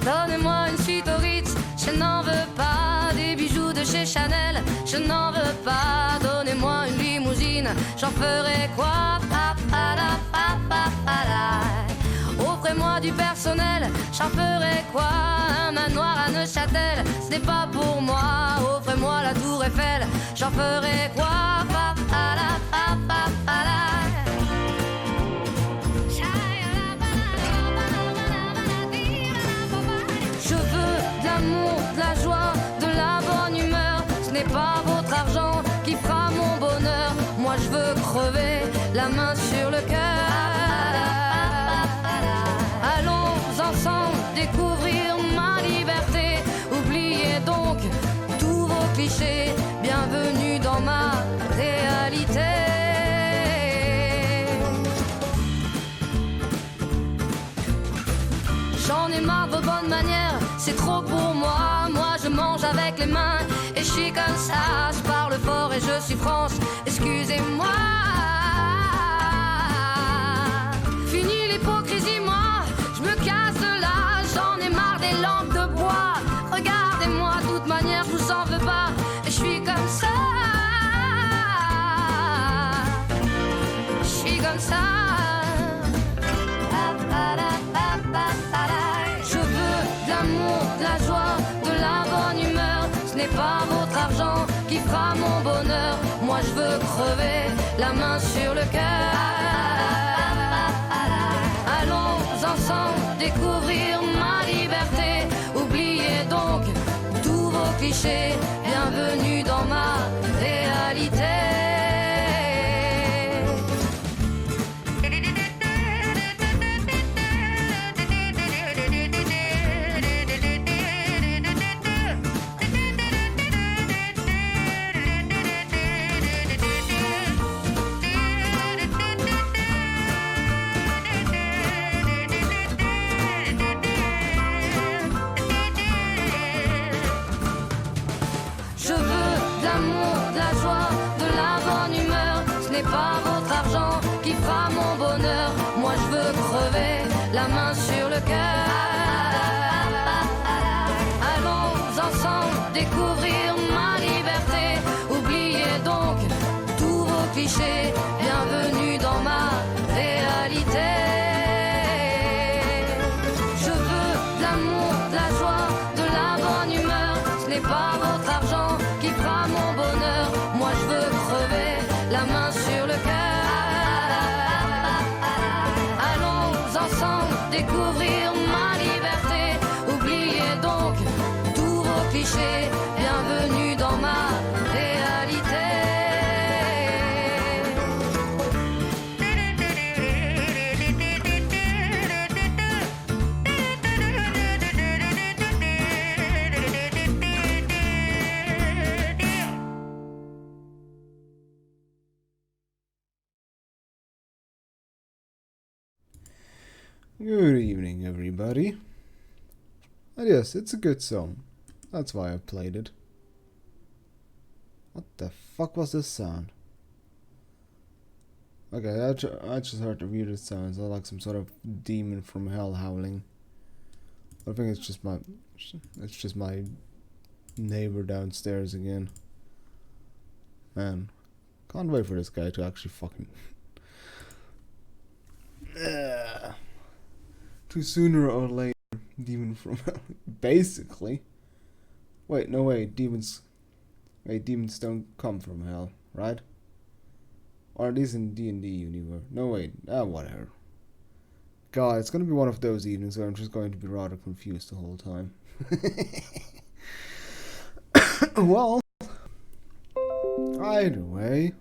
Donnez-moi une suite au Ritz, je n'en veux pas. Des bijoux de chez Chanel, je n'en veux pas. Donnez-moi une limousine, j'en ferai quoi? Offrez-moi du personnel, j'en ferai quoi? Châtel, ce n'est pas pour moi. Offrez-moi la tour Eiffel, j'en ferai quoi? Je veux de l'amour, de la joie, de la bonne humeur. Ce n'est pas votre argent qui fera mon bonheur. Moi je veux crever, la main sur le cœur. Allons ensemble découvrir ma liberté. Oubliez donc tous vos clichés. Bienvenue dans ma réalité. J'en ai marre de vos bonnes manières, c'est trop pour moi. Moi je mange avec les mains et je suis comme ça. Je parle fort et je suis France, excusez-moi. Fini l'hypocrisie, moi, je me casse de là. J'en ai marre des lampes de bois. Regardez-moi, de toute manière, je vous en veux pas. Et je suis comme ça. Je suis comme ça. De la joie, de la bonne humeur. Ce n'est pas votre argent qui fera mon bonheur. Moi je veux crever, la main sur le cœur. Allons ensemble découvrir ma liberté. Oubliez donc tous vos clichés. Bienvenue dans ma réalité. Pas votre argent qui fera mon bonheur. Moi je veux crever, la main sur le cœur. Allons ensemble découvrir ma liberté. Oubliez donc tous vos clichés. Bienvenue dans ma réalité. Je veux de l'amour, de la joie, de la bonne humeur. Ce n'est pas votre argent qui fera mon bonheur. Moi je veux crever, la main sur le cœur. Allons ensemble découvrir ma liberté. Oubliez donc tous vos clichés. Bienvenue dans ma réalité. Good evening, everybody. And yes, it's a good song. That's why I played it. What the fuck was this sound? Okay, I just heard the weirdest sounds. I like some sort of demon from hell howling. I think it's just my neighbor downstairs again. Man, can't wait for this guy to actually fucking to sooner or later, demon from hell. Basically. Wait, no way, demons don't come from hell, right? Or at least in D&D universe. No wait, whatever. God, it's gonna be one of those evenings where I'm just going to be rather confused the whole time. Well, either way.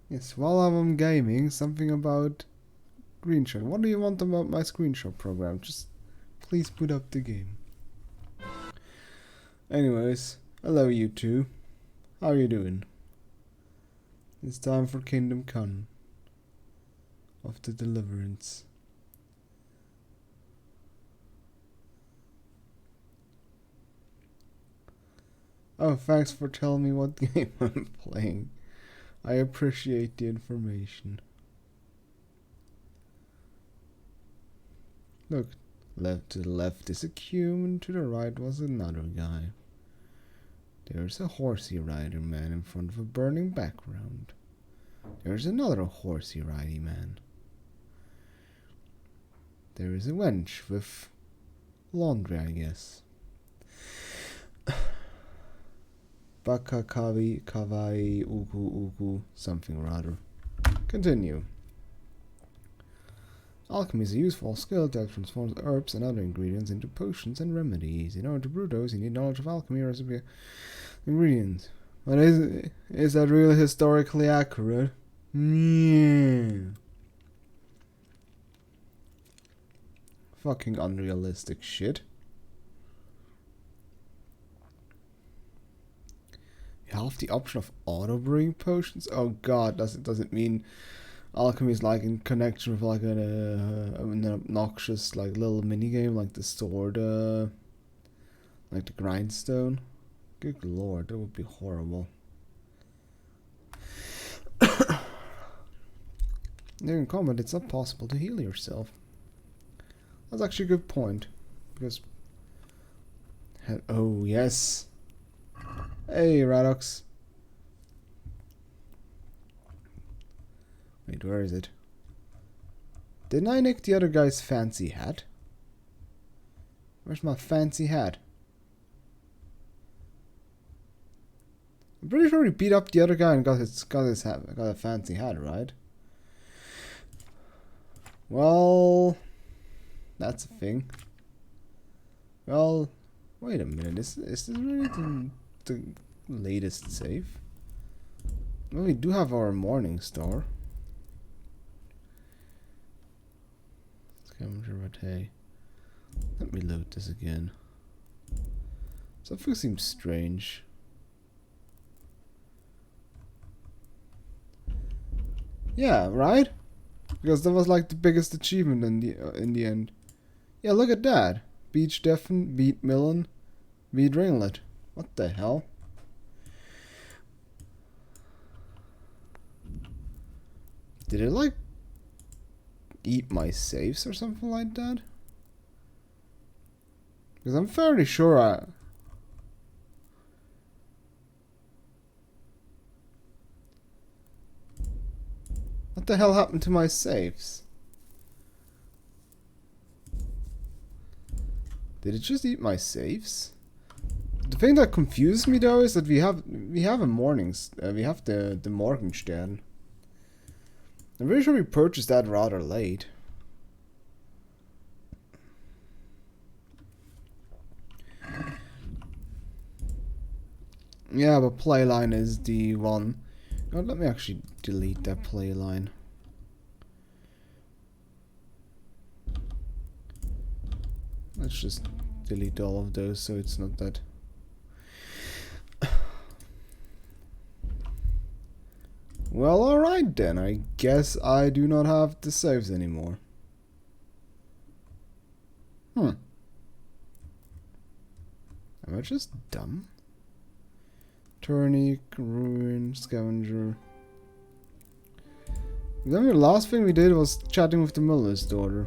Yes, while I'm gaming, something about screenshot. What do you want about my screenshot program? Just please put up the game. Anyways, hello you two. How are you doing? It's time for Kingdom Come of the Deliverance. Oh, thanks for telling me what game I'm playing. I appreciate the information. Look, left to the left is a human, to the right was another guy. There's a horsey rider man in front of a burning background. There's another horsey riding man. There is a wench with laundry, I guess. Baka kawai uku something rather. Continue. Alchemy is a useful skill that transforms herbs and other ingredients into potions and remedies. In order to brew those, you need knowledge of alchemy recipe ingredients. But is that really historically accurate? Yeah. Fucking unrealistic shit. You have the option of auto brewing potions? Oh god, does it mean alchemy is like in connection with like an obnoxious like little mini game like the sword, like the grindstone? Good lord, that would be horrible. In combat, it's not possible to heal yourself. That's actually a good point, because oh yes, hey Radox. Wait, where is it? Didn't I nick the other guy's fancy hat? Where's my fancy hat? I'm pretty sure he beat up the other guy and got a fancy hat, right? Well, that's a thing. Well, wait a minute. Is this really the latest save? Well, we do have our morning star. Scavenger, but hey, let me load this again. Something seems strange. Yeah, right? Because that was like the biggest achievement in the end. Yeah, look at that. Beach Deffen, beat Millen, beat Ringlet. What the hell? Did it like eat my saves or something like that? Because I'm fairly sure what the hell happened to my saves? Did it just eat my saves? The thing that confused me though is that we have a we have the Morgenstern. I'm pretty sure we purchased that rather late. Yeah, but playline is the one. Oh, let me actually delete that playline. Let's just delete all of those so it's not that. Well, alright then. I guess I do not have the saves anymore. Am I just dumb? Tourney, Ruin, Scavenger. Then the last thing we did was chatting with the miller's daughter.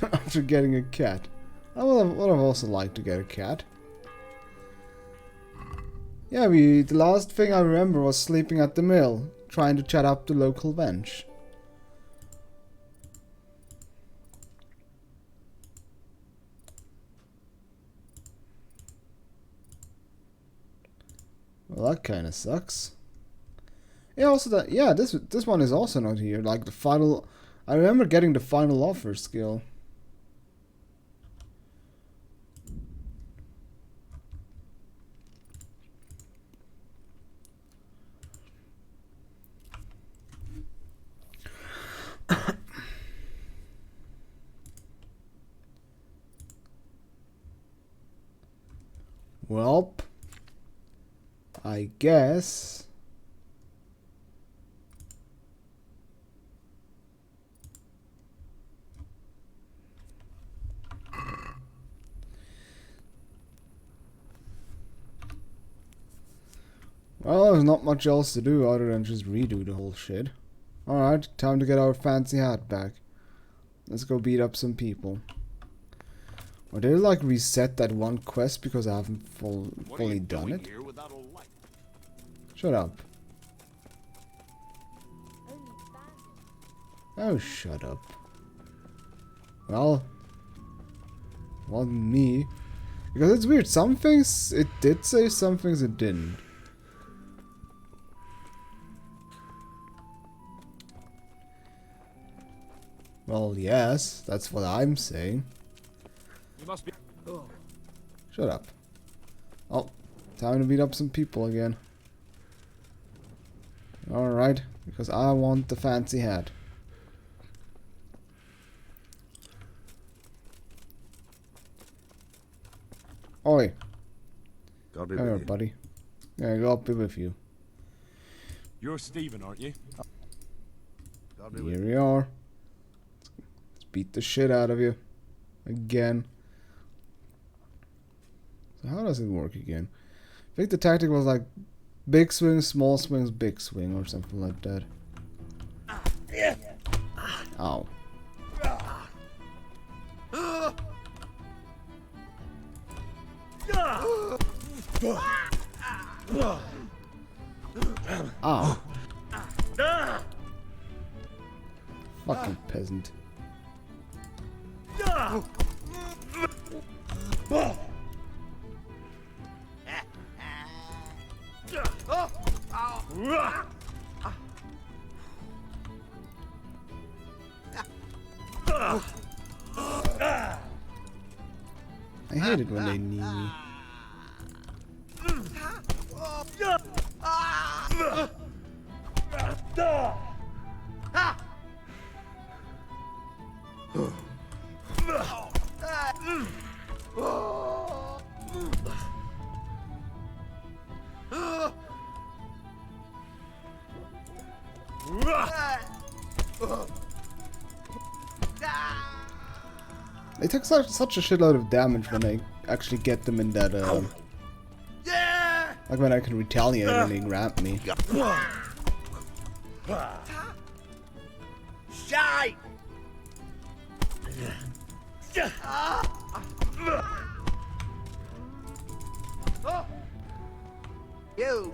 After getting a cat. I would have also liked to get a cat. Yeah, the last thing I remember was sleeping at the mill, trying to chat up the local bench. Well, that kind of sucks. Yeah, also that, yeah, this one is also not here. Like the final, I remember getting the final offer skill. Welp, I guess. Well, there's not much else to do other than just redo the whole shit. Alright, time to get our fancy hat back. Let's go beat up some people. Or did it like reset that one quest because I haven't fully done it? Shut up. Oh, shut up. Well, wasn't me. Because it's weird. Some things it did say, some things it didn't. Well, yes, that's what I'm saying. You must be. Oh. Shut up. Oh, time to beat up some people again. Alright, because I want the fancy hat. Oi. God be Come here, with you. buddy. Yeah, go up be with you. You're Stephen, aren't you? God be with Here you. we are. Let's beat the shit out of you. Again. So how does it work again? I think the tactic was like big swings, small swings, big swing or something like that. Ow. Ow. Fucking peasant. I hate it when they knee me. They take such a shitload of damage when I actually get them in that, like when I can retaliate when they grab me. Shite! You.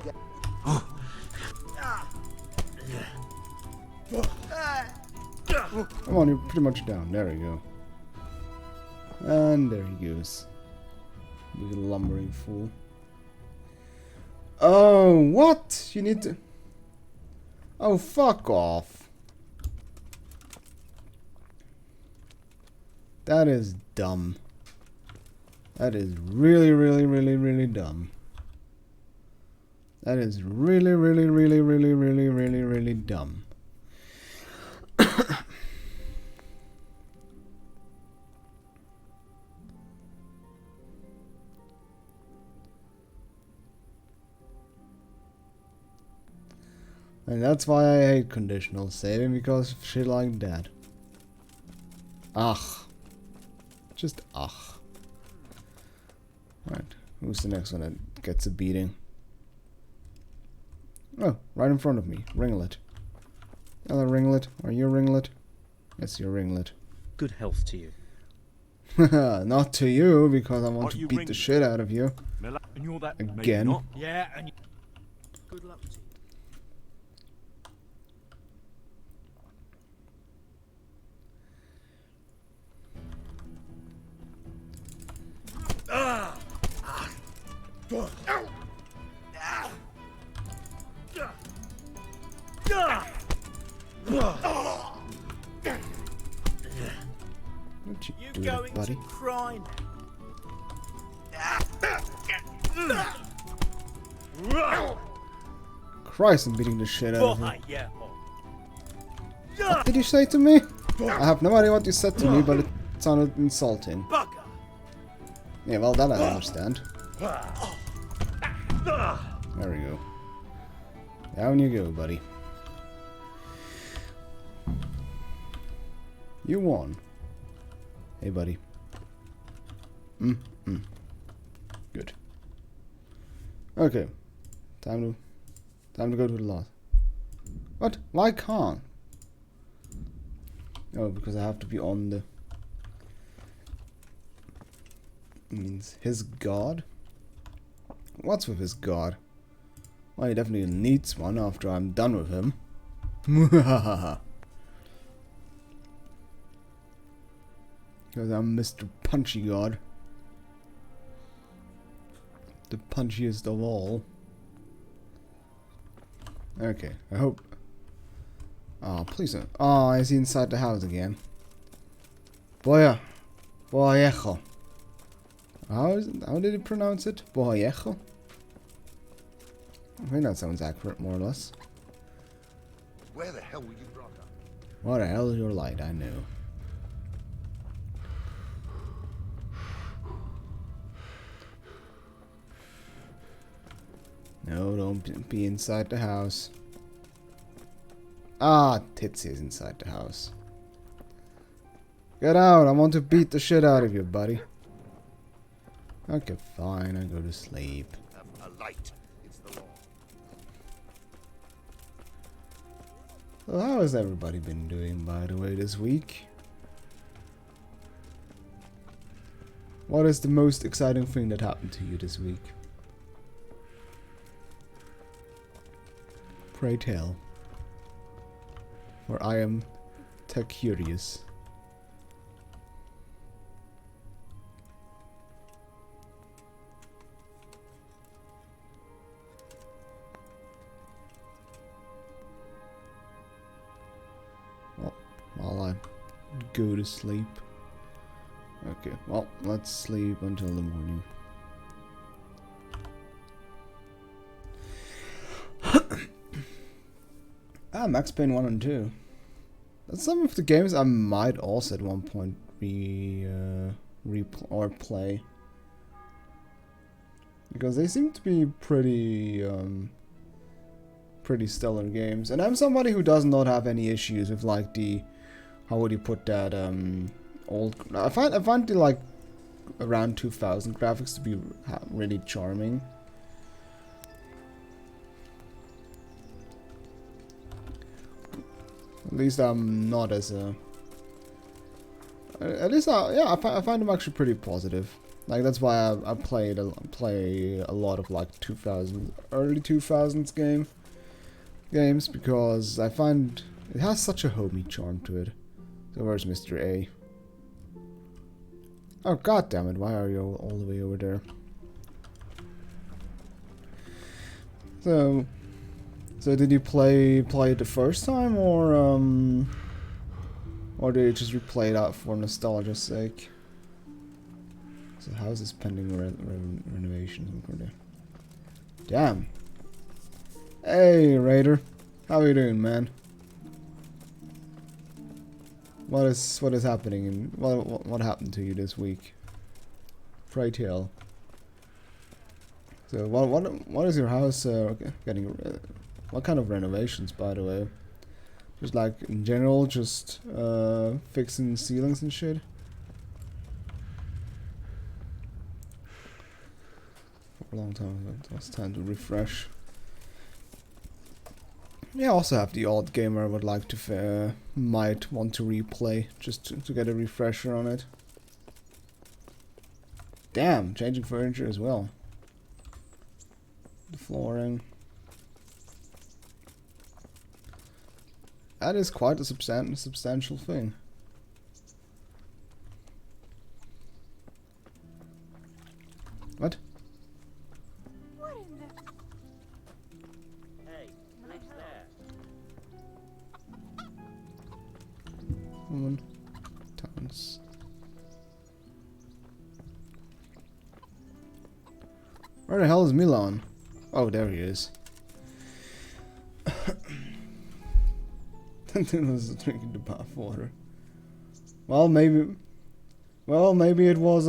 Come on, you're pretty much down. There we go. And there he goes. Big lumbering fool. Oh, what? You need to... Oh, fuck off. That is dumb. That is really, really, really, really dumb. That is really, really, really, really, really, really, really dumb. And that's why I hate conditional saving, because of shit like that. Ugh. Just ugh. Right, who's the next one that gets a beating? Oh, right in front of me. Ringlet. Hello, Ringlet. Are you Ringlet? Yes, you're Ringlet. Good health to you. Not to you, because I want Aren't to you beat the Ringlet? shit out of you. Miller, and you're that. Maybe Again. not. Yeah, and good luck to you. What you You doing, going buddy? to cry Christ, I'm beating the shit out of now? him. Yeah. What did you say to me? I have no idea what you said to me, but it sounded insulting. Bugger. Yeah, well, that I understand. There we go. Down you go, buddy. You won. Hey, buddy. Good. Okay. Time to go to the lot. What? Why can't? Oh, because I have to be on the... Means his god? What's with his god? Well, he definitely needs one after I'm done with him. Because I'm Mr. Punchy God. The punchiest of all. Okay, I hope. Oh, please don't. Oh, is he inside the house again? Boya. Boyecho. How did he pronounce it? Boyecho? I think that sounds accurate, more or less. Where the hell were you brought up? What the hell is your light? I know. No, don't be inside the house. Ah, Titsy is inside the house. Get out! I want to beat the shit out of you, buddy. Okay, fine. I go to sleep. A light. It's the law. So how has everybody been doing, by the way, this week? What is the most exciting thing that happened to you this week? Pray tell. For I am tech curious. Well, while I go to sleep. Okay, well, let's sleep until the morning. Max Payne 1 and 2. That's some of the games I might also at one point play. Because they seem to be pretty stellar games. And I'm somebody who does not have any issues with like the, how would you put that, old, I find the like around 2000 graphics to be really charming. At least I'm not as at least yeah, I find them actually pretty positive. Like that's why I play a lot of like early 2000s games because I find it has such a homey charm to it. So where's Mr. A? Oh god damn it! Why are you all the way over there? So did you play it the first time, or did you just replay it out for nostalgia's sake? So the house is pending renovation. Damn. Hey Raider, how are you doing, man? What is happening? And what happened to you this week? Pray tell. So what is your house getting? What kind of renovations, by the way? Just like in general, just fixing ceilings and shit. For a long time, it was time to refresh. Yeah, I also have the odd game where I would like to might want to replay just to get a refresher on it. Damn, changing furniture as well. The flooring. That is quite a substantial thing. What? What in the... Hey, who's there? Woman. Tons. Where the hell is Milan? Oh, there he is. Was drinking the bath water. Well, maybe it was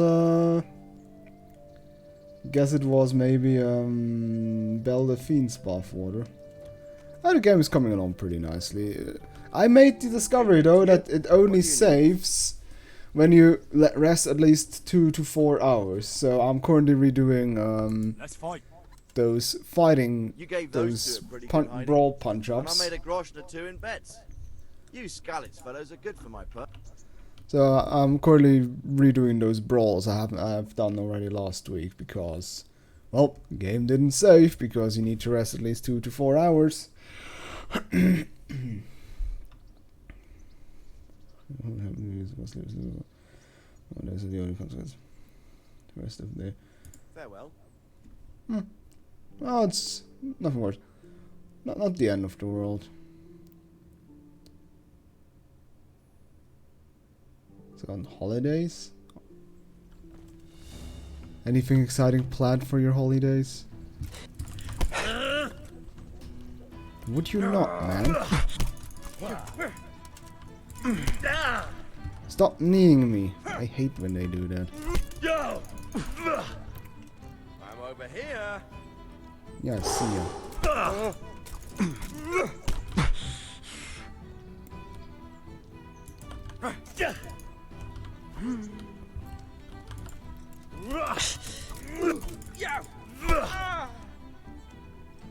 guess it was maybe Belle Delphine's bath water. Oh, the game is coming along pretty nicely. I made the discovery though that it only saves when you rest at least 2 to 4 hours. So I'm currently redoing Let's fight. those fighting, You gave those two a pretty good hiding, brawl punch and I ups. made a grosh and a two in bets. You Scalits fellows are good for my part. So I'm currently redoing those brawls I've done already last week because, well, the game didn't save because you need to rest at least 2 to 4 hours. Oh, those are the only consequences. The rest of the... Farewell. Oh, it's nothing worse. Not the end of the world. So on holidays? Anything exciting planned for your holidays? Would you not, man? Stop kneeing me. I hate when they do that. I'm over here. Yeah, I see ya.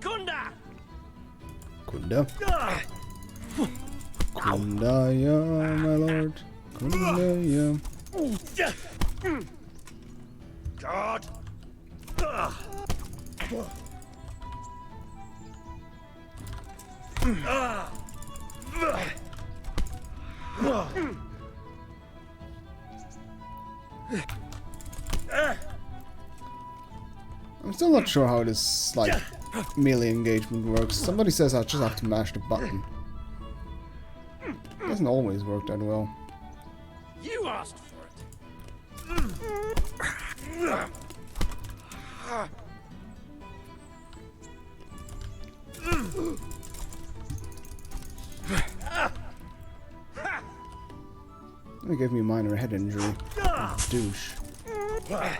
Kunda! Kunda. Kundaya, my lord. Kundaya. God! I'm still not sure how this, like, melee engagement works. Somebody says I just have to mash the button. It doesn't always work that well. You asked for it. They gave me a minor head injury. Douche. Yeah.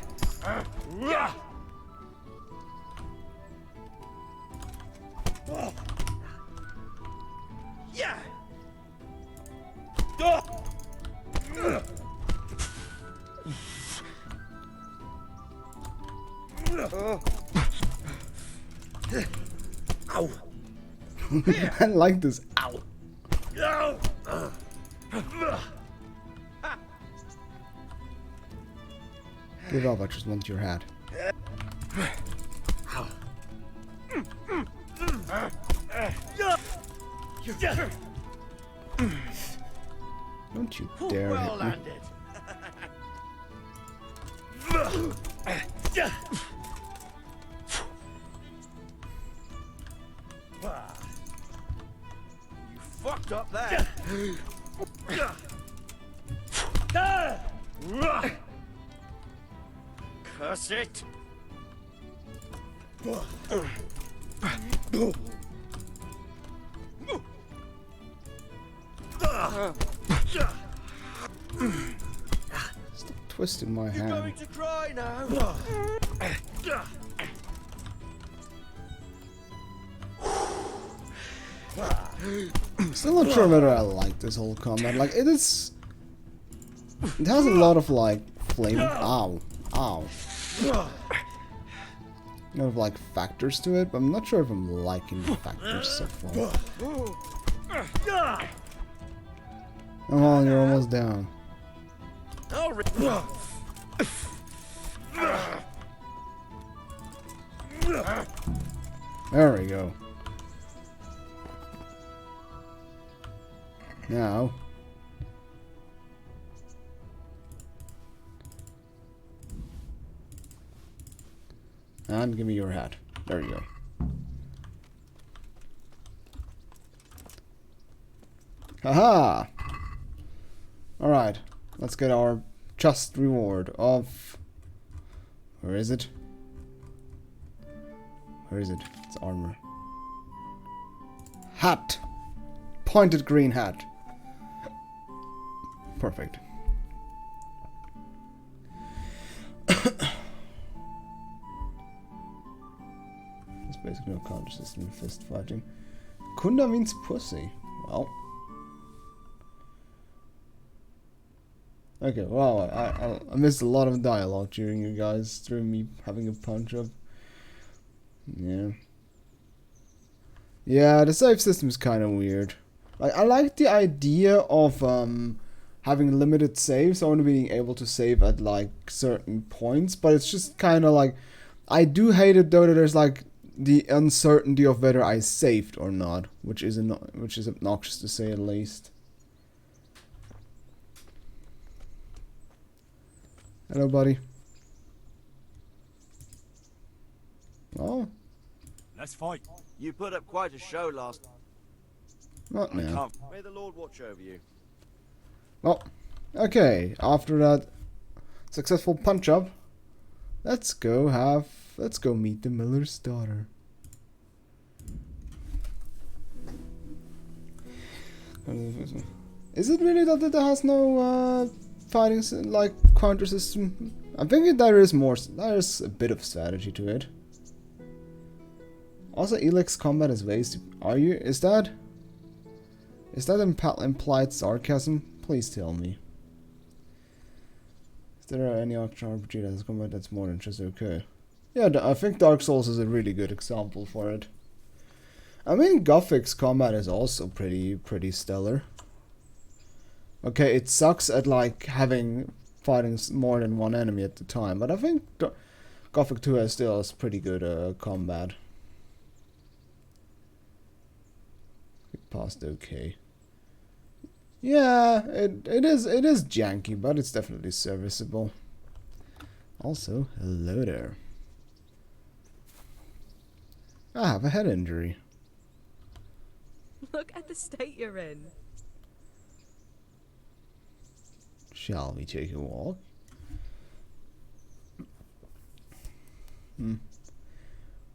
Ow. I like this. Ow. Give up, I just want your hat. Don't you dare Well hit me. landed. You fucked up there. Curse it. Stop twisting my You're hand. going to cry now. Still not sure whether I like this whole combat. Like, it is... It has a lot of, like, flame... Ow. Ow. A lot of, like, factors to it, but I'm not sure if I'm liking the factors so far. Come on, you're almost down. I'll There we go. Now... And give me your hat. There you go. Haha! Alright, let's get our just reward of... Where is it? Where is it? It's armor. Hat! Pointed green hat. Perfect. There's basically no counter system in fist fighting. Kunda means pussy. Well. Okay, wow, I missed a lot of dialogue during you guys, during me having a punch up. Yeah. Yeah, the save system is kind of weird. Like, I like the idea of having limited saves, only being able to save at like certain points, but it's just kind of like, I do hate it though that there's like the uncertainty of whether I saved or not, which is obnoxious to say at least. Hello, buddy. Oh, Let's fight. You put up quite a show last. not I now. can't. May the Lord watch over you. Well, okay. After that successful punch up, let's go meet the miller's daughter. Is it really that it has no fighting like counter system? I'm thinking there is more. There is a bit of strategy to it. Also, Elix combat is wasted. Are you? Is that implied sarcasm? Please tell me. Is there any action RPG that has combat that's more than just okay? Yeah, I think Dark Souls is a really good example for it. I mean, Gothic's combat is also pretty stellar. Okay, it sucks at like fighting more than one enemy at the time, but I think Gothic 2 has still has pretty good combat. It passed okay. Yeah, it is janky, but it's definitely serviceable. Also, hello there. I have a head injury. Look at the state you're in. Shall we take a walk?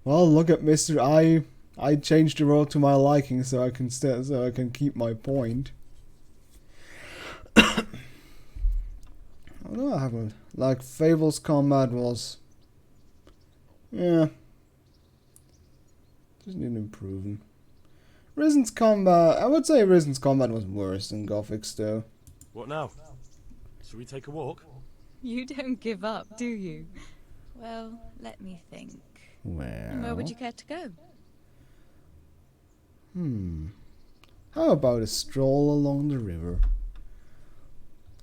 Well, look at Mr. I changed the road to my liking so I can keep my point. Although I haven't like Fable's combat was just need improving. Risen's combat, I would say Risen's combat was worse than Gothic's though. What now? Should we take a walk? You don't give up, do you? Well, let me think. Well, Where would you care to go? How about a stroll along the river?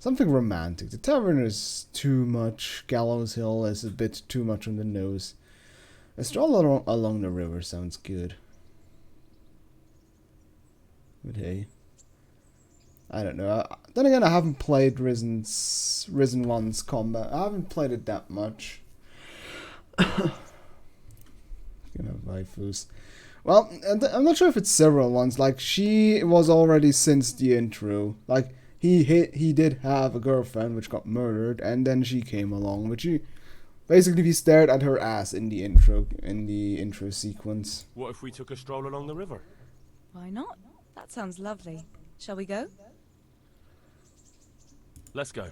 Something romantic. The tavern is too much. Gallows Hill is a bit too much on the nose. A stroll along the river sounds good. But hey, I don't know. Then again, I haven't played Risen 1's combat. I haven't played it that much. Gonna have waifus. Well, I'm not sure if it's several ones. Like, she was already since the intro. Like, he did have a girlfriend which got murdered, and then she came along, which he stared at her ass in the intro sequence. What if we took a stroll along the river? Why not? That sounds lovely. Shall we go? Let's go.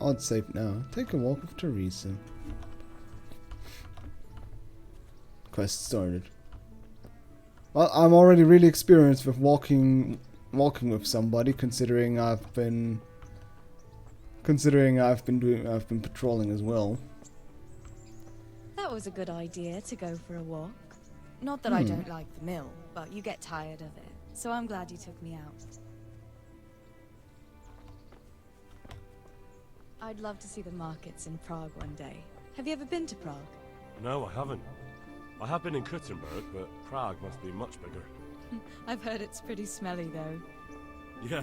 Oh, it's safe now. Take a walk with Teresa. Quest started. Well, I'm already really experienced with walking with somebody, considering I've been patrolling as well. That was a good idea to go for a walk. Not that I don't like the mill, but you get tired of it. So I'm glad you took me out. I'd love to see the markets in Prague one day. Have you ever been to Prague? No, I haven't. I have been in Kuttenberg, but Prague must be much bigger. I've heard it's pretty smelly though. Yeah,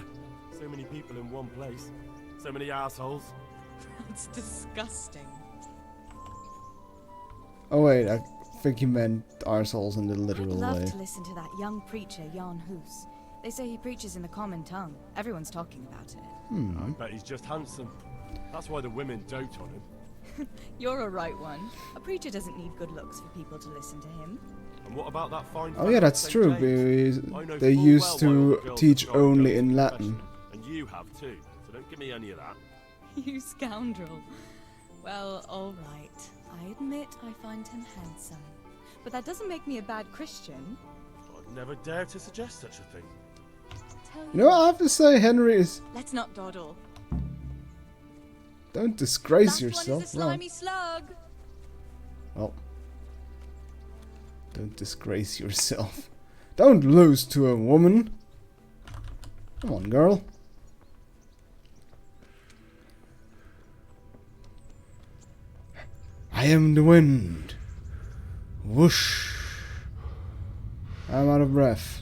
so many people in one place. So many assholes. It's disgusting. Oh wait, I think he meant arseholes in the literal I'd love way. to listen to that young preacher, Jan Hus. They say he preaches in the common tongue. Everyone's talking about it. I bet he's just handsome. That's why the women dote on him. You're a right one. A preacher doesn't need good looks for people to listen to him. And what about that fine Oh yeah, that's St. true. James? I know They full used well why all to girls teach are going only to in the Latin. profession. And you have too, so don't give me any of that. You scoundrel. Well, all right. I admit I find him handsome. But that doesn't make me a bad Christian. I'd never dare to suggest such a thing. Tell You know what I have to say, Henry is... Let's not dawdle. Don't disgrace Last yourself. one is a slimy slug. Well, don't disgrace yourself. Don't lose to a woman. Come on, girl. I am the wind. Whoosh. I'm out of breath.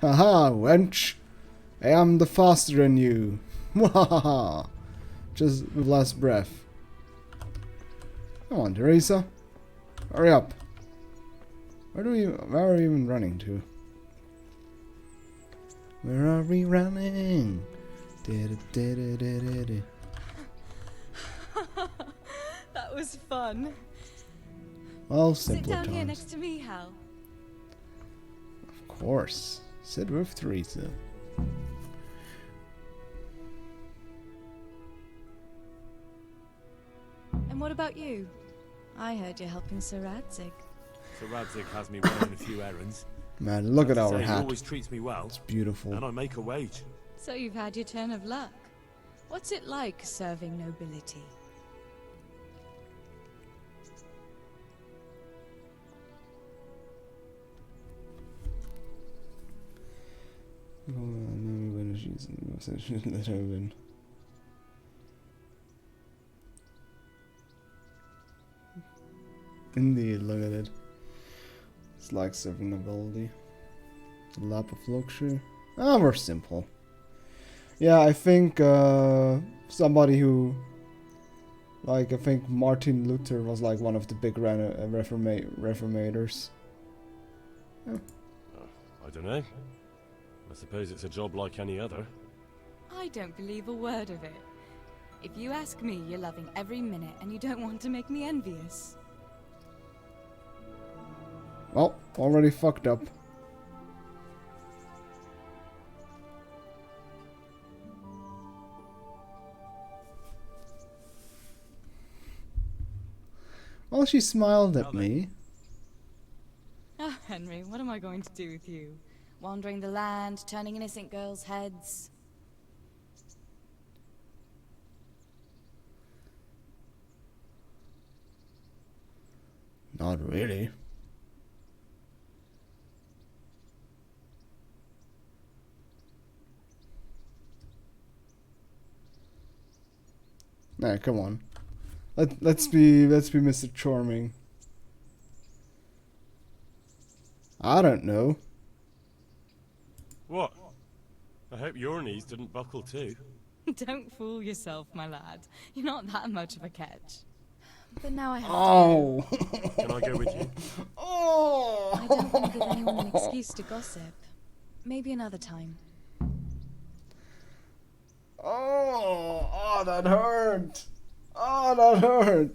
Haha, wench! I am the faster than you. Wahaha! Just with less breath. Come on, Teresa. Hurry up. Where are we even running to? Where are we running? That was fun. Well, Sit simpler down here times. next to me, Hal. Of course. Sit with Teresa. And what about you? I heard you're helping Sir Radzig. So Radzig has me running a few errands. Man, look at To our say, He hat. always treats me well, It's beautiful. and I make a wage. So you've had your turn of luck. What's it like serving nobility? Indeed, look at it. It's like serving nobility. Lap of luxury. Ah, we're simple. Yeah, I think somebody who, like, I think Martin Luther was like one of the big reformators. I don't know. I suppose it's a job like any other. I don't believe a word of it. If you ask me, you're loving every minute and you don't want to make me envious. Well, already fucked up. Well, she smiled at me. Ah, Henry, what am I going to do with you? Wandering the land, turning innocent girls' heads. Not really. Nah, come on. Let's be Mr. Charming. I don't know. What? I hope your knees didn't buckle too. Don't fool yourself, my lad. You're not that much of a catch. But now I have Oh. Can I go with you? Oh. I don't want to give anyone an excuse to gossip. Maybe another time. Oh, that hurt. Oh, that hurt.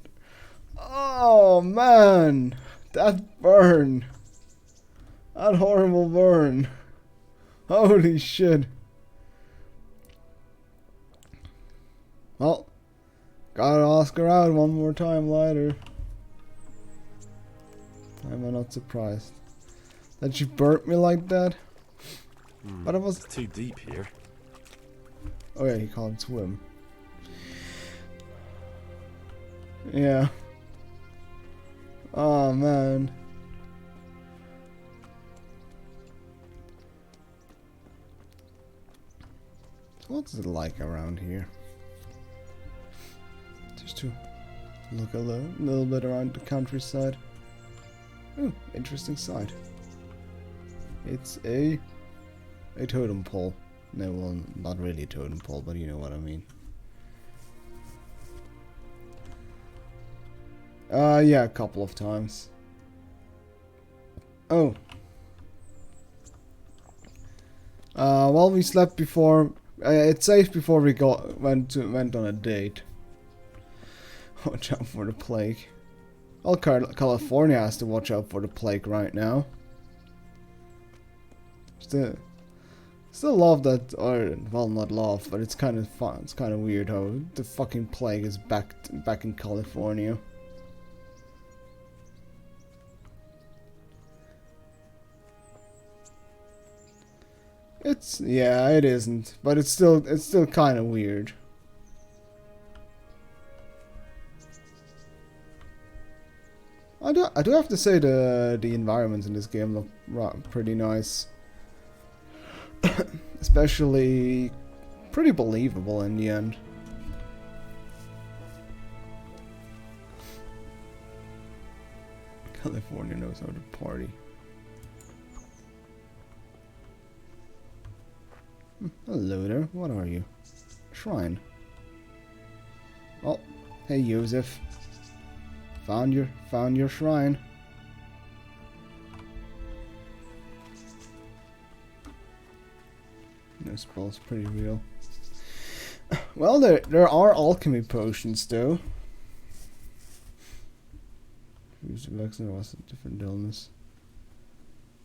Oh, man. That burn. That horrible burn. Holy shit. Well, gotta ask her out one more time later. I'm not surprised that she burnt me like that. But it was... It's too deep here. Oh yeah, he can't swim. Yeah. Oh man. So what's it like around here? Just to look a little bit around the countryside. Ooh, interesting sight. It's a totem pole. No, well, not really a totem pole, but you know what I mean. Yeah, a couple of times. Oh. Well, we slept before. It's safe before we went on a date. Watch out for the plague. Well, California has to watch out for the plague right now. Still love that, or well, not love, but it's kind of fun. It's kind of weird how the fucking plague is back in California. Yeah, it isn't, but it's still kind of weird. I do have to say the environments in this game look pretty nice. Especially pretty believable in the end. California knows how to party. Hello there, what are you? Shrine. Oh, hey Joseph. Found your shrine. This spell's pretty real. Well, there are alchemy potions though. Use the vaccine was a different illness.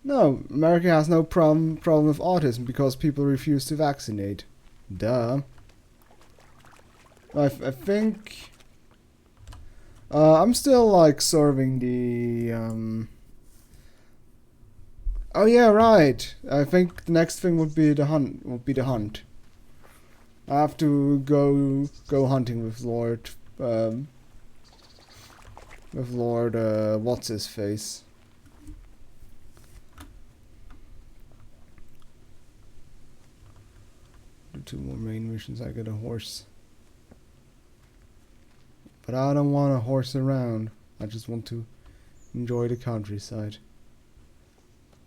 No, America has no problem with autism because people refuse to vaccinate. Duh. I think I'm still like serving the Oh yeah, right. I think the next thing would be the hunt. I have to go hunting with Lord what's his face. Do 2 more main missions, I get a horse. But I don't want a horse around. I just want to enjoy the countryside.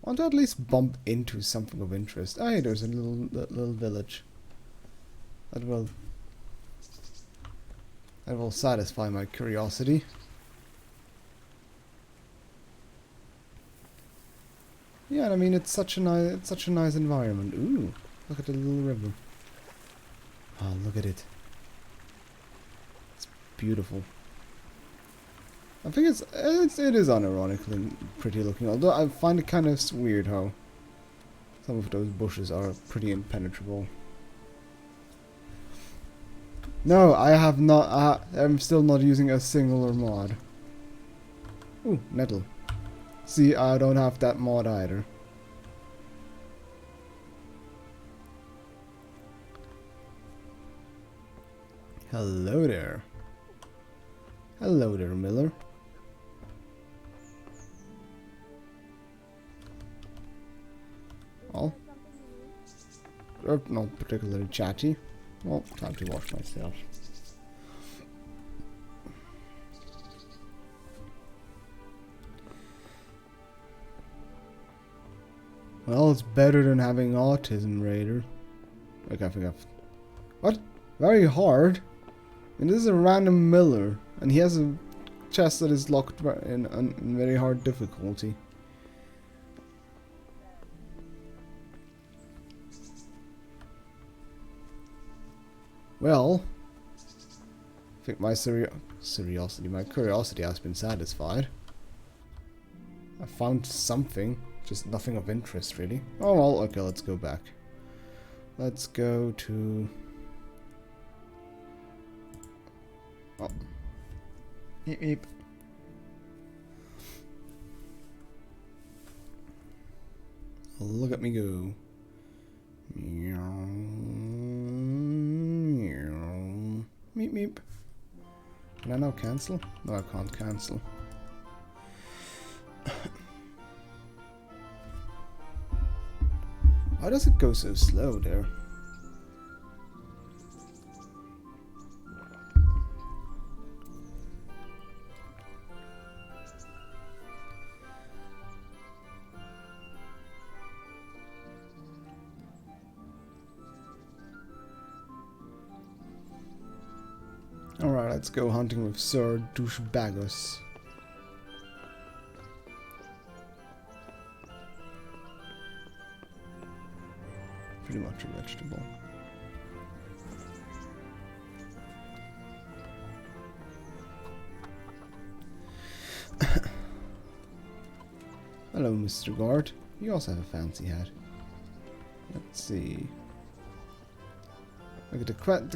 I want to at least bump into something of interest. Hey, there's a little village. That will satisfy my curiosity. Yeah, I mean it's such a nice environment. Ooh, look at the little river. Oh, look at it. It's beautiful. I think it is unironically pretty looking, although I find it kind of weird how some of those bushes are pretty impenetrable. No, I have not. I'm still not using a singular mod. Ooh, nettle. See, I don't have that mod either. Hello there. Hello there, Miller. Oh. Not particularly chatty. Well, time to wash myself. Well, it's better than having autism, Raider. Like, I think I've... What? Very hard? And this is a random Miller, and he has a chest that is locked in very hard difficulty. Well, I think my curiosity has been satisfied. I found something, just nothing of interest really. Oh well, okay, let's go back. Let's go to... Oh. Eep, eep. Look at me go. Meep meep. Can I now cancel? No, I can't cancel. Why does it go so slow there? Alright, let's go hunting with Sir Douchebagos. Pretty much a vegetable. Hello, Mr. Guard. You also have a fancy hat. Let's see. Look at the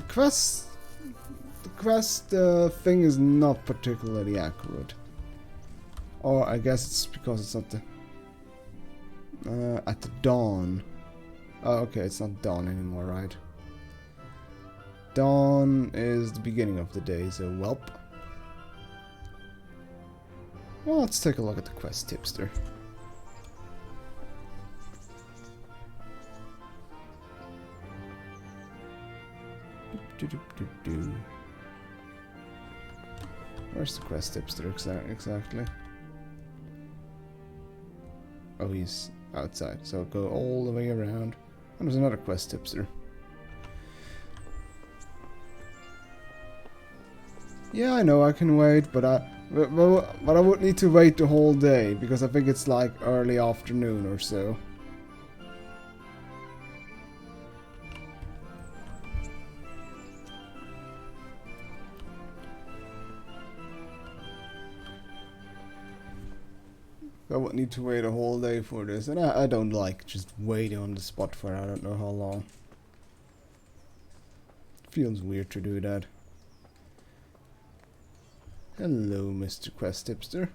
quest thing is not particularly accurate. Or I guess it's because it's not the at the dawn. Oh, okay, it's not dawn anymore, right? Dawn is the beginning of the day, so welp. Well, let's take a look at the quest tipster. Where's the quest tipster exactly? Oh, he's outside. So go all the way around. And there's another quest tipster. Yeah, I know I can wait, but I would need to wait the whole day because I think it's like early afternoon or so. I would need to wait a whole day for this, and I don't like just waiting on the spot for I don't know how long. Feels weird to do that. Hello, Mr. Quest Tipster.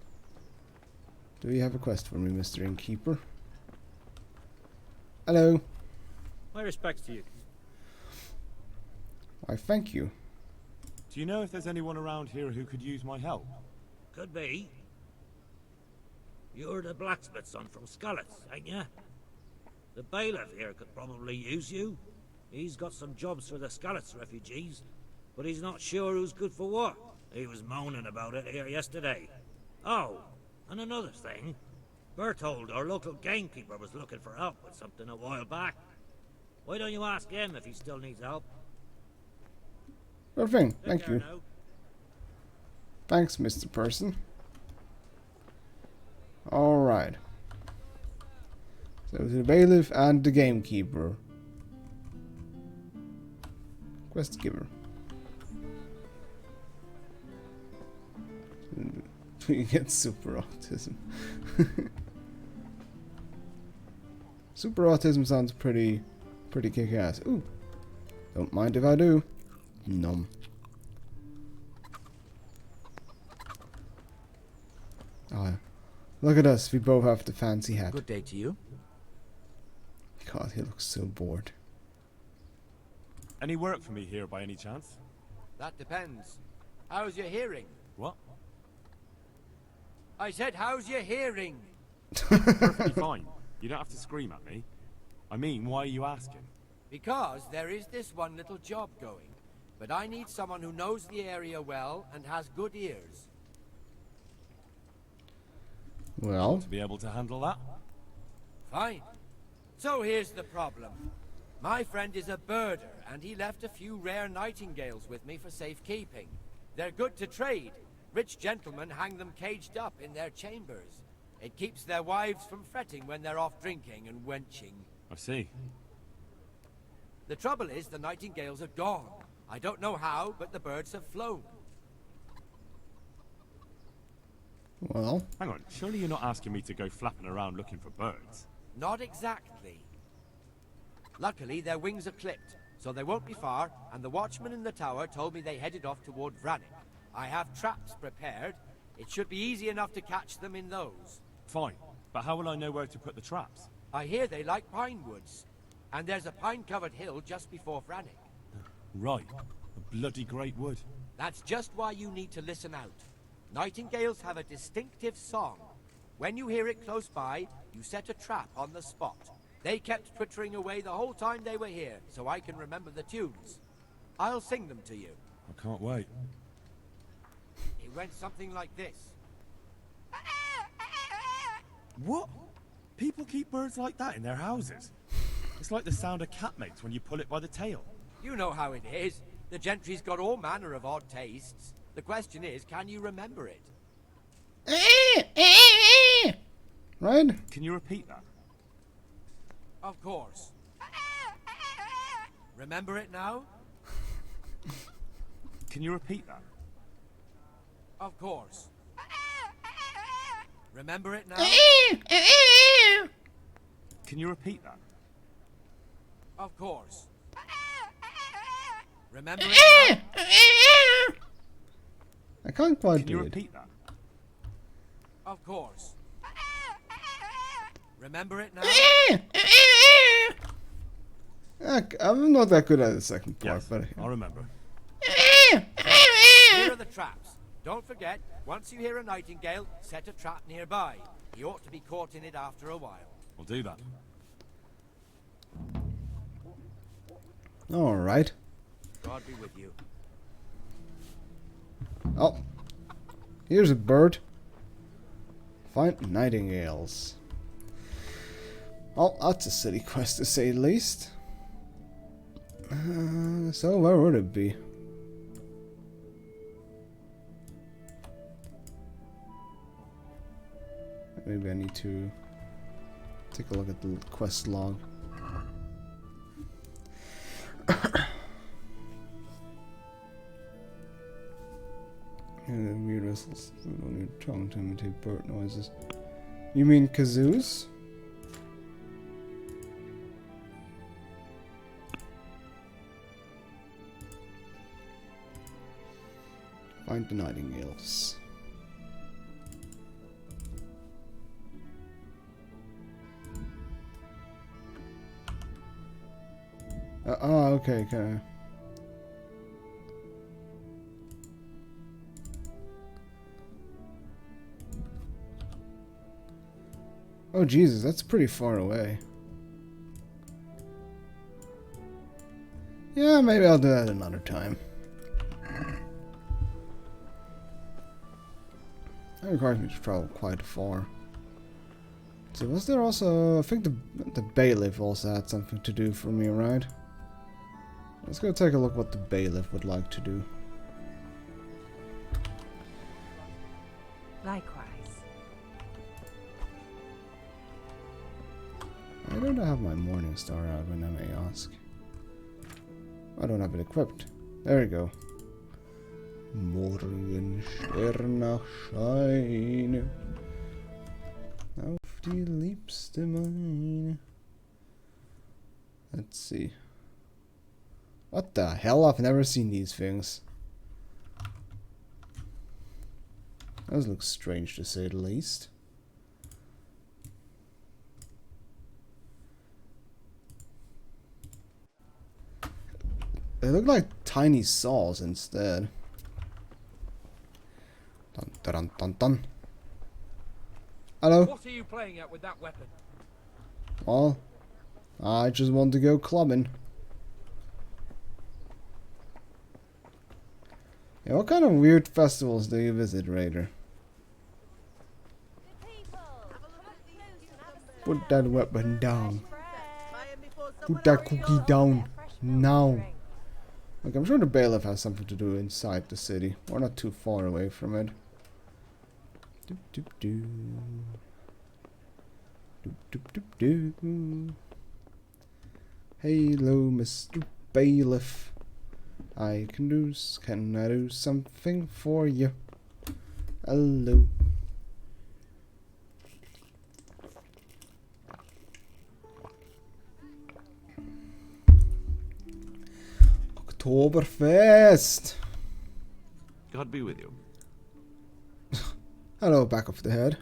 Do you have a quest for me, Mr. Innkeeper? Hello. My respects to you. Why, thank you. Do you know if there's anyone around here who could use my help? Could be. You're the blacksmith's son from Skalitz, ain't ya? The bailiff here could probably use you. He's got some jobs for the Skalitz refugees, but he's not sure who's good for what. He was moaning about it here yesterday. Oh, and another thing. Berthold, our local gamekeeper, was looking for help with something a while back. Why don't you ask him if he still needs help? Well, thank Take care you. now. Thanks, Mr. Person. Alright. So to the bailiff and the gamekeeper. Quest giver. You get super autism. Super autism sounds pretty kick-ass. Ooh. Don't mind if I do. Nom. Oh, look at us. We both have the fancy hat. Good day to you. God, he looks so bored. Any work for me here by any chance? That depends. How's your hearing? What? I said, how's your hearing? Perfectly fine. You don't have to scream at me. I mean, why are you asking? Because there is this one little job going. But I need someone who knows the area well and has good ears. Well, To be able to handle that? Fine. So here's the problem. My friend is a birder, and he left a few rare nightingales with me for safekeeping. They're good to trade. Rich gentlemen hang them caged up in their chambers. It keeps their wives from fretting when they're off drinking and wenching. I see. The trouble is the nightingales are gone. I don't know how, but the birds have flown. well, Hang on, surely you're not asking me to go flapping around looking for birds? Not exactly. Luckily, their wings are clipped, so they won't be far, and the watchman in the tower told me they headed off toward Vranik. I have traps prepared. It should be easy enough to catch them in those. Fine, but how will I know where to put the traps? I hear they like pine woods, and there's a pine-covered hill just before Vranik. Right, a bloody great wood. That's just why you need to listen out. Nightingales have a distinctive song. When you hear it close by, you set a trap on the spot. They kept twittering away the whole time they were here, so I can remember the tunes. I'll sing them to you. I can't wait. It went something like this. What? People keep birds like that in their houses? It's like the sound a cat makes when you pull it by the tail. You know how it is. The gentry's got all manner of odd tastes. The question is, can you remember it? right? Can you repeat that? Of course. Remember it now? Can you repeat that? Of course. Remember it now? Can you repeat that? Of course. Remember it now? I can't quite Can you do it. repeat that? Of course. Remember it now? I'm not that good at the second part, Yes, but I'll remember. Here are the traps. Don't forget, once you hear a nightingale, set a trap nearby. He ought to be caught in it after a while. I'll do that. all right. God be with you. Oh, here's a bird. Find nightingales. Well, that's a city quest to say the least. So where would it be? Maybe I need to take a look at the quest log. Weird whistles. We don't need tongue to imitate bird noises. You mean kazoos? Find the nightingales. Okay, okay. Oh Jesus, that's pretty far away. Yeah, maybe I'll do that another time. That requires me to travel quite far. So was there also... I think the bailiff also had something to do for me, right? Let's go take a look what the bailiff would like to do. Likewise. Why don't I have my morning star out when I may ask? I don't have it equipped. There we go. Morgensterne scheine auf die Liebste meine. Let's see. What the hell? I've never seen these things. Those look strange to say the least. They look like tiny saws instead. Dun dun dun dun. Hello. What are you playing at with that weapon? Well, I just want to go clubbing. Yeah, what kind of weird festivals do you visit, Raider? Put that weapon down. Put that cookie down. Now. Look, I'm sure the bailiff has something to do inside the city. We're not too far away from it. Doop, doop, doo. Doop, doop, doop, doo. Hello, Mr. Bailiff. Can I do something for you? Hello. Oktoberfest. God be with you. Hello, back of the head.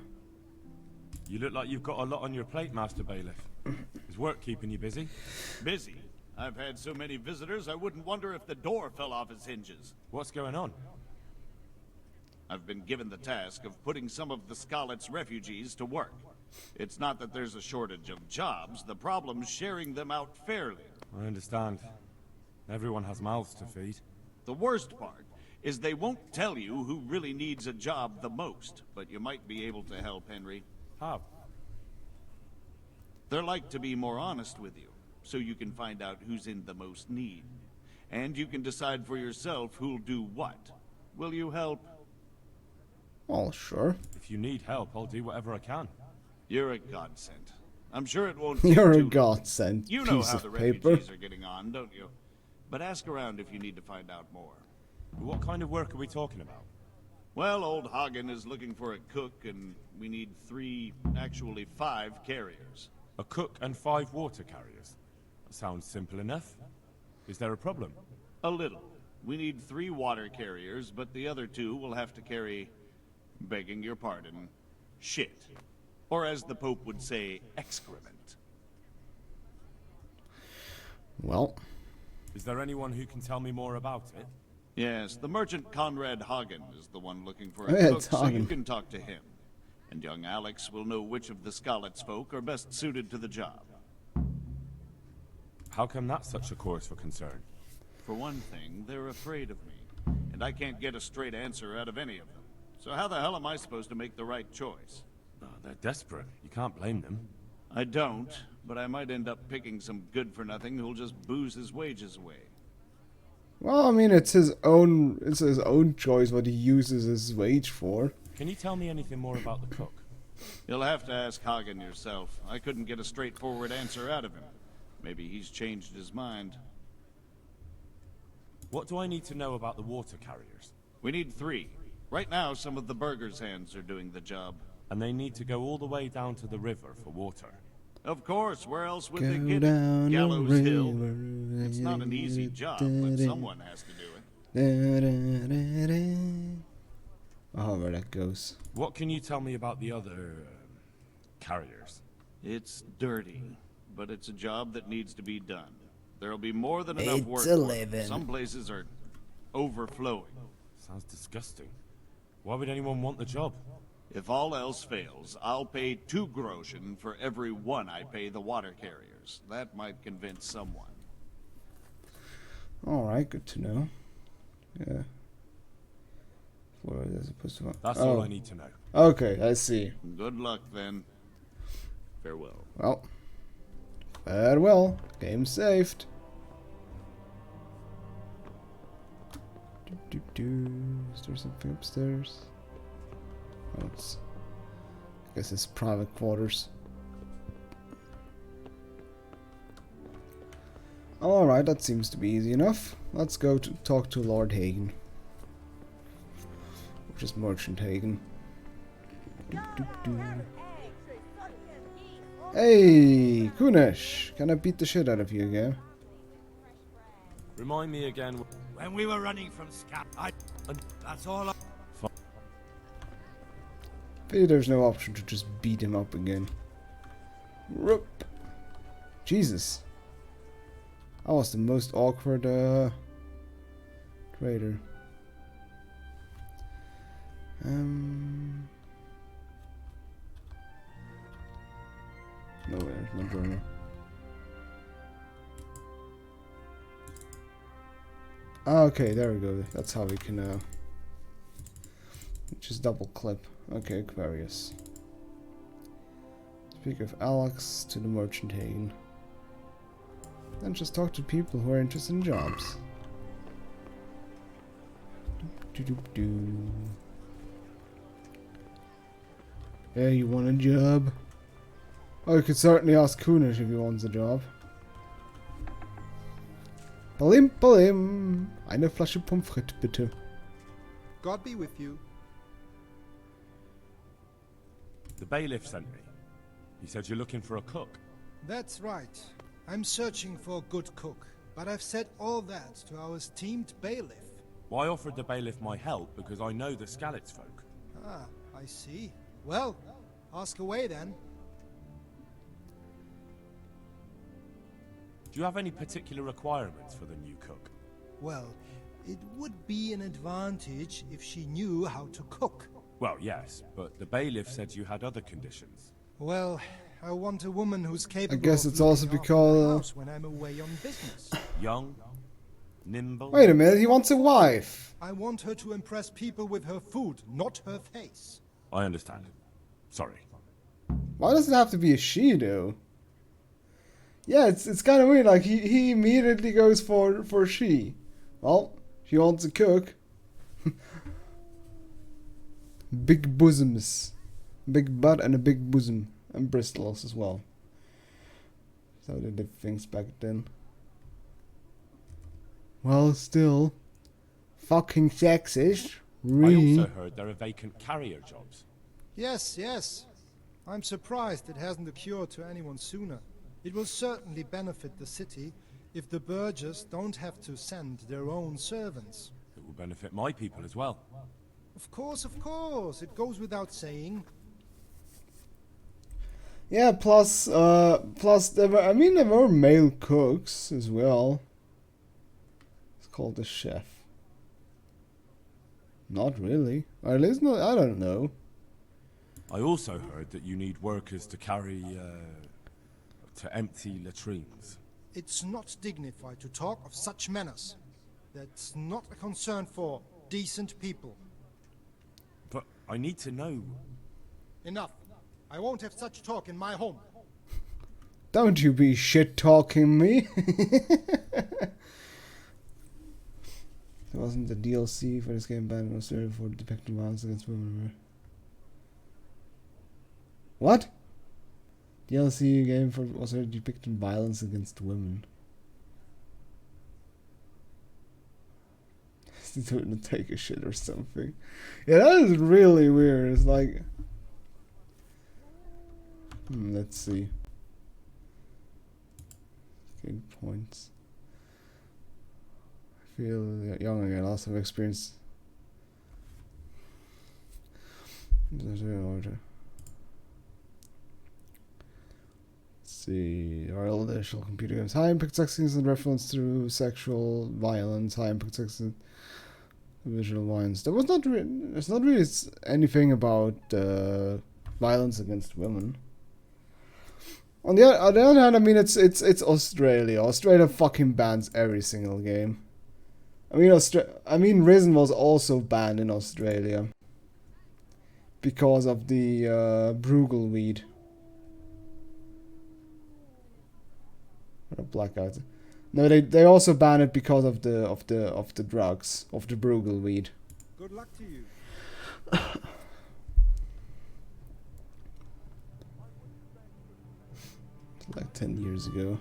You look like you've got a lot on your plate, Master Bailiff. Is work keeping you busy? Busy? I've had so many visitors, I wouldn't wonder if the door fell off its hinges. What's going on? I've been given the task of putting some of the Skalitz refugees to work. It's not that there's a shortage of jobs, the problem's sharing them out fairly. I understand. Everyone has mouths to feed. The worst part is they won't tell you who really needs a job the most, but you might be able to help, Henry. How? They're like to be more honest with you, so you can find out who's in the most need. And you can decide for yourself who'll do what. Will you help? Oh, sure. If you need help, I'll do whatever I can. You're a godsend. I'm sure it won't take You're a too long. godsend. You know Piece how of the paper. refugees are getting on, don't you? But ask around if you need to find out more. What kind of work are we talking about? Well, old Hagen is looking for a cook, and we need 5 carriers. A cook and 5 water carriers. That sounds simple enough. Is there a problem? A little. We need 3 water carriers, but the other 2 will have to carry, begging your pardon, shit. Or as the Pope would say, excrement. Well. Is there anyone who can tell me more about it? Yes, the merchant Conrad Hagen is the one looking for Oh, a yeah, cook, it's so you Hagen. can talk to him. And young Alex will know which of the Skalitz folk are best suited to the job. How come that's such a cause for concern? For one thing, they're afraid of me, and I can't get a straight answer out of any of them. So how the hell am I supposed to make the right choice? Oh, they're desperate. You can't blame them. I don't, but I might end up picking some good-for-nothing who'll just booze his wages away. Well, I mean, it's his own choice what he uses his wage for. Can you tell me anything more about the cook? You'll have to ask Hagen yourself. I couldn't get a straightforward answer out of him. Maybe he's changed his mind. What do I need to know about the water carriers? We need 3. Right now, some of the burgers' hands are doing the job. And they need to go all the way down to the river for water. Of course, where else would they Go get down it? the Gallows Hill. river, It's not an easy job, but someone has to do it. However that goes. What can you tell me about the other carriers? It's dirty, but it's a job that needs to be done. There'll be more than enough It's work. a living. Some places are overflowing. Sounds disgusting. Why would anyone want the job? If all else fails, I'll pay 2 groschen for every 1 I pay the water carriers. That might convince someone. Alright, good to know. Yeah. What is supposed to... That's all I need to know. Okay, I see. Good luck, then. Farewell. Well. Farewell. Game saved. Is there something upstairs? Oh, it's... I guess it's private quarters. Alright, that seems to be easy enough. Let's go to talk to Lord Hagen. Or just Merchant Hagen. Hey, Kunesh! Can I beat the shit out of you again? Remind me again. When we were running from Scap, that's all I... Maybe there's no option to just beat him up again. Rup. Jesus. That was the most awkward traitor. No, there's no journal. Okay, there we go. That's how we can just double clip. Okay, Aquarius. Speak of Alex to the Merchant Hagen. Then just talk to people who are interested in jobs. Yeah, you want a job? Oh, you could certainly ask Kunish if he wants a job. Palim, palim. Eine Flasche Pommes frites, bitte. God be with you. The bailiff sent me. He said you're looking for a cook. That's right. I'm searching for a good cook, but I've said all that to our esteemed bailiff. Well, I offered the bailiff my help because I know the Skalitz folk. Ah, I see. Well, ask away then. Do you have any particular requirements for the new cook? Well, it would be an advantage if she knew how to cook. Well, yes, but the bailiff said you had other conditions. Well, I want a woman who's capable. I guess of it's also looking after my because... house when I'm away on business. Young, nimble... Wait a minute, he wants a wife! I want her to impress people with her food, not her face. I understand. Sorry. Why does it have to be a she, though? Yeah, it's kind of weird, like, he immediately goes for she. Well, she wants a cook. Big bosoms. Big butt and a big bosom. And bristles as well. So they did things back then. Well, still. Fucking sexist. Really? I also heard there are vacant carrier jobs. Yes, yes. I'm surprised it hasn't occurred to anyone sooner. It will certainly benefit the city if the burghers don't have to send their own servants. It will benefit my people as well. Of course, it goes without saying. Yeah, plus there were male cooks as well. It's called a chef. Not really. Or at least not, I don't know. I also heard that you need workers to carry, to empty latrines. It's not dignified to talk of such manners. That's not a concern for decent people. But I need to know. Enough. I won't have such talk in my home. Don't you be shit talking me. There wasn't the DLC for this game banned in Australia for depicting violence against women. What? DLC game for Australia depicting violence against women. To take a shit or something. Yeah, that is really weird. It's like, let's see. Gain points. I feel young again. Lots of experience. Let's see. Royal additional computer games. High impact sex scenes and reference to sexual violence. High impact sex and visual violence. There was not there's not really anything about violence against women. On the other hand, I mean it's Australia. Australia fucking bans every single game. I mean Risen was also banned in Australia because of the Brugal weed. Or blackout. No, they also banned it because of the drugs, of the Brugal weed. Good luck to you. Like 10 years ago.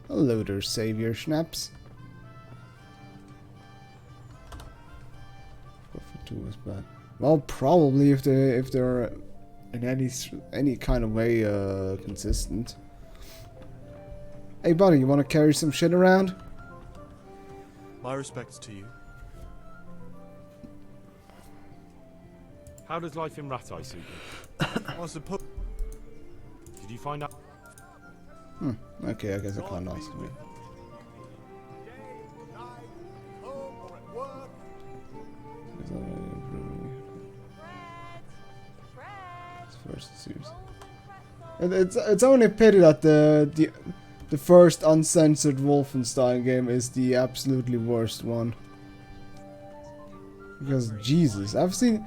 Hello there, Savior Schnaps. Buffet 2 was bad. Well, probably if they're in any kind of way consistent. Hey buddy, you wanna carry some shit around? My respects to you. How does life in Rat Eye suit you? I suppose. Did you find out? Okay, I guess I can't ask me. First series. It's only a pity that the first uncensored Wolfenstein game is the absolutely worst one. Because Jesus, I've seen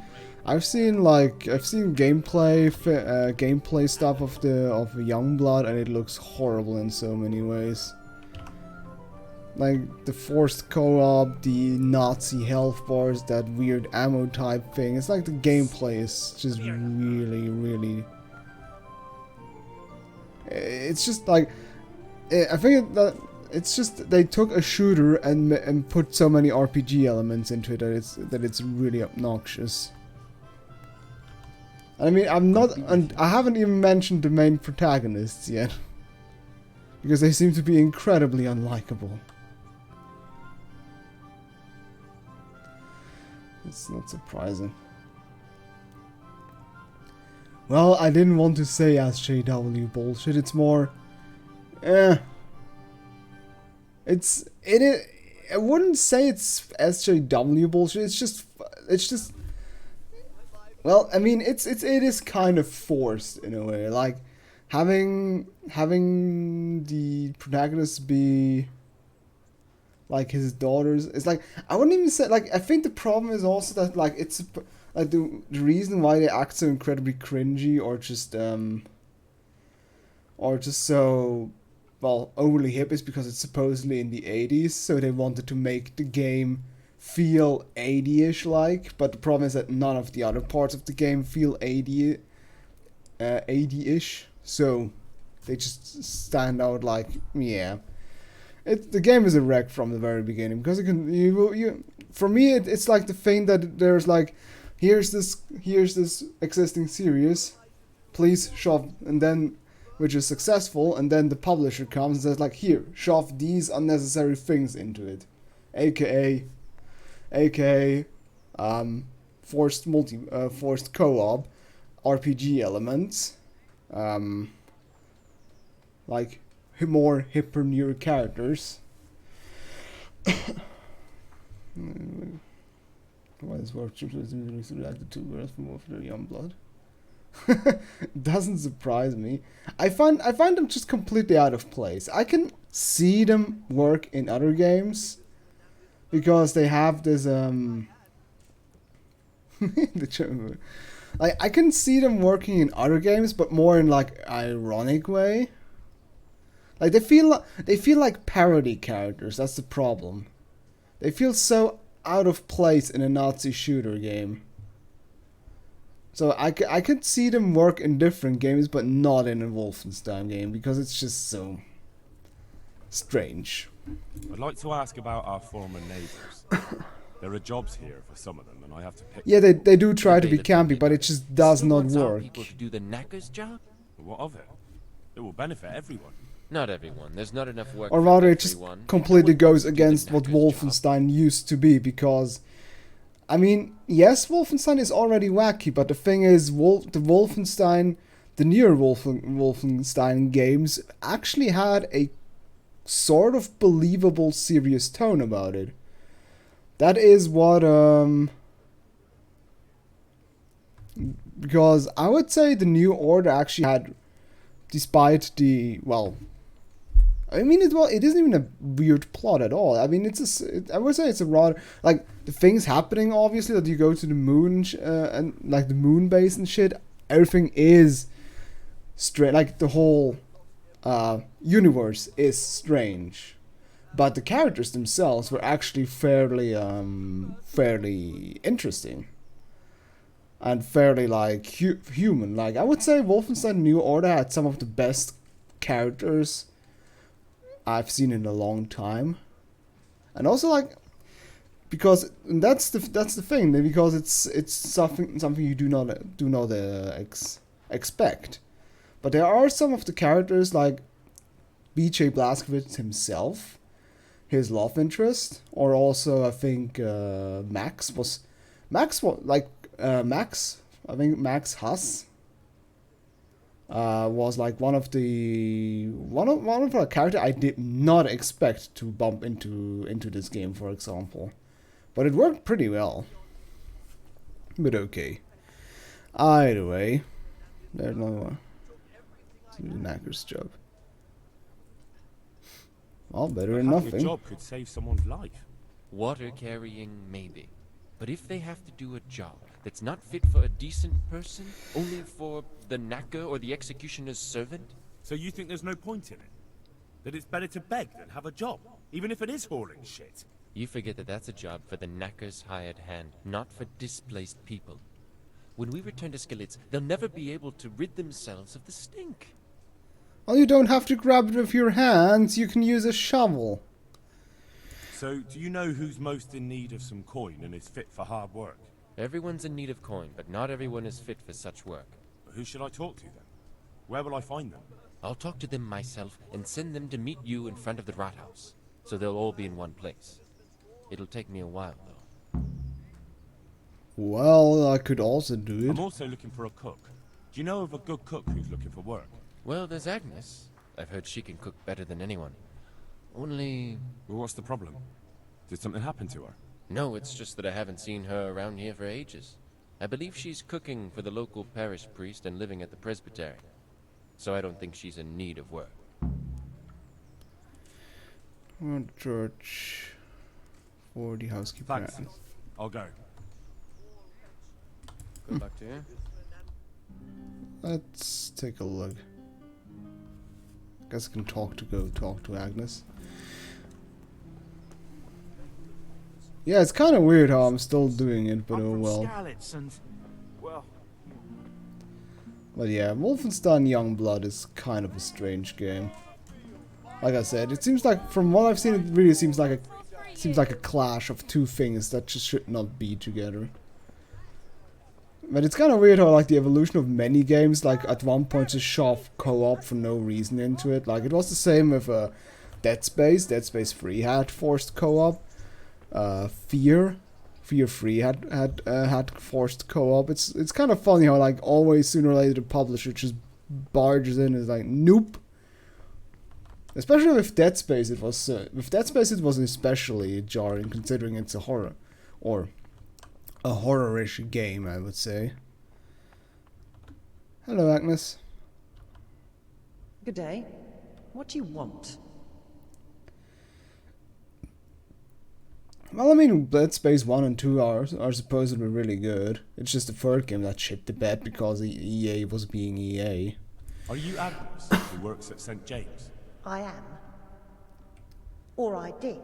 gameplay stuff of Youngblood, and it looks horrible in so many ways. Like the forced co-op, the Nazi health bars, that weird ammo type thing. It's like the gameplay is just really. It's just like, I think that it's just they took a shooter and put so many RPG elements into it that it's really obnoxious. I mean, I haven't even mentioned the main protagonists yet, because they seem to be incredibly unlikable. It's not surprising. Well, I didn't want to say SJW bullshit. It's more, I wouldn't say it's SJW bullshit. It's just. Well, I mean, it is kind of forced in a way. Like having the protagonist be like his daughters. It's like, I wouldn't even say, like, I think the problem is also that like it's like the reason why they act so incredibly cringy or just so, well, overly hip is because it's supposedly in the 80s, so they wanted to make the game feel 80ish like, but the problem is that none of the other parts of the game feel 80ish, so they just stand out like, yeah. The game is a wreck from the very beginning, because for me it's like the thing that there's like, here's this existing series, please shove, and then, which is successful, and then the publisher comes and says like, here, shove these unnecessary things into it, aka forced co-op, RPG elements, like more hipper, newer characters. Why is worship related to girls from Wolfenstein Youngblood? Doesn't surprise me. I find them just completely out of place. I can see them work in other games, because they have this like I can see them working in other games, but more in like ironic way. Like they feel like parody characters. That's the problem. They feel so out of place in a Nazi shooter game. So I could see them work in different games, but not in a Wolfenstein game because it's just so strange. I'd like to ask about our former neighbours. There are jobs here for some of them, and I have to pick. Yeah, they do try to be campy, but it just does not work. People to do the knacker's job? What of it? It will benefit everyone. Not everyone. There's not enough work. Or rather, it just completely goes against what Wolfenstein used to be, because, I mean, yes, Wolfenstein is already wacky, but the thing is, the newer Wolfenstein games actually had a sort of believable, serious tone about it. That is what, because I would say the New Order actually had, despite the, well, I mean, it isn't even a weird plot at all. I mean, I would say it's a rather, like, the things happening, obviously, that you go to the moon, and, like, the moon base and shit, everything is straight, like, the whole, universe is strange. But the characters themselves were actually fairly interesting. And fairly, like, human. Like, I would say Wolfenstein New Order had some of the best characters I've seen in a long time. And also, like, because that's the thing, because it's something you do not expect. But there are some of the characters, like B.J. Blazkowicz himself, his love interest, or also I think Max, I think Max Huss was like one of the character I did not expect to bump into this game, for example, but it worked pretty well. But okay. Either way, there's no knacker's job. Well, better than nothing. A job could save someone's life. Water carrying, maybe. But if they have to do a job that's not fit for a decent person, only for the knacker or the executioner's servant? So you think there's no point in it? That it's better to beg than have a job, even if it is hauling shit? You forget that that's a job for the knacker's hired hand, not for displaced people. When we return to Skalitz, they'll never be able to rid themselves of the stink. Well, you don't have to grab it with your hands, you can use a shovel. So, do you know who's most in need of some coin and is fit for hard work? Everyone's in need of coin, but not everyone is fit for such work. Who should I talk to then? Where will I find them? I'll talk to them myself and send them to meet you in front of the Rathaus, so they'll all be in one place. It'll take me a while, though. Well, I could also do it. I'm also looking for a cook. Do you know of a good cook who's looking for work? Well, there's Agnes. I've heard she can cook better than anyone. Only... Well, what's the problem? Did something happen to her? No, it's just that I haven't seen her around here for ages. I believe she's cooking for the local parish priest and living at the presbytery. So I don't think she's in need of work. Church for the housekeeper. Thanks. I'll go. Good luck to you. Let's take a look. Guess I can talk to Agnes. Yeah, it's kind of weird how I'm still doing it, but oh well. But yeah, Wolfenstein Youngblood is kind of a strange game. Like I said, it seems like, from what I've seen, it really seems like a clash of two things that just should not be together. But it's kind of weird how, like, the evolution of many games, like, at one point just shove co-op for no reason into it. Like, it was the same with Dead Space. Dead Space 3 had forced co-op. Fear 3 had forced co-op. It's kind of funny how, like, always sooner or later the publisher just barges in and is like, nope. Especially with Dead Space, it was especially jarring, considering it's a horror, or a horror-ish game, I would say. Hello, Agnes. Good day. What do you want? Well, I mean, Dead Space 1 and 2 are supposed to be really good. It's just the third game that shit the bed because EA was being EA. Are you Agnes, who works at St. James? I am. Or I did.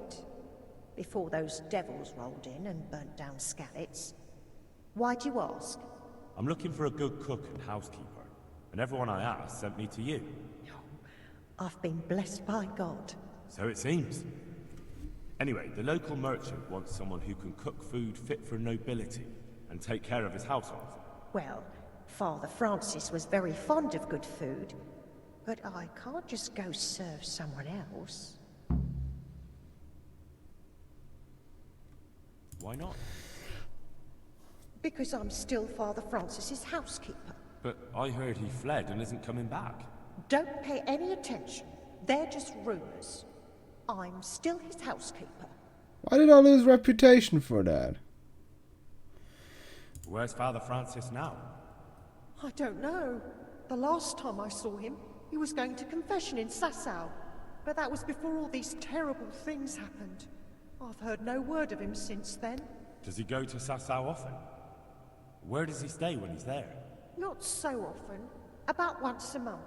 Before those devils rolled in and burnt down Skalitz. Why do you ask? I'm looking for a good cook and housekeeper, and everyone I asked sent me to you. I've been blessed by God. So it seems. Anyway, the local merchant wants someone who can cook food fit for nobility and take care of his household. Well, Father Francis was very fond of good food, but I can't just go serve someone else. Why not? Because I'm still Father Francis's housekeeper. But I heard he fled and isn't coming back. Don't pay any attention. They're just rumors. I'm still his housekeeper. Why did I lose reputation for that? Where's Father Francis now? I don't know. The last time I saw him, he was going to confession in Sasau. But that was before all these terrible things happened. I've heard no word of him since then. Does he go to Sasau often? Where does he stay when he's there? Not so often. About once a month.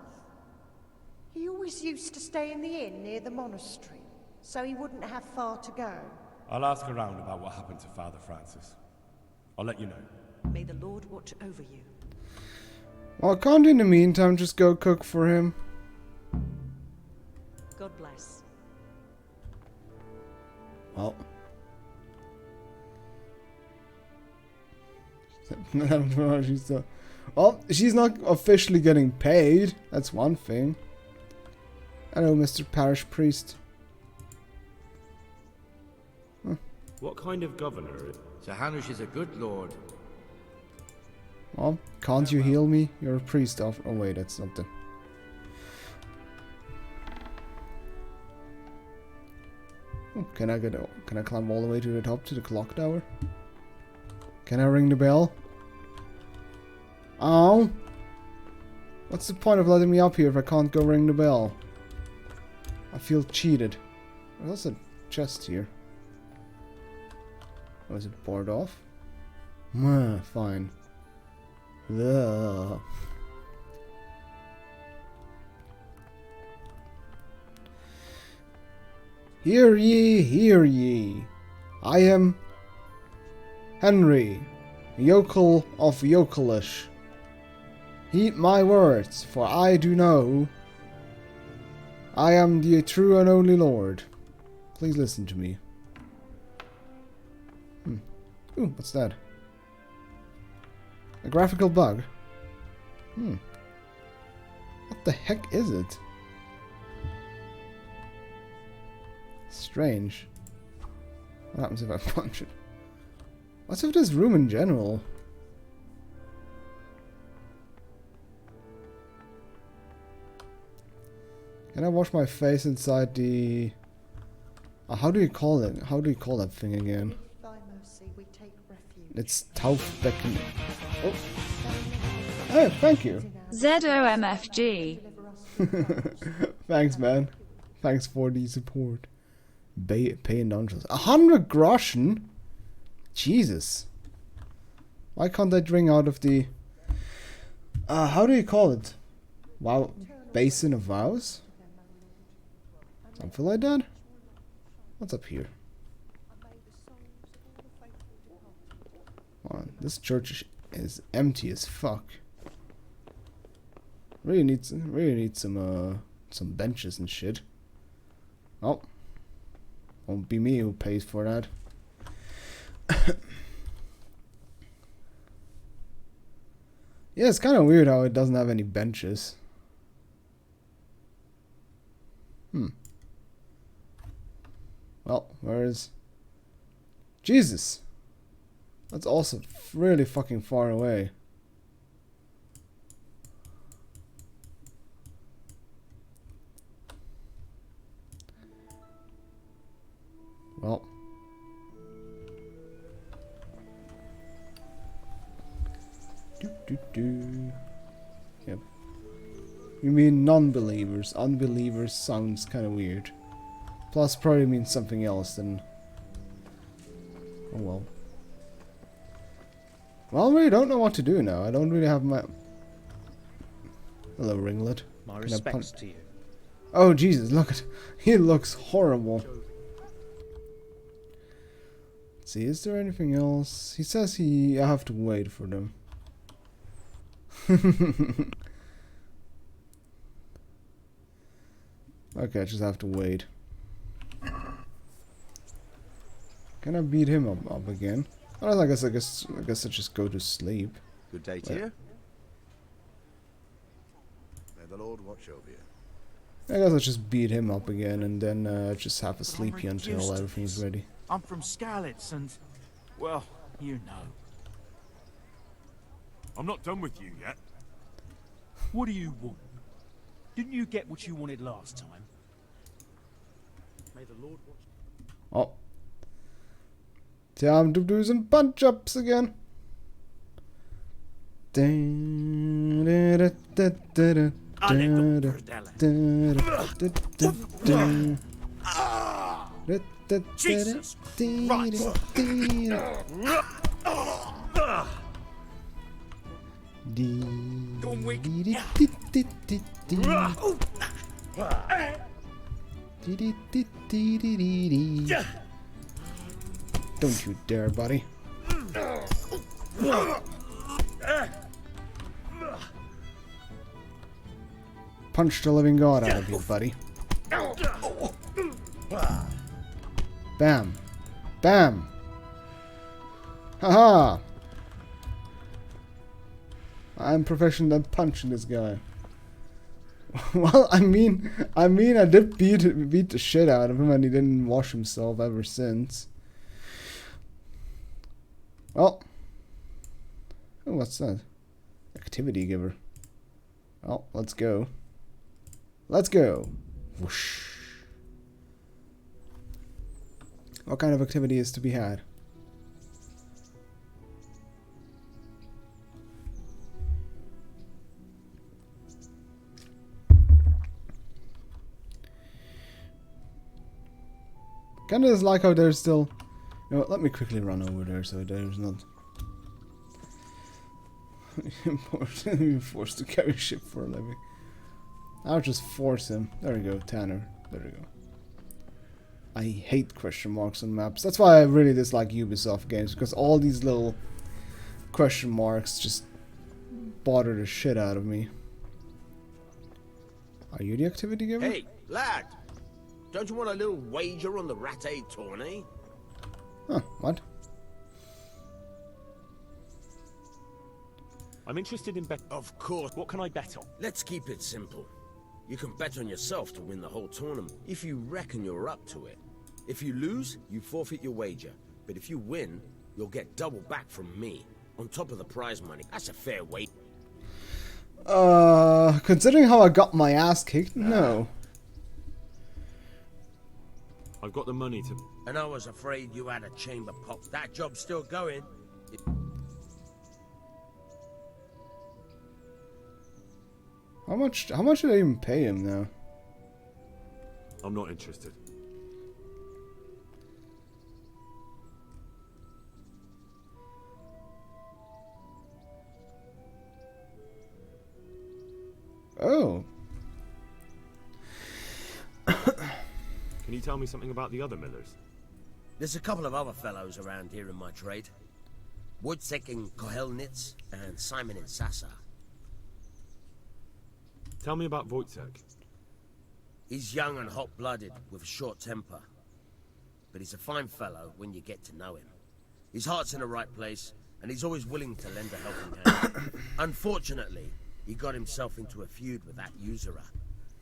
He always used to stay in the inn near the monastery, so he wouldn't have far to go. I'll ask around about what happened to Father Francis. I'll let you know. May the Lord watch over you. Well, can't you in the meantime just go cook for him? God bless. Well. Well, she's not officially getting paid. That's one thing. Hello, Mr. Parish Priest. What kind of governor? Sir Hanush is a good lord. Well, can't you heal me? You're a priest of... Oh wait, that's not the... Oh, can I climb all the way to the top to the clock tower? Can I ring the bell? Oh! What's the point of letting me up here if I can't go ring the bell? I feel cheated. There's a chest here. Oh, is it boarded off? Fine. Ugh. Hear ye, hear ye. I am Henry, yokel of Yokelish. Heed my words, for I do know I am the true and only Lord. Please listen to me. Ooh, what's that? A graphical bug? What the heck is it? Strange. What happens if I punch it? What's with this room in general? Can I wash my face inside the... how do you call it? How do you call that thing again? It's Taufbecken. Oh. Oh, thank you. ZOMFG. Thanks, man. Thanks for the support. Paying dungeons. 100 groschen? Jesus. Why can't I drink out of the... how do you call it? Wow. Basin of Vows? Something like that? What's up here? Oh, this church is empty as fuck. Really need some benches and shit. Oh. Won't be me who pays for that. Yeah, it's kind of weird how it doesn't have any benches. Well, where is... Jesus! That's also really fucking far away. Well. Yep. You mean non-believers? Unbelievers sounds kind of weird. Plus probably means something else than Oh well. Well, I really don't know what to do now. I don't really have my... Hello, Ringlet. My respects to you. Oh, Jesus, look at... He looks horrible. Let's see, is there anything else? He says I have to wait for them. Okay, I just have to wait. Can I beat him up again? Oh, I guess I just go to sleep. Good day to you. May the Lord watch over you. I guess I'll just beat him up again and then just have a sleepy until everything's ready. I'm from Skalitz and, well, you know. I'm not done with you yet. What do you want? Didn't you get what you wanted last time? May the Lord watch. Oh. Time to do some punch-ups again. Jesus Don't you dare, buddy. Punch the living god out of you, buddy. Bam. Bam. Haha. I'm professional at punching this guy. Well, I mean, I did beat the shit out of him, and he didn't wash himself ever since. Well, oh, what's that? Activity giver. Well, let's go. Let's go. Whoosh. What kind of activity is to be had? Kinda is like how there's still... You know what, let me quickly run over there so there's not... forced to carry shit for a living. I'll just force him. There we go, Tanner. There we go. I hate question marks on maps. That's why I really dislike Ubisoft games, because all these little question marks just bother the shit out of me. Are you the activity giver? Hey, lad! Don't you want a little wager on the Ratte tourney? Huh, what? I'm interested in bet. Of course. What can I bet on? Let's keep it simple. You can bet on yourself to win the whole tournament, if you reckon you're up to it. If you lose, you forfeit your wager. But if you win, you'll get double back from me, on top of the prize money. That's a fair weight. Considering how I got my ass kicked, no. I've got the money to... And I was afraid you had a chamber pop. That job's still going. How much did I even pay him now? I'm not interested. Oh. Can you tell me something about the other millers? There's a couple of other fellows around here in my trade. Wojciech in Kohelnitz and Simon in Sasa. Tell me about Wojciech. He's young and hot-blooded, with a short temper. But he's a fine fellow when you get to know him. His heart's in the right place, and he's always willing to lend a helping hand. Unfortunately, he got himself into a feud with that usurer,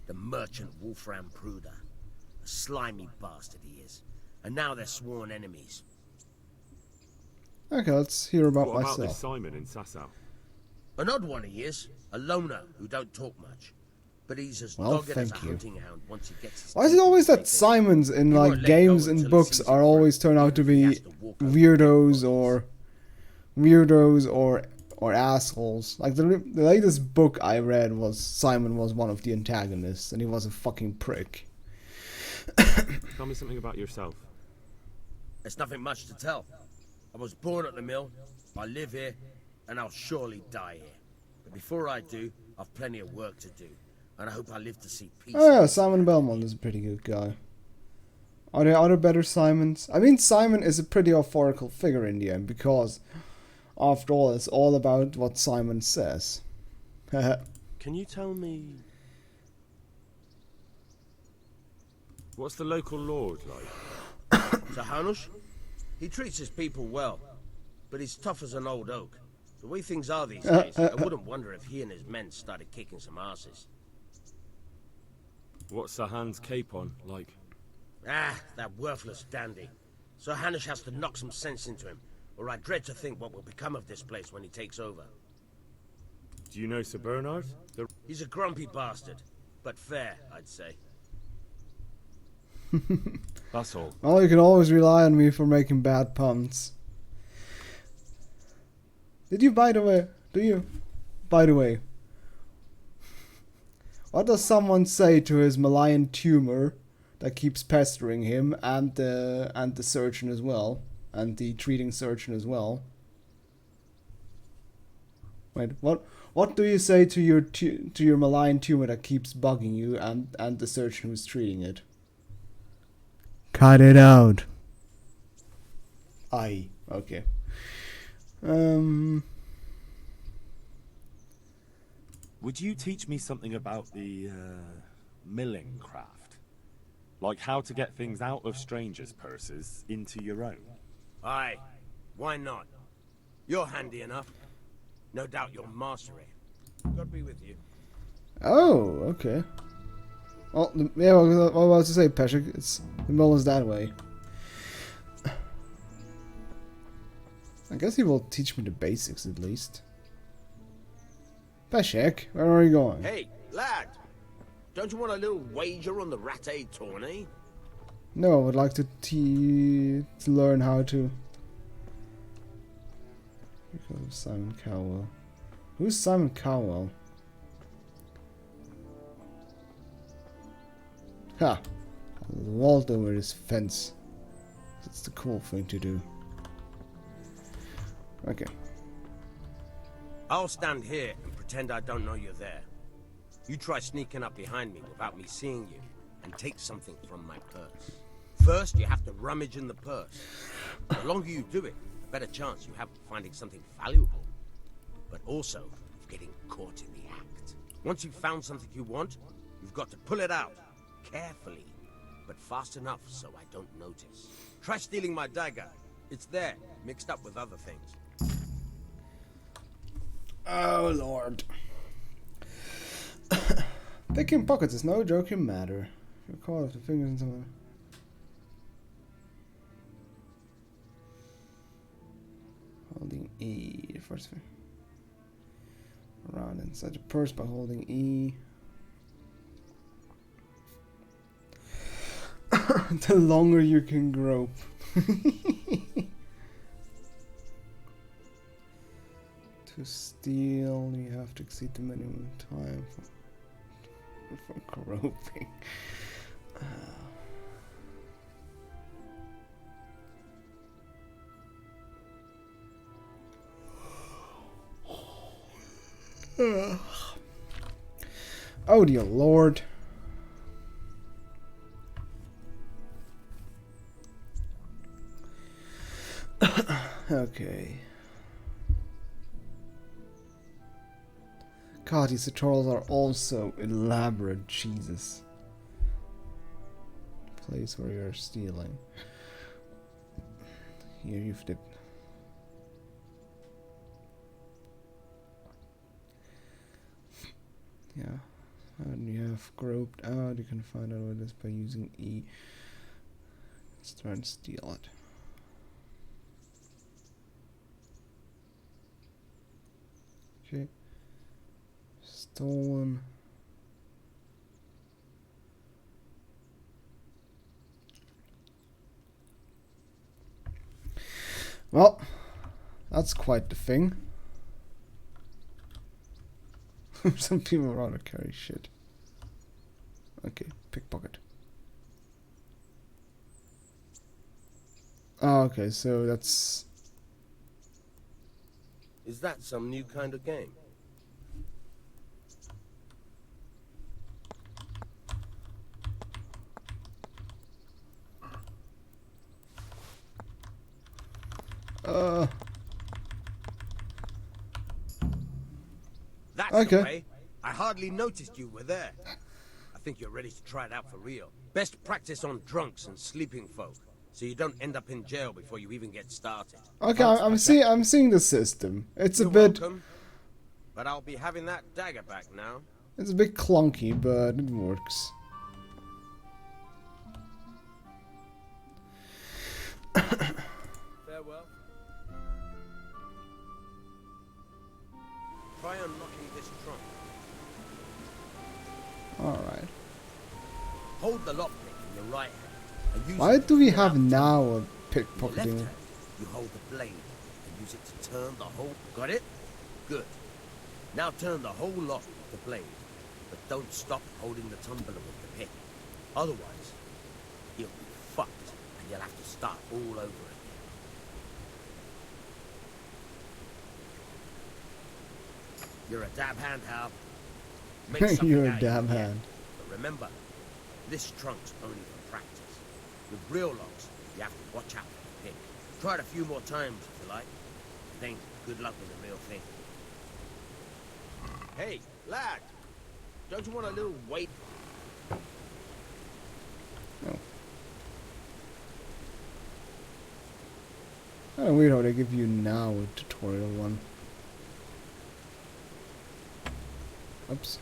the merchant Wolfram Pruder. A slimy bastard he is. And now they're sworn enemies. Okay, let's hear about what myself. What about this Simon in Sasau? An odd one he is. A loner who don't talk much. But he's as well, dogged as a hunting hound once he gets his... Why is it always that Simons in like games and books are always turn out to be weirdos or assholes? Like the latest book I read was Simon was one of the antagonists and he was a fucking prick. Tell me something about yourself. There's nothing much to tell. I was born at the mill, I live here, and I'll surely die here. But before I do, I've plenty of work to do, and I hope I live to see peace. Oh yeah, Simon Belmont is a pretty good guy. Are there other better Simons? I mean, Simon is a pretty authoritative figure in the end, because, after all, it's all about what Simon says. Can you tell me... what's the local lord like? Sir Hanush? He treats his people well, but he's tough as an old oak. The way things are these days, I wouldn't wonder if he and his men started kicking some asses. What's Sir Hans' capon like? Ah, that worthless dandy. Sir Hanush has to knock some sense into him, or I dread to think what will become of this place when he takes over. Do you know Sir Bernard? He's a grumpy bastard, but fair, I'd say. That's all. Well, you can always rely on me for making bad puns. Did you, by the way? Do you? By the way. What does someone say to his malign tumor that keeps pestering him and the surgeon as well, and the treating surgeon as well? Wait, what do you say to your malign tumor that keeps bugging you and the surgeon who's treating it? Cut it out. Aye. Okay. Would you teach me something about the milling craft? Like how to get things out of strangers' purses into your own? Aye. Why not? You're handy enough. No doubt you'll master it. God be with you. Oh, okay. Well, yeah, what I was to say, Patrick, it's the mill is that way. I guess he will teach me the basics at least. Peshek, where are you going? Hey, lad! Don't you want a little wager on the Rattay tourney? No, I would like to learn how to. Because of Simon Cowell. Who's Simon Cowell? Ha! I vault over his fence. It's the cool thing to do. Okay. I'll stand here and pretend I don't know you're there. You try sneaking up behind me without me seeing you, and take something from my purse. First, you have to rummage in the purse. The longer you do it, the better chance you have of finding something valuable. But also, of getting caught in the act. Once you've found something you want, you've got to pull it out. Carefully, but fast enough so I don't notice. Try stealing my dagger. It's there, mixed up with other things. Oh, Lord. Picking pockets is no joking matter. If you're caught with the fingers in someone. Holding E, the first thing. Around inside the purse by holding E. The longer you can grope. To steal, you have to exceed the minimum time for groping. Oh dear Lord. Okay. God, these tutorials are also elaborate. Jesus. Place where you're stealing. Here you've dipped. Yeah. And you have groped out. You can find out what it is by using E. Let's try and steal it. Okay. Stolen. Well, that's quite the thing. Some people rather carry shit. Okay, pickpocket. Oh, okay, so that's Is that some new kind of game? That's Okay. the way. I hardly noticed you were there. I think you're ready to try it out for real. Best practice on drunks and sleeping folk, so you don't end up in jail before you even get started. Okay, I'm seeing the system. It's a You're bit welcome, but I'll be having that dagger back now. it's a bit clunky, but it works. Farewell. Try unlocking this trunk. Alright. Hold the lockpick in your right hand and use Why it do we to have pull out now a in your left pickpocketing? hand, you hold the blade and use it to turn the whole... Got it? Good. Now turn the whole lock with the blade, but don't stop holding the tumbler with the pick. Otherwise, you'll be fucked and you'll have to start all over again. You're a dab hand, Hal. Make something You're a out of damn it, yeah. hand. But remember, this trunk's only for practice. With real locks, you have to watch out for the pick. Try it a few more times if you like. Then good luck with the real thing. Hey, lad! Don't you want a little weight? No. Kinda weird how they give you now a tutorial one. Oops.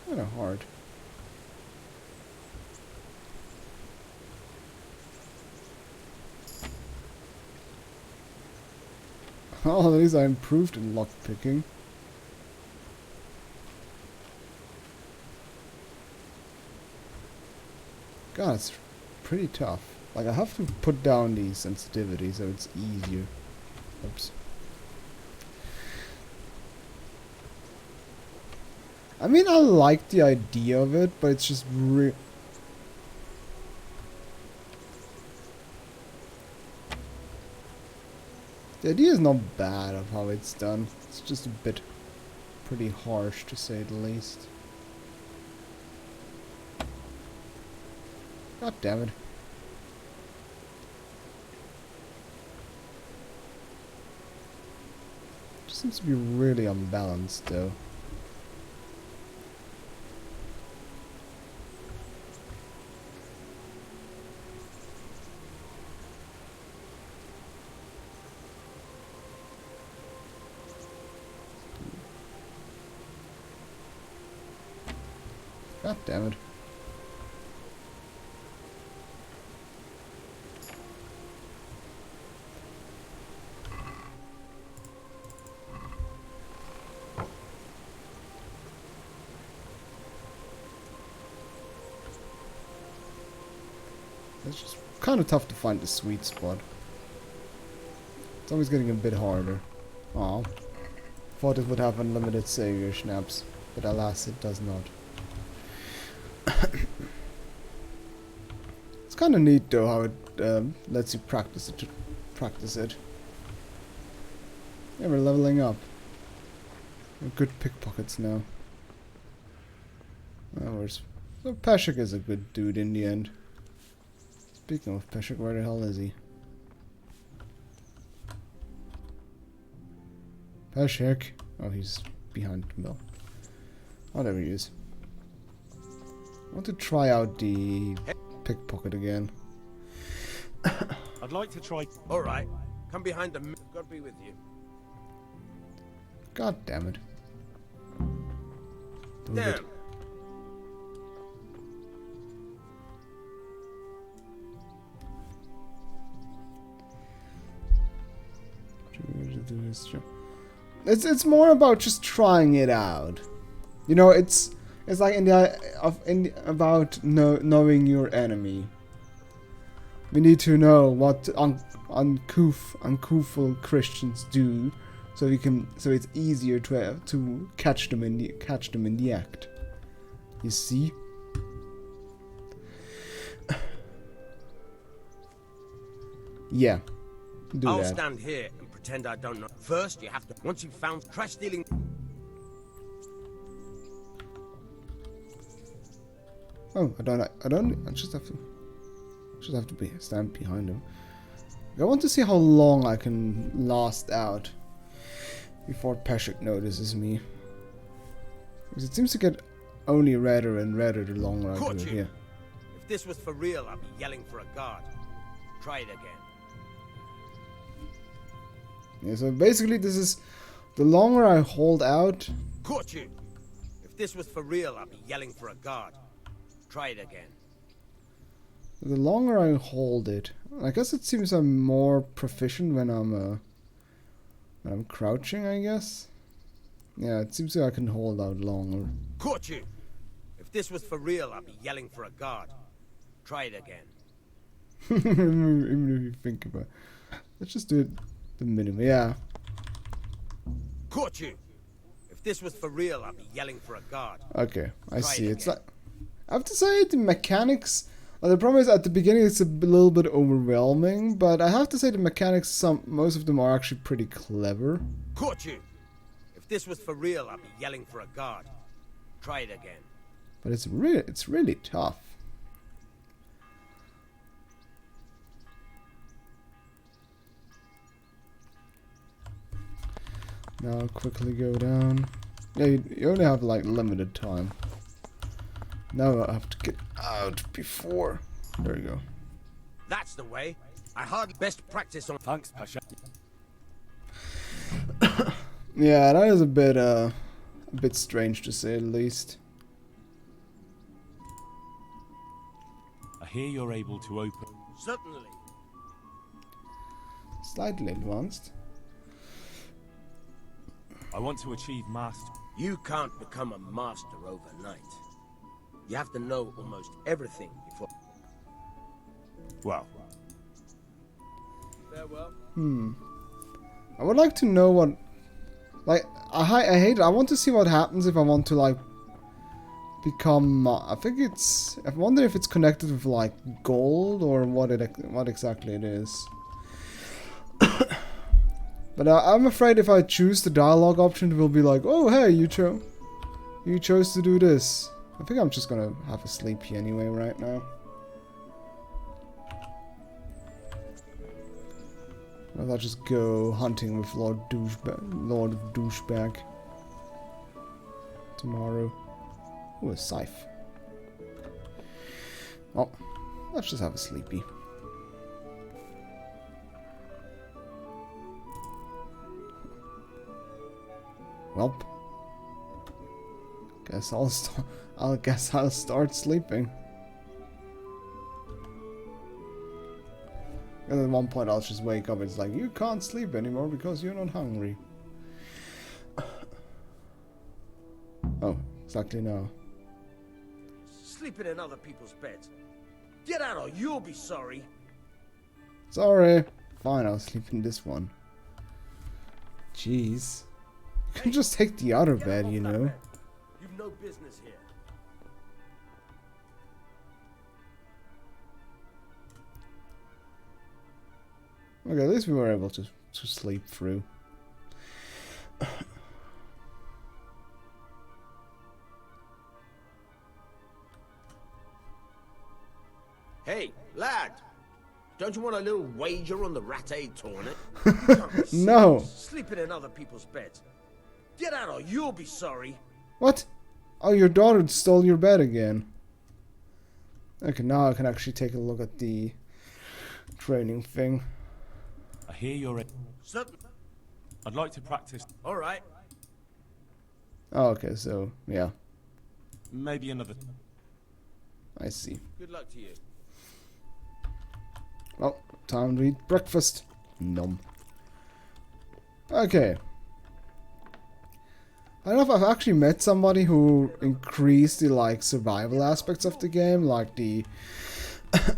Kinda hard. Oh, at least I improved in lockpicking. God, it's pretty tough. Like, I have to put down the sensitivity so it's easier. Oops. I mean, I like the idea of it, but it's just The idea is not bad of how it's done. It's just a bit pretty harsh, to say the least. God damn it. Just seems to be really unbalanced, though. God damn it. It's just kind of tough to find the sweet spot. It's always getting a bit harder. Aw. Thought it would have unlimited savior snaps, but alas it does not. It's kind of neat though how it lets you practice it. Yeah, we're leveling up. We're good pickpockets now. So Peshek is a good dude in the end. Speaking of Peshek, where the hell is he? Peshek. Oh, he's behind Bill. Oh, there he is. I want to try out the pickpocket again. I'd like to try... Alright, come behind the... God be with you. God damn it. Move Damn. it. It's more about just trying it out. You know, it's like about knowing your enemy. We need to know what uncouth Christians do, so it's easier to catch them in the act. You see? Yeah. do I'll that. stand here and pretend I don't know. First, you have to. Once you've found crash stealing. Oh, I just have to stand behind him. I want to see how long I can last out before Peshek notices me. Because it seems to get only redder and redder the longer I do it here. If this was for real, I'd be yelling for a guard. Try it again. Yeah, so basically this is the longer I hold out. Caught you! If this was for real, I'd be yelling for a guard. Try it again. The longer I hold it, I guess it seems I'm more proficient when I'm crouching, I guess. Yeah, it seems like I can hold out longer. Caught you! If this was for real, I'd be yelling for a guard. Try it again. Even if you think about it. Let's just do it the minimum, yeah. Caught you! If this was for real, I'd be yelling for a guard. Okay, I see. It's like, I have to say the mechanics. Well, the problem is at the beginning it's a little bit overwhelming, but I have to say the mechanics, most of them are actually pretty clever. Caught you! If this was for real, I'd be yelling for a guard. Try it again. But it's really tough. Now I'll quickly go down. Yeah, you only have like limited time. Now I have to get out before. There you go. That's the way. I hardly best practice on. Thanks, Pasha. Yeah, that is a bit strange to say the least. I hear you're able to open. Certainly. Slightly advanced. I want to achieve master. You can't become a master overnight. You have to know almost everything before. Well. Farewell. I would like to know what, like, I hate it. I want to see what happens if I want to like become. I wonder if it's connected with like gold or what exactly it is. But I'm afraid if I choose the dialogue option, it will be like, oh hey, you chose to do this. I think I'm just gonna have a sleepy anyway right now. I'll just go hunting with Lord of Douchebag tomorrow. Ooh, a scythe. Oh, let's just have a sleepy. Welp. Guess I'll start sleeping. And at one point I'll just wake up and it's like, you can't sleep anymore because you're not hungry. Oh, exactly now. Sleeping in other people's beds. Get out or you'll be sorry. Sorry. Fine, I'll sleep in this one. Jeez. You can just take the other bed, you know. You've no business here. Okay, at least we were able to sleep through. Hey, lad! Don't you want a little wager on the Rat-Aid tournament? No! Sleeping in other people's beds. Get out or you'll be sorry. What? Oh, your daughter stole your bed again. Okay, now I can actually take a look at the training thing. I hear you're I'd like to practice. Alright. Oh, okay, so, yeah. Maybe another. I see. Good luck to you. Well, time to eat breakfast. Nom. Okay. I don't know if I've actually met somebody who increased the like survival aspects of the game, like the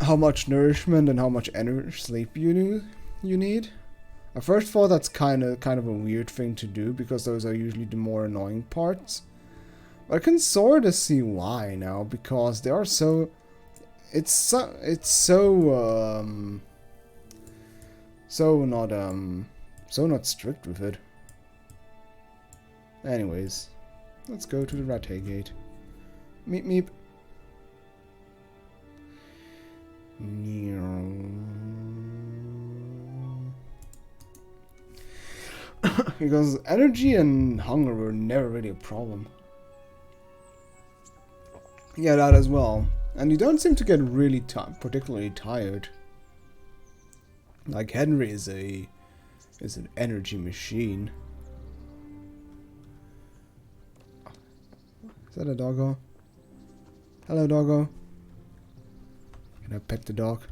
how much nourishment and how much energy sleep you need. I first thought that's kind of a weird thing to do because those are usually the more annoying parts. But I can sort of see why now because they are so. It's so so not strict with it. Anyways, let's go to the Rattay Gate. Meep meep. Because energy and hunger were never really a problem. Yeah, that as well. And you don't seem to get really particularly tired. Like Henry is an energy machine. Is that a doggo? Hello, doggo. Can I pet the dog?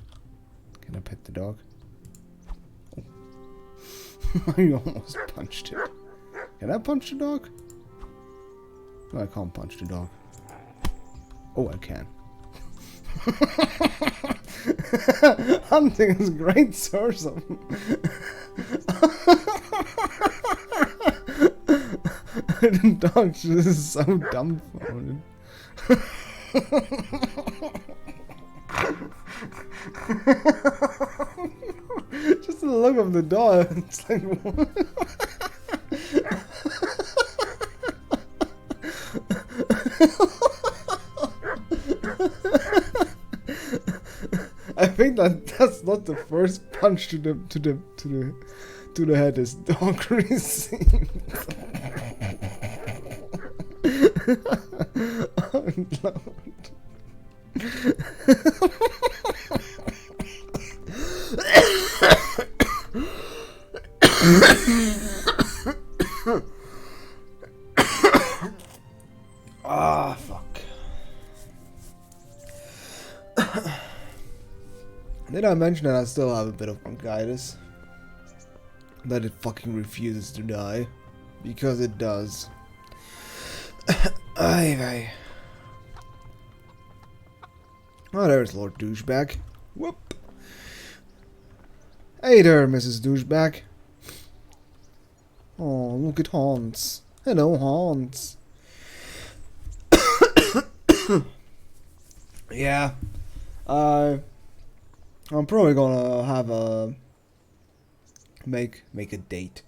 Can I pet the dog? Oh. You almost punched it. Can I punch the dog? No, I can't punch the dog. Oh, I can. Hunting is a great source of... The dog is so dumbfounded. Just the look of the dog, it's like... I think that's not the first punch to the head this dog received. Oh Lord. Ah, fuck. Did I mention that I still have a bit of bronchitis? That it fucking refuses to die. Because it does. Aye. Oh, there's Lord Douchebag. Whoop. Hey there, Mrs. Douchebag. Oh, look at Hans. Hello, Hans. Yeah. I'm probably gonna have a make a date.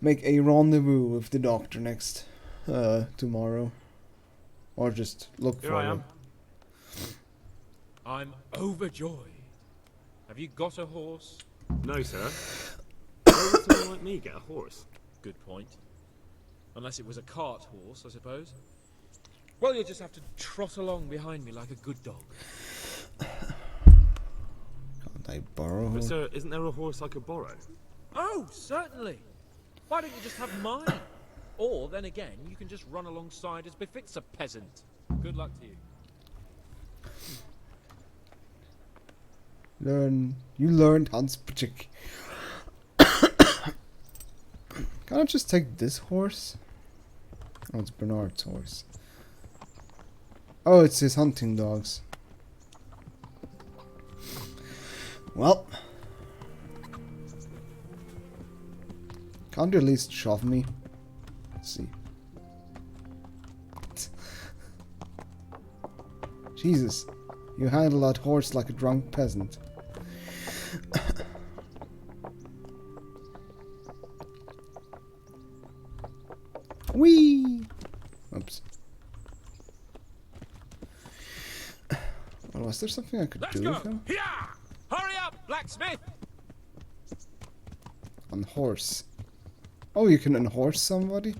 Make a rendezvous with the doctor next tomorrow. Or just look Here for I him. I'm overjoyed. Have you got a horse? No, sir. Why would someone like me get a horse? Good point. Unless it was a cart horse, I suppose. Well, you'll just have to trot along behind me like a good dog. Can't I borrow? But sir, isn't there a horse I could borrow? Oh, certainly. Why don't you just have mine? Or, then again, you can just run alongside as befits a peasant. Good luck to you. You learned Hans Pachik. Can't I just take this horse? Oh, it's Bernard's horse. Oh, it's his hunting dogs. Well. Can't you at least shove me? Let's see. Jesus. You handle that horse like a drunk peasant. Whee! Oops. Well, was there something I could do with him? Hurry up, blacksmith! On horse. Oh, you can unhorse somebody?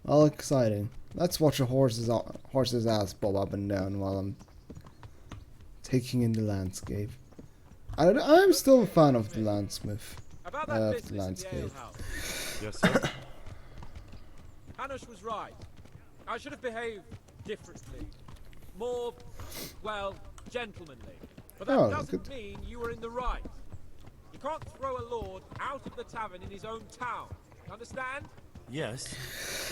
Well, exciting. Let's watch a horse's ass bob up and down while I'm taking in the landscape. I'm still a fan of the landsmith. Of the landscape. Yes, sir. Hanush was right. I should have behaved differently. More, well, gentlemanly. But that doesn't mean you were in the right. You can't throw a lord out of the tavern in his own town. Understand? Yes.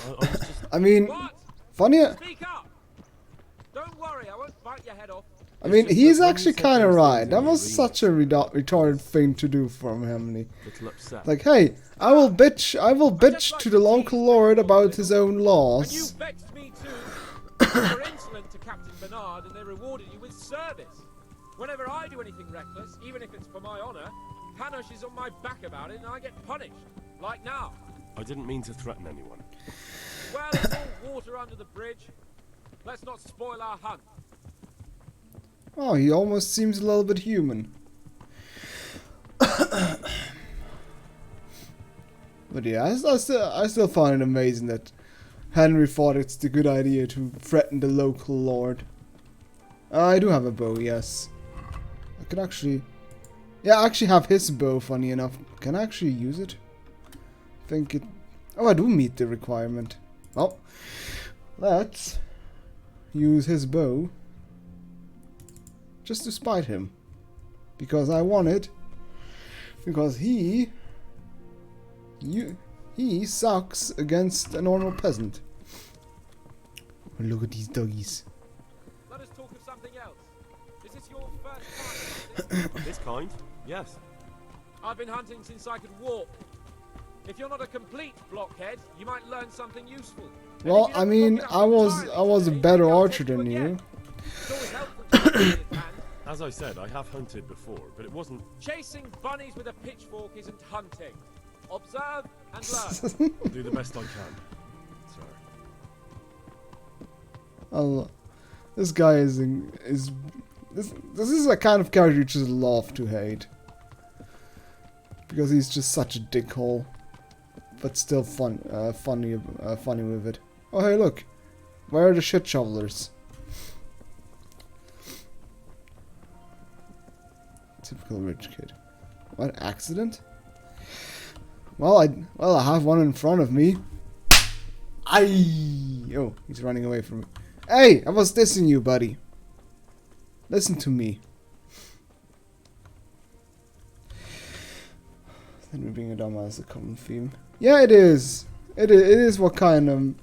I was just... I mean, what? funny. Speak up. Don't worry, I won't bite your head off. I mean, he's actually kind of right. That was such a retarded thing to do from him. Like, hey, I will bitch to the local lord about his own laws. And you vexed me too. Your insolence Bernard and they rewarded you with service. Whenever I do anything reckless, even if it's for my honor, Hanush is on my back about it and I get punished. Like now. I didn't mean to threaten anyone. Well, it's all water under the bridge. Let's not spoil our hunt. Oh, he almost seems a little bit human. But yeah, I still find it amazing that Henry thought it's the good idea to threaten the local lord. I do have a bow, yes. I could actually... Yeah, I actually have his bow, funny enough. Can I actually use it? I think it... Oh, I do meet the requirement. Well, let's use his bow just to spite him. Because I want it. Because he sucks against a normal peasant. Oh, look at these doggies. Let us talk of something else. Is this your first time? This kind? Yes. I've been hunting since I could walk. If you're not a complete blockhead, you might learn something useful. Well, I mean, I was a better archer than you. As I said, I have hunted before, but it wasn't... Chasing bunnies with a pitchfork isn't hunting. Observe and learn. Do the best I can, sir. Oh, this guy is this is a kind of character you just love to hate. Because he's just such a dickhole. But still funny with it. Oh hey, look. Where are the shit shovelers? Typical rich kid. What accident? Well, I have one in front of me. Oh, he's running away from me. Hey, I was dissing you, buddy. Listen to me. Let me bring it down as a common theme. Yeah, it is. It is what kind of...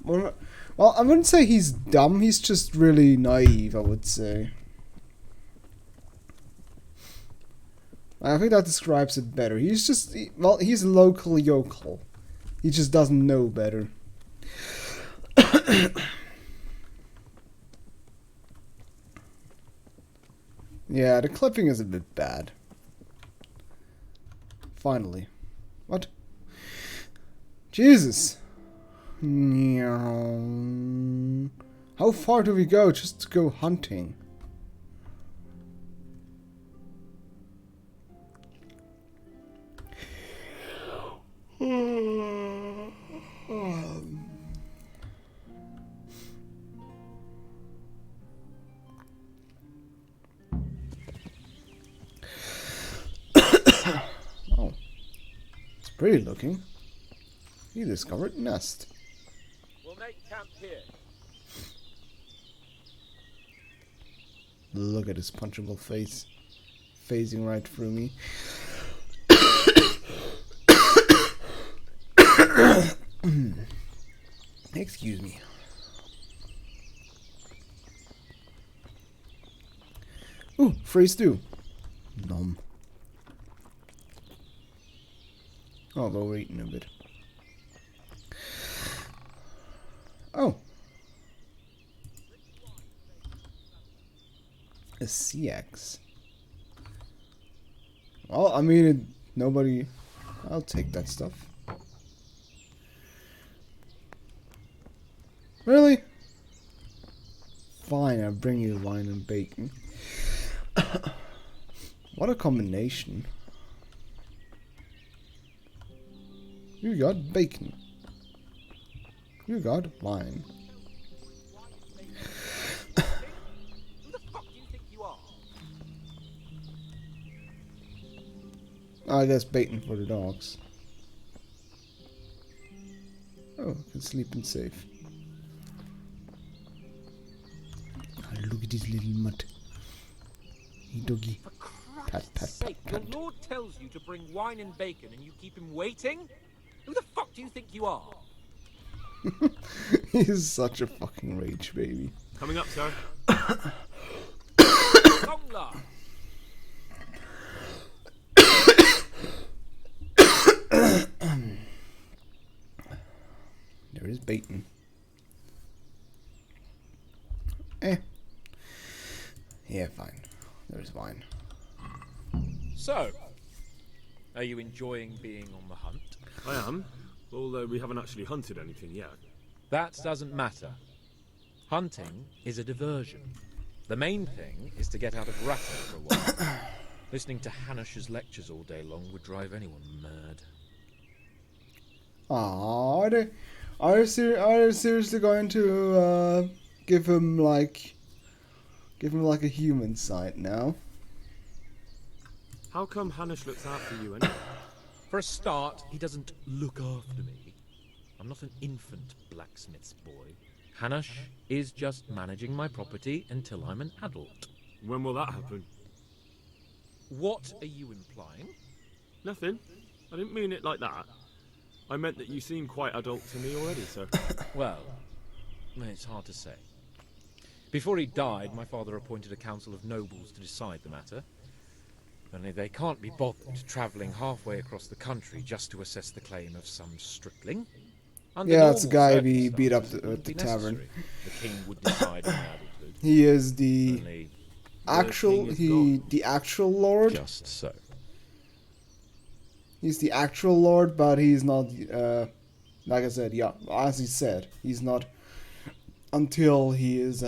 Well, I wouldn't say he's dumb. He's just really naive, I would say. I think that describes it better. He's just... Well, he's a local yokel. He just doesn't know better. Yeah, the clipping is a bit bad. Finally. What? Jesus! How far do we go just to go hunting? Oh, it's pretty looking. You discovered nest. We'll make camp here. Look at his punchable face, phasing right through me. Excuse me. Ooh, free stew. Nom. Oh, but we're eating a bit. Oh. A CX. Well, I mean, nobody... I'll take that stuff. Really? Fine, I'll bring you wine and bacon. What a combination. You got bacon. You got wine. Who the fuck do you think you are? I guess bacon for the dogs. Oh, I can sleep in safe. Oh, look at this little mutt. Hey, doggy. For Christ's sake, your lord tells you to bring wine and bacon and you keep him waiting? Who the fuck do you think you are? He's such a fucking rage baby. Coming up, sir. Long There is bacon. Yeah, fine. There's wine. So, are you enjoying being on the hunt? I am, although we haven't actually hunted anything yet. That doesn't matter. Hunting is a diversion. The main thing is to get out of Rattle for a while. Listening to Hanush's lectures all day long would drive anyone mad. Aww, are you seriously going to give him like a human sight now? How come Hanush looks out for you anyway? For a start, he doesn't look after me. I'm not an infant blacksmith's boy. Hanush is just managing my property until I'm an adult. When will that happen? What are you implying? Nothing. I didn't mean it like that. I meant that you seem quite adult to me already, sir. Well, it's hard to say. Before he died, my father appointed a council of nobles to decide the matter. Only they can't be bothered travelling halfway across the country just to assess the claim of some strictling. Under Yeah, that's the normal guy we beat up circumstances, at the it wouldn't be tavern. necessary. The king would decide in adulthood. He is the Only the actual lord. Just so. He's the actual lord, but he's not. Like I said, yeah, as he said, he's not until he is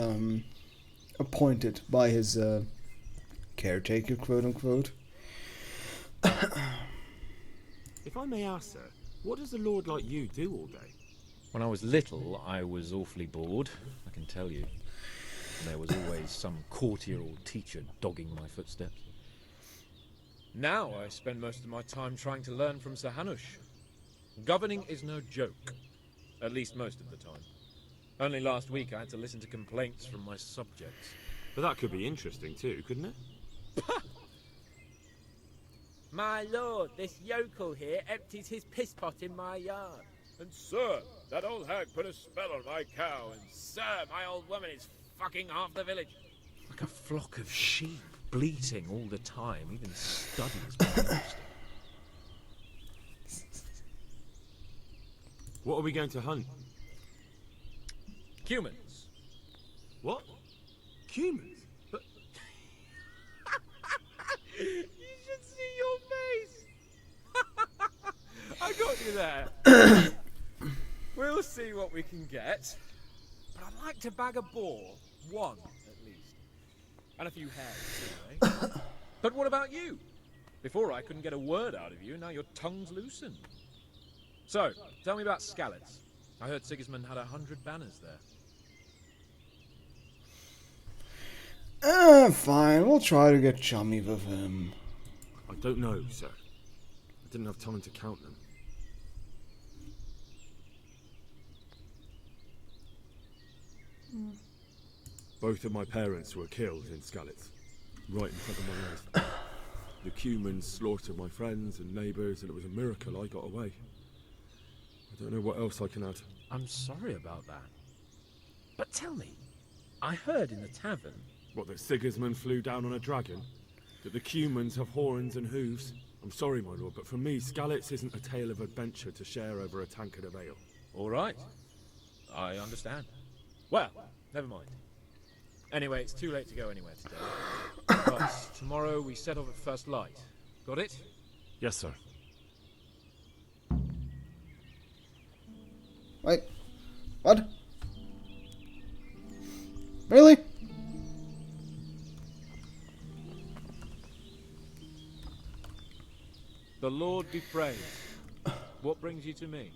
appointed by his caretaker, quote unquote. If I may ask, sir, what does a lord like you do all day? When I was little, I was awfully bored, I can tell you. There was always some courtier or teacher dogging my footsteps. Now I spend most of my time trying to learn from Sir Hanush. Governing is no joke, at least most of the time. Only last week I had to listen to complaints from my subjects. But that could be interesting too, couldn't it? My lord, this yokel here empties his piss pot in my yard. And sir, that old hag put a spell on my cow, and Sir, my old woman is fucking half the village. like a flock of sheep, bleating all the time. Even studies more interesting. What are we going to hunt? Humans. What? Humans? But You should see your face. I got you there. We'll see what we can get. But I'd like to bag a boar. One, at least. And a few hares, anyway. But what about you? Before I couldn't get a word out of you, now your tongue's loosened. So, tell me about Skalitz. I heard Sigismund had 100 banners there. Fine, we'll try to get chummy with him. I don't know, sir. I didn't have time to count them. Both of my parents were killed in Skalitz, right in front of my eyes. The Cumans slaughtered my friends and neighbours, and it was a miracle I got away. I don't know what else I can add. I'm sorry about that. But tell me, I heard in the tavern... What, that Sigismund flew down on a dragon? That the Cumans have horns and hooves? I'm sorry, my lord, but for me, Skalitz isn't a tale of adventure to share over a tankard of ale. All right. I understand. Well, never mind. Anyway, it's too late to go anywhere today. But tomorrow we set off at first light. Got it? Yes, sir. Wait. What? Really? The Lord be praised. What brings you to me?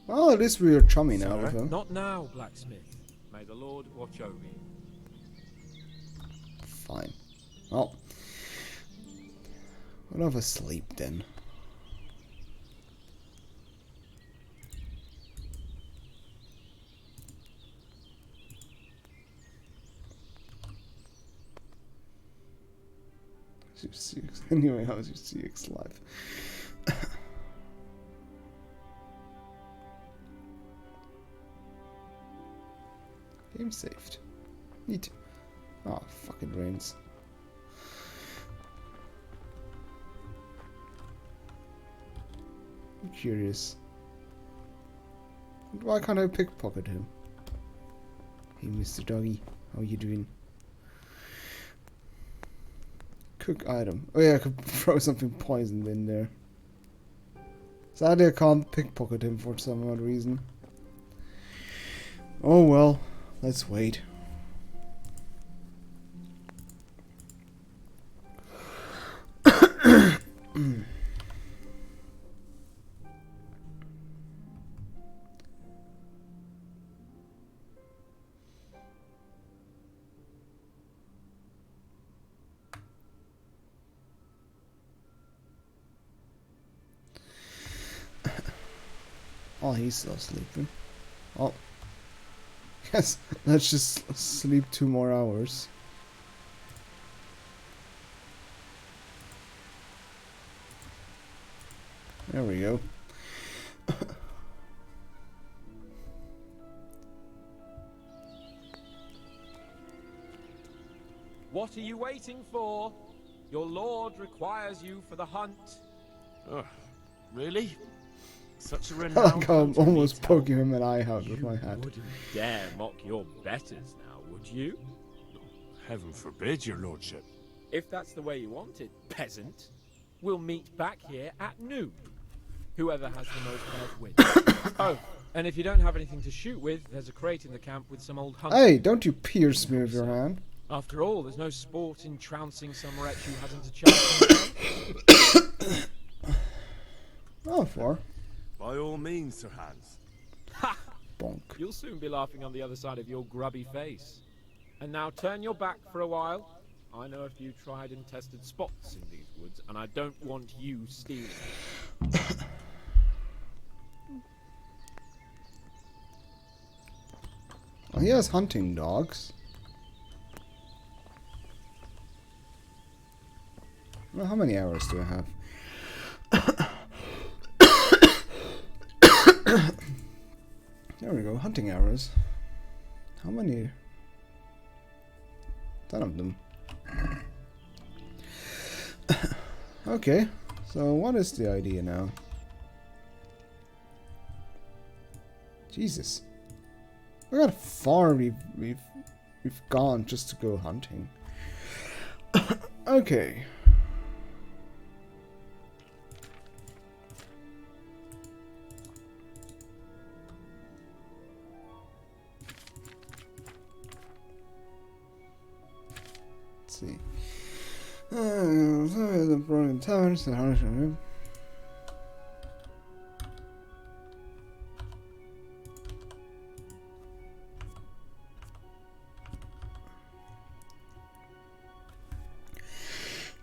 Well, at least we are chummy now with him. Not now, blacksmith. May the Lord watch over you. Fine. Well, we'll have a sleep then. Anyway, how's your CX life? Game saved. Neat. Oh, fucking rains. I'm curious. Why can't I pickpocket him? Hey, Mr. Doggy, how you doing? Cook item. Oh yeah, I could throw something poisoned in there. Sadly, I can't pickpocket him for some odd reason. Oh well, let's wait. Oh, he's still sleeping. Oh. Yes, let's just sleep 2 more hours. There we go. What are you waiting for? Your lord requires you for the hunt. Ugh, really? Such a I renowned like how I'm hunter almost needs help. poking him an eye out with my hat. Wouldn't dare mock your betters now, would you? Heaven forbid, your lordship. If that's the way you want it, peasant, we'll meet back here at noon. Whoever has the most head wins. Oh, and if you don't have anything to shoot with, there's a crate in the camp with some old hunting. Hey, don't you pierce me with your hand. After all, there's no sport in trouncing some wretch who hasn't a chance. Oh, 4. By all means, Sir Hans. Ha! Bonk. You'll soon be laughing on the other side of your grubby face. And now turn your back for a while. I know a few tried and tested spots in these woods, and I don't want you stealing. Well, he has hunting dogs. Well, how many hours do I have? There we go, hunting hours. How many? 10 of them. Okay, so what is the idea now? Jesus. Look how far we've gone just to go hunting. Okay. Let's see. The broken taverns, the harsh room.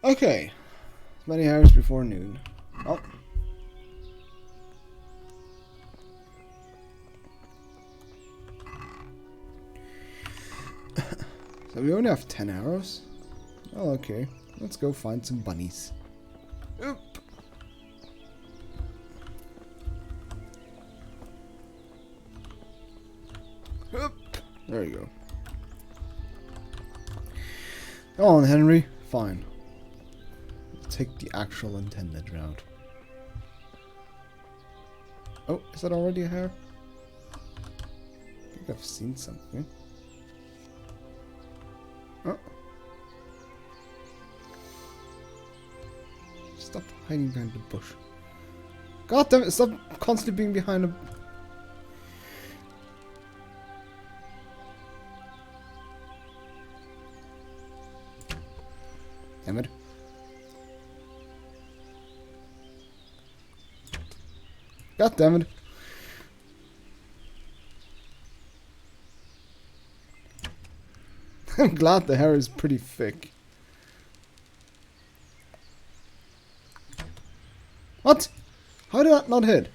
Okay. Many hours before noon. Oh. So we only have 10 hours? Oh, okay. Let's go find some bunnies. Oop. Oop. There you go. Come on, Henry. Fine. Take the actual intended route. Oh, is that already a hare? I think I've seen something. Oh. Stop hiding behind the bush. God damn it, stop constantly being behind a... Damn it. God damn it. I'm glad the hair is pretty thick. What? How did that not hit?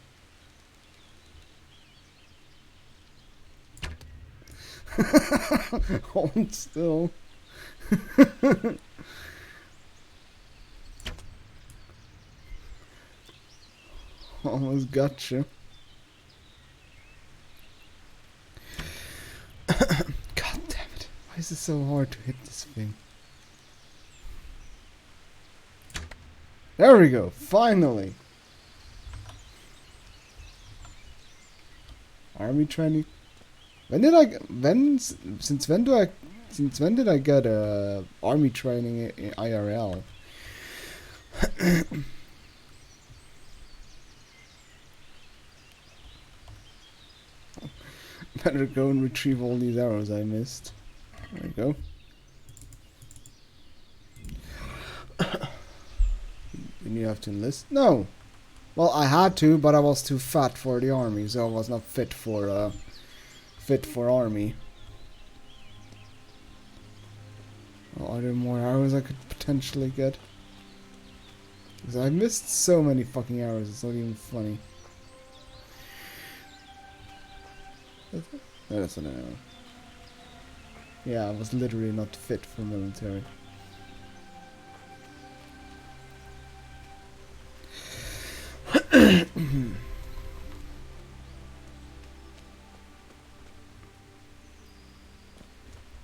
Hold still. Almost got you. God damn it. Why is it so hard to hit this thing? There we go. Finally. Army training. Since when did I get army training in IRL? Better go and retrieve all these arrows I missed. There we go. Didn't you have to enlist? No! Well, I had to, but I was too fat for the army, so I was not fit for army. Well, are there more arrows I could potentially get? Because I missed so many fucking arrows, it's not even funny. No, that's not an arrow. Yeah, I was literally not fit for military.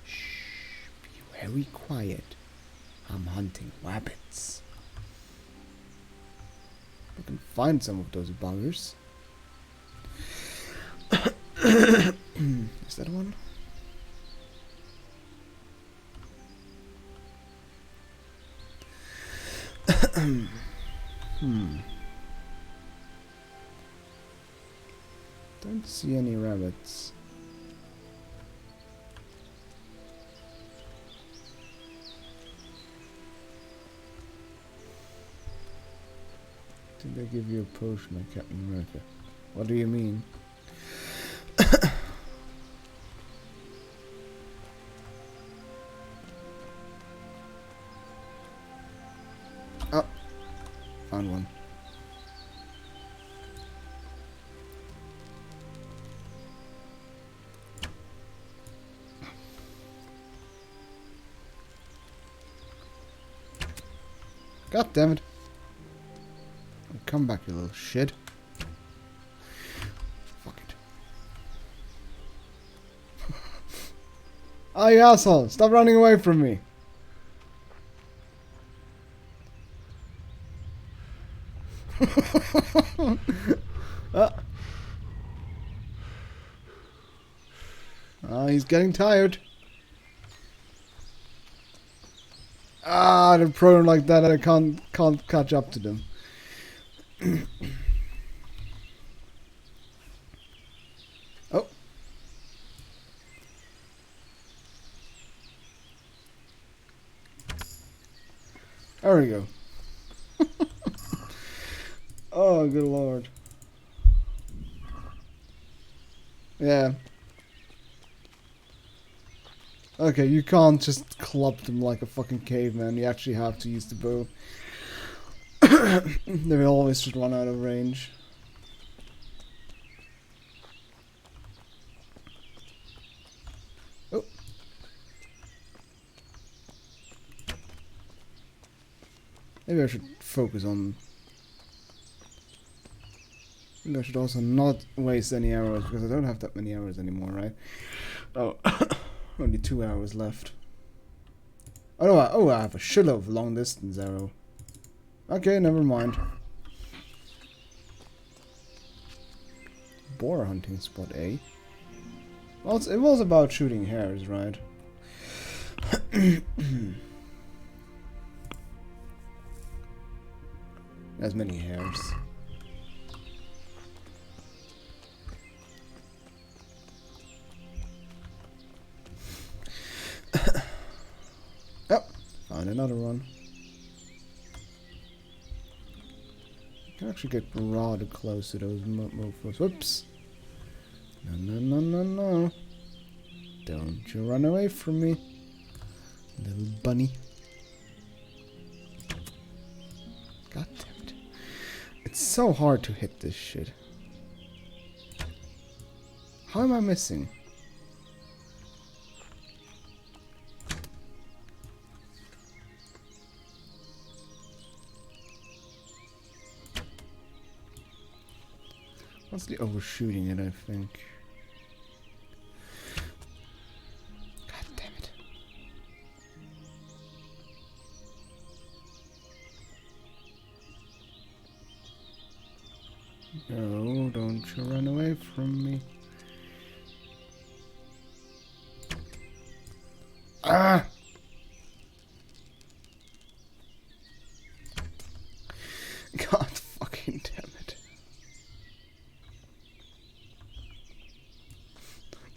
Shh, be very quiet. I'm hunting rabbits. I can find some of those buggers. Is that one? Don't see any rabbits. Did they give you a potion like Captain America? What do you mean? Oh, found one. God damn it. Come back, you little shit. Fuck it. Oh, you asshole. Stop running away from me. He's getting tired. They're prone like that. I can't catch up to them. Oh. There we go. Oh, good lord. Yeah. Okay, you can't just club them like a fucking caveman. You actually have to use the bow. They will always just run out of range. Oh. Maybe I should focus on... Maybe I should also not waste any arrows, because I don't have that many arrows anymore, right? Oh, only 2 hours left. Oh, I have a shitload of long distance arrow. Okay, never mind. Boar hunting spot, eh? Well, it was about shooting hares, right? As many hares. Oh, found another one. You can actually get rather close to those mofos. Whoops. No. Don't you run away from me, little bunny. God damn it. It's so hard to hit this shit. How am I missing? Mostly overshooting it, I think. God damn it. No, don't you run away from me. Ah!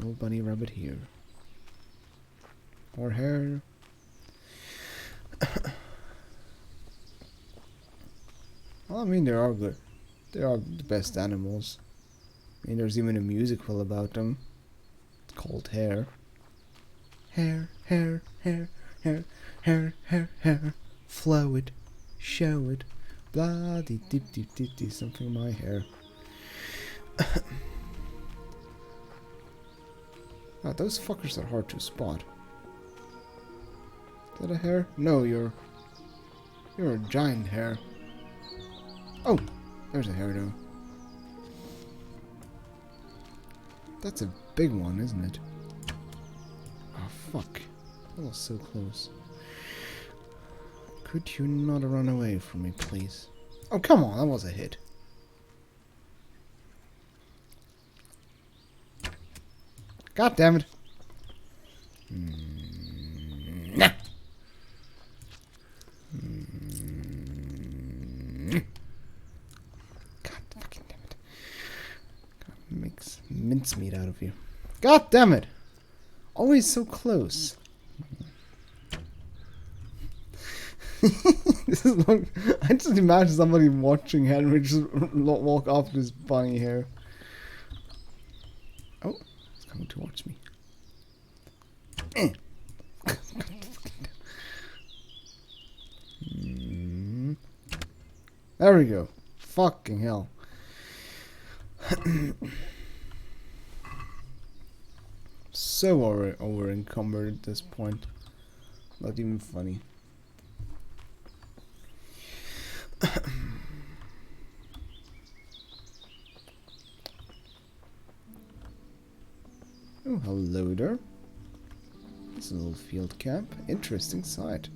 No bunny rabbit here. Or hare. Well, I mean, they are good. They are the best animals. I mean, there's even a musical about them. It's called Hare. Hare, hare, hare, hare, hare, hare, hare. Flow it, show it. Blah, dee, dee, dee, dee, dee, something in my hair. Ah, those fuckers are hard to spot. Is that a hare? No, you're a giant hare. Oh, there's a hare though. That's a big one, isn't it? Oh fuck. That was so close. Could you not run away from me, please? Oh, come on, that was a hit. God damn it. Nah. God fucking damn it. God, makes mincemeat out of you. God damn it. Always so close. This is like, I just imagine somebody watching Henry just walk off this bunny hair. Oh, it's coming towards me. There we go. Fucking hell. So over encumbered at this point. Not even funny. Oh, hello there. It's a little field camp. Interesting sight.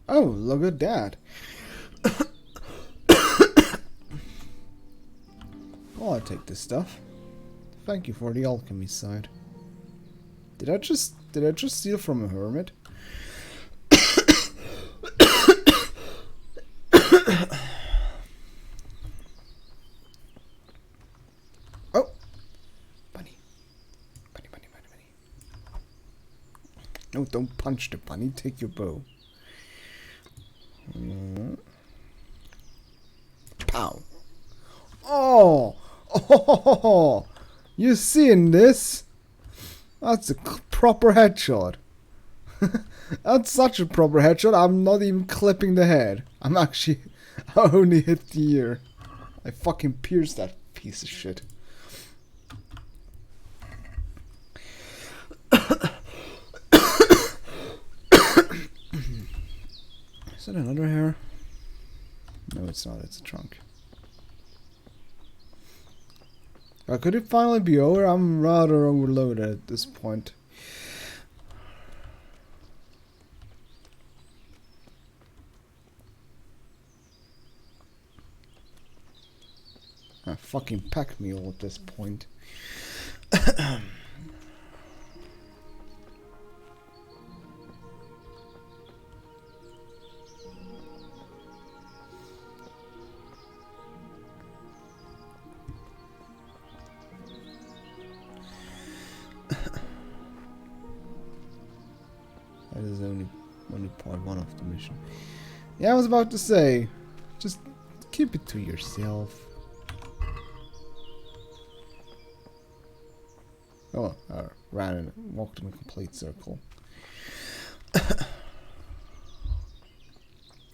Oh, look at that. Oh, I'll take this stuff. Thank you for the alchemy side. Did I just steal from a hermit? Oh, bunny. Bunny, bunny, bunny, bunny. No, don't punch the bunny. Take your bow. Pow. Oh! Oh! You seeing this? That's a proper headshot. That's such a proper headshot. I'm not even clipping the head. I'm actually... I only hit the ear. I fucking pierced that piece of shit. Is that another hair? No, it's not. It's a trunk. Could it finally be over? I'm rather overloaded at this point. Fucking pack mule at this point. That is only part one of the mission. Yeah, I was about to say, just keep it to yourself. Oh, I ran and walked in a complete circle.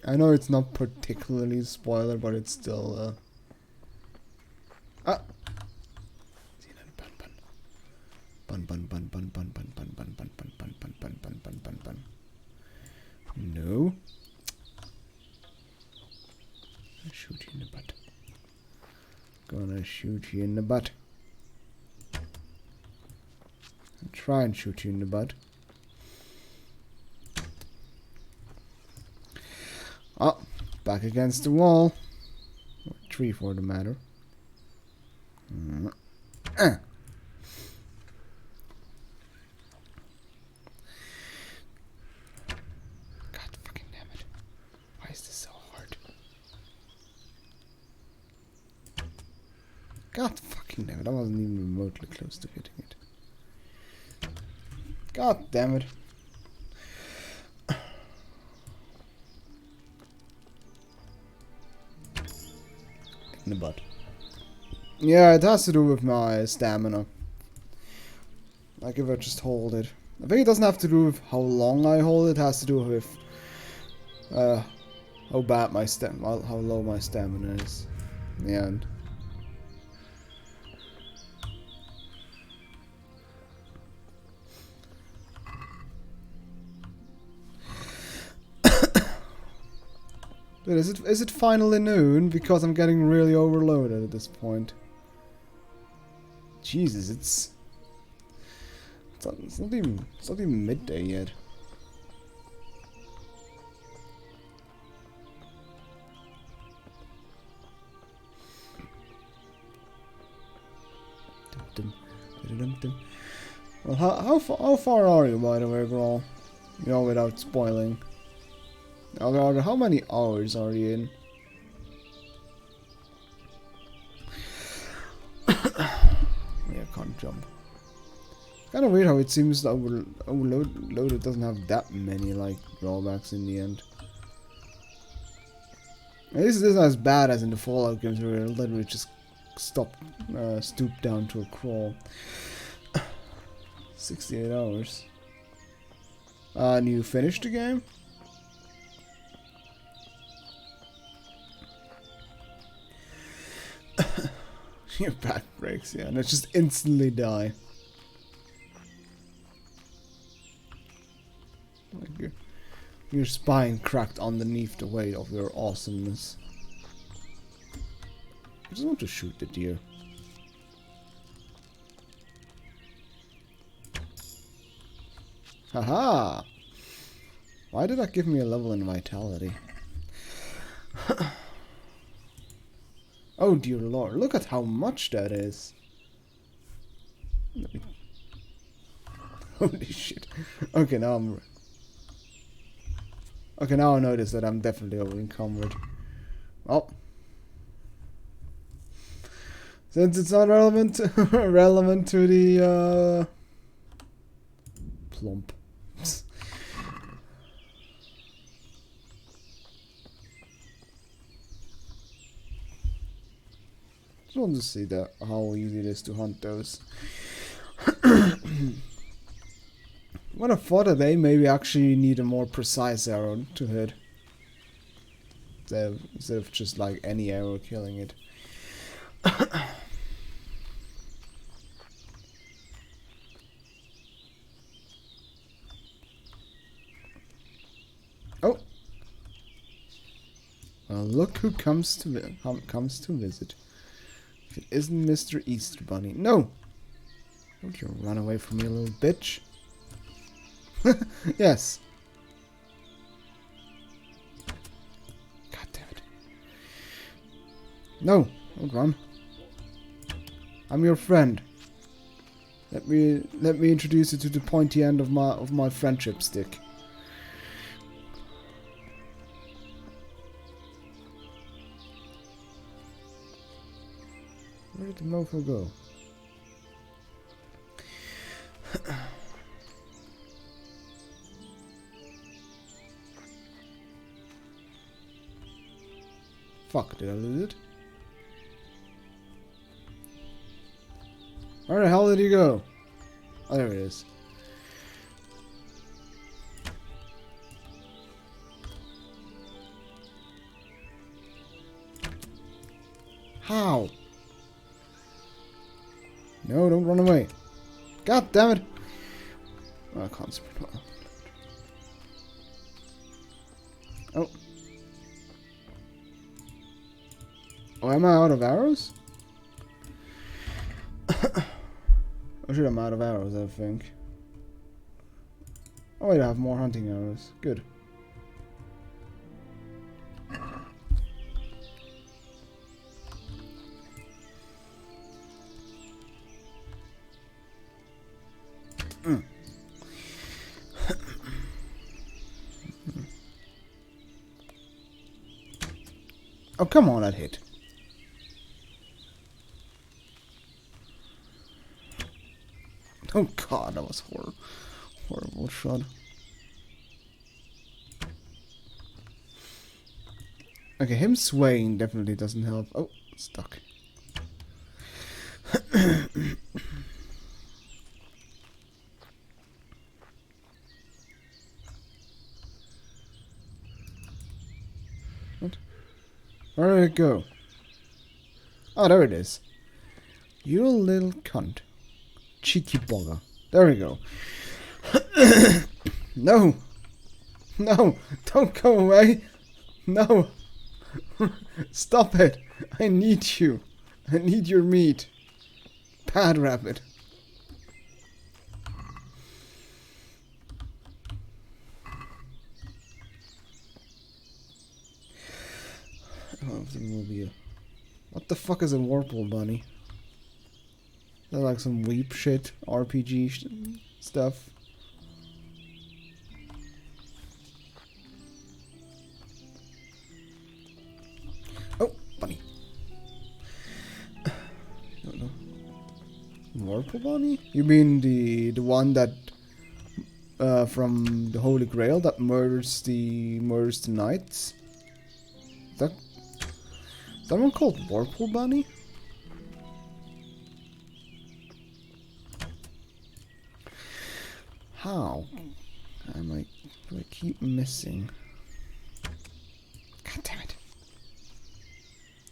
I know it's not particularly a spoiler, but it's still ah. Bun bun bun bun bun bun bun bun bun bun bun bun bun bun bun bun bun. No. I'll shoot you in the butt. Gonna shoot you in the butt. I'll try and shoot you in the butt. Oh, back against the wall. Or tree for the matter. God fucking damn it. Why is this so hard? God fucking damn it, I wasn't even remotely close to hitting it. God damn it. In the butt. Yeah, it has to do with my stamina. Like if I just hold it. I think it doesn't have to do with how long I hold it, it has to do with how bad my how low my stamina is in the end. Dude, is it finally noon? Because I'm getting really overloaded at this point. Jesus, it's not even midday yet. Well, how far are you, by the way, bro? You know, without spoiling. How many hours are you in? Yeah, I can't jump. Kind of weird how it seems that Overloaded doesn't have that many like drawbacks in the end. At least it isn't as bad as in the Fallout games where it literally just stoop down to a crawl. 68 hours. And you finished the game? Your back breaks, yeah, and it just instantly die. Like your spine cracked underneath the weight of your awesomeness. I just want to shoot the deer. Haha! Why did that give me a level in vitality? Oh dear lord, look at how much that is. Holy shit. Okay, now now I notice that I'm definitely over encumbered. Well, since it's not relevant to the plump. Just want to see how easy it is to hunt those. Would have thought that they maybe actually need a more precise arrow to hit. Instead of just like any arrow killing it. Oh! Well, look who comes to visit. If it isn't Mr. Easter Bunny. No! Don't you run away from me, little bitch. Yes. God damn it. No, don't run. I'm your friend. Let me introduce you to the pointy end of my friendship stick. Where did the mofo go? Fuck, did I lose it? Where the hell did he go? Oh, there it is. How? No, don't run away. God damn it! Oh, I can't sprint well. Oh. Oh, am I out of arrows? Oh shit, I'm out of arrows, I think. Oh wait, I have more hunting arrows. Good. Oh, come on, that hit. Oh god, that was horrible shot. Okay, him swaying definitely doesn't help. Oh, stuck. What? Where did it go? Oh, there it is. You little cunt. Cheeky bugger. There we go. No! No! Don't go away! No! Stop it! I need you! I need your meat! Bad rabbit. Oh, there will be a... What the fuck is a Whirlpool bunny? Is that like some weep shit, RPG stuff? Oh, bunny. Don't know. Whirlpool bunny? You mean the one that from the Holy Grail that murders the knights? Is that one called Whirlpool bunny? How? Do I keep missing? God damn it.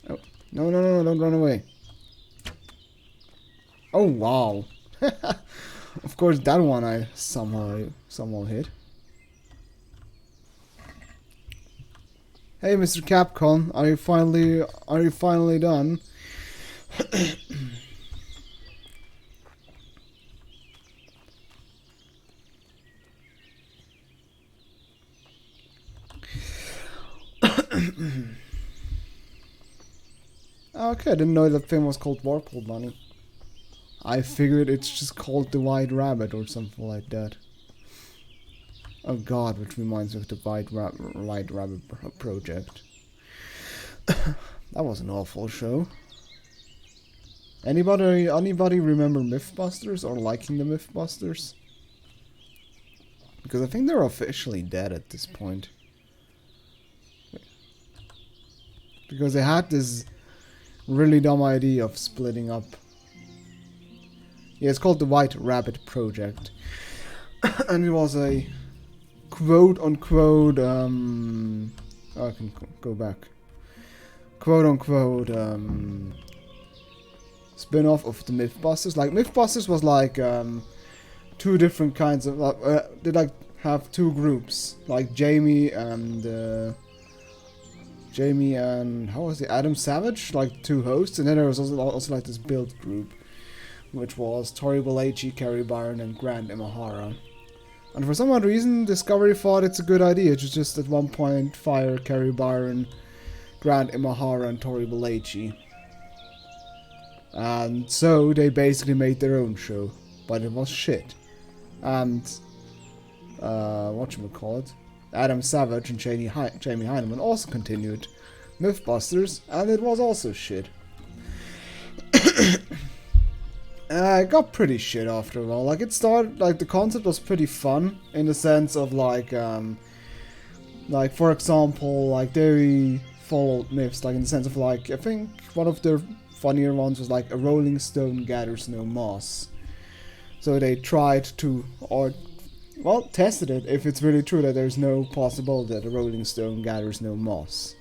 Oh, no, don't run away. Oh, wow. Of course, that one I somehow hit. Hey, Mr. Capcom, are you finally done? Okay, I didn't know that thing was called Whirlpool Bunny. I figured it's just called the White Rabbit or something like that. Oh god, which reminds me of the White Rabbit project. That was an awful show. Anybody remember Mythbusters or liking the Mythbusters? Because I think they're officially dead at this point. Because they had this really dumb idea of splitting up. Yeah, it's called the White Rabbit Project. And it was a quote-unquote, oh, I can go back. Quote-unquote, spin-off of the Mythbusters. Like, Mythbusters was like, two different kinds of, they like have two groups. Like Jamie and, how was it, Adam Savage? Like, two hosts. And then there was also like this build group, which was Tori Belleci, Carrie Byron, and Grant Imahara. And for some odd reason, Discovery thought it's a good idea to just at one point fire Carrie Byron, Grant Imahara, and Tori Belleci. And so they basically made their own show, but it was shit. And whatchamacallit, Adam Savage and Jamie Heineman also continued Mythbusters, and it was also shit. It got pretty shit after a while. Like, it started, like, the concept was pretty fun in the sense of, like, for example, like, they followed myths, like, in the sense of, like, I think one of their funnier ones was, like, a rolling stone gathers no moss. So they tried to, tested it if it's really true that there's no possibility that a rolling stone gathers no moss.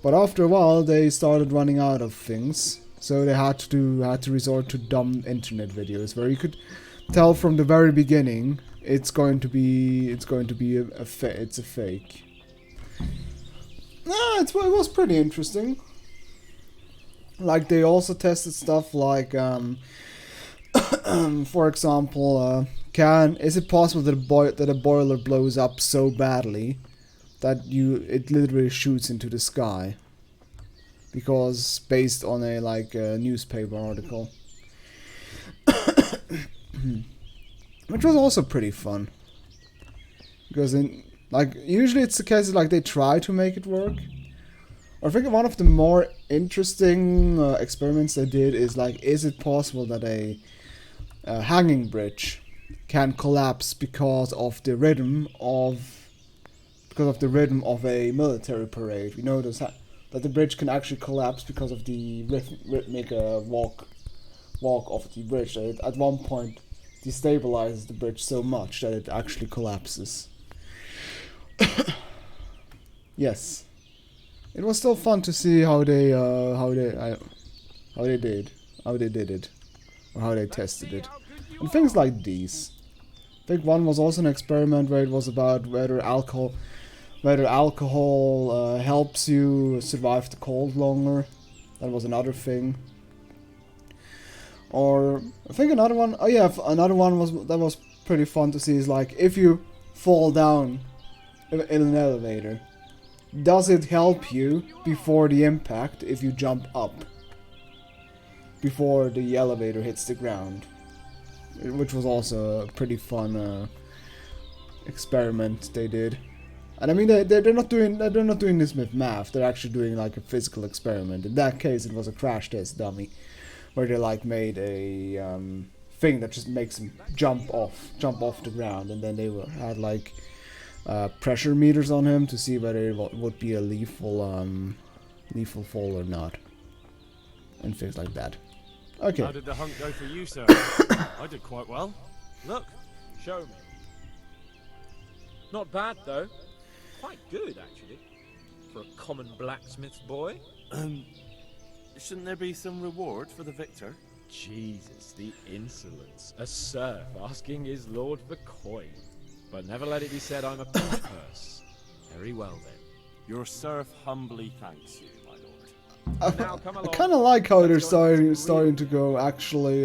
But after a while, they started running out of things. So they had to resort to dumb internet videos where you could tell from the very beginning it's going to be a fake. It was pretty interesting. Like, they also tested stuff like for example, is it possible that a boiler blows up so badly that it literally shoots into the sky? Because based on a newspaper article, which was also pretty fun. Because usually it's the case like they try to make it work. Or I think one of the more interesting experiments they did is like, is it possible that a hanging bridge can collapse because of the rhythm of a military parade. We notice that the bridge can actually collapse because of the rhythmic walk of the bridge. That it at one point destabilizes the bridge so much that it actually collapses. Yes, it was still fun to see how they did it, or how they tested it, and things like these. I think one was also an experiment where it was about whether alcohol helps you survive the cold longer. That was another thing. Or I think another one. Oh yeah, another one was pretty fun to see. Is like if you fall down in an elevator, does it help you before the impact if you jump up before the elevator hits the ground? Which was also a pretty fun experiment they did. And I mean they're not doing this with math. They're actually doing like a physical experiment. In that case, it was a crash test dummy, where they like made a thing that just makes them jump off the ground, and then they had like pressure meters on him to see whether it would be a lethal fall or not, and things like that. Okay. How did the hunt go for you, sir? I did quite well. Look, show me. Not bad though. Quite good actually, for a common blacksmith's boy. Shouldn't there be some reward for the victor? Jesus, the insolence. A serf asking his lord for coin. But never let it be said I'm a pinch purse. Very well then. Your serf humbly thanks you, my lord. Now, come along. I kind of like how they're starting to go actually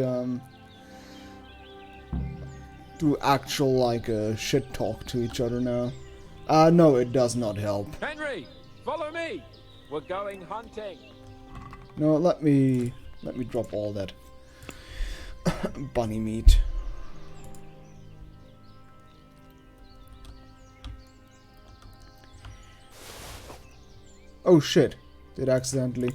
do actual like shit talk to each other now. No, it does not help. Henry, follow me. We're going hunting. No, let me drop all that bunny meat. Oh shit, did accidentally.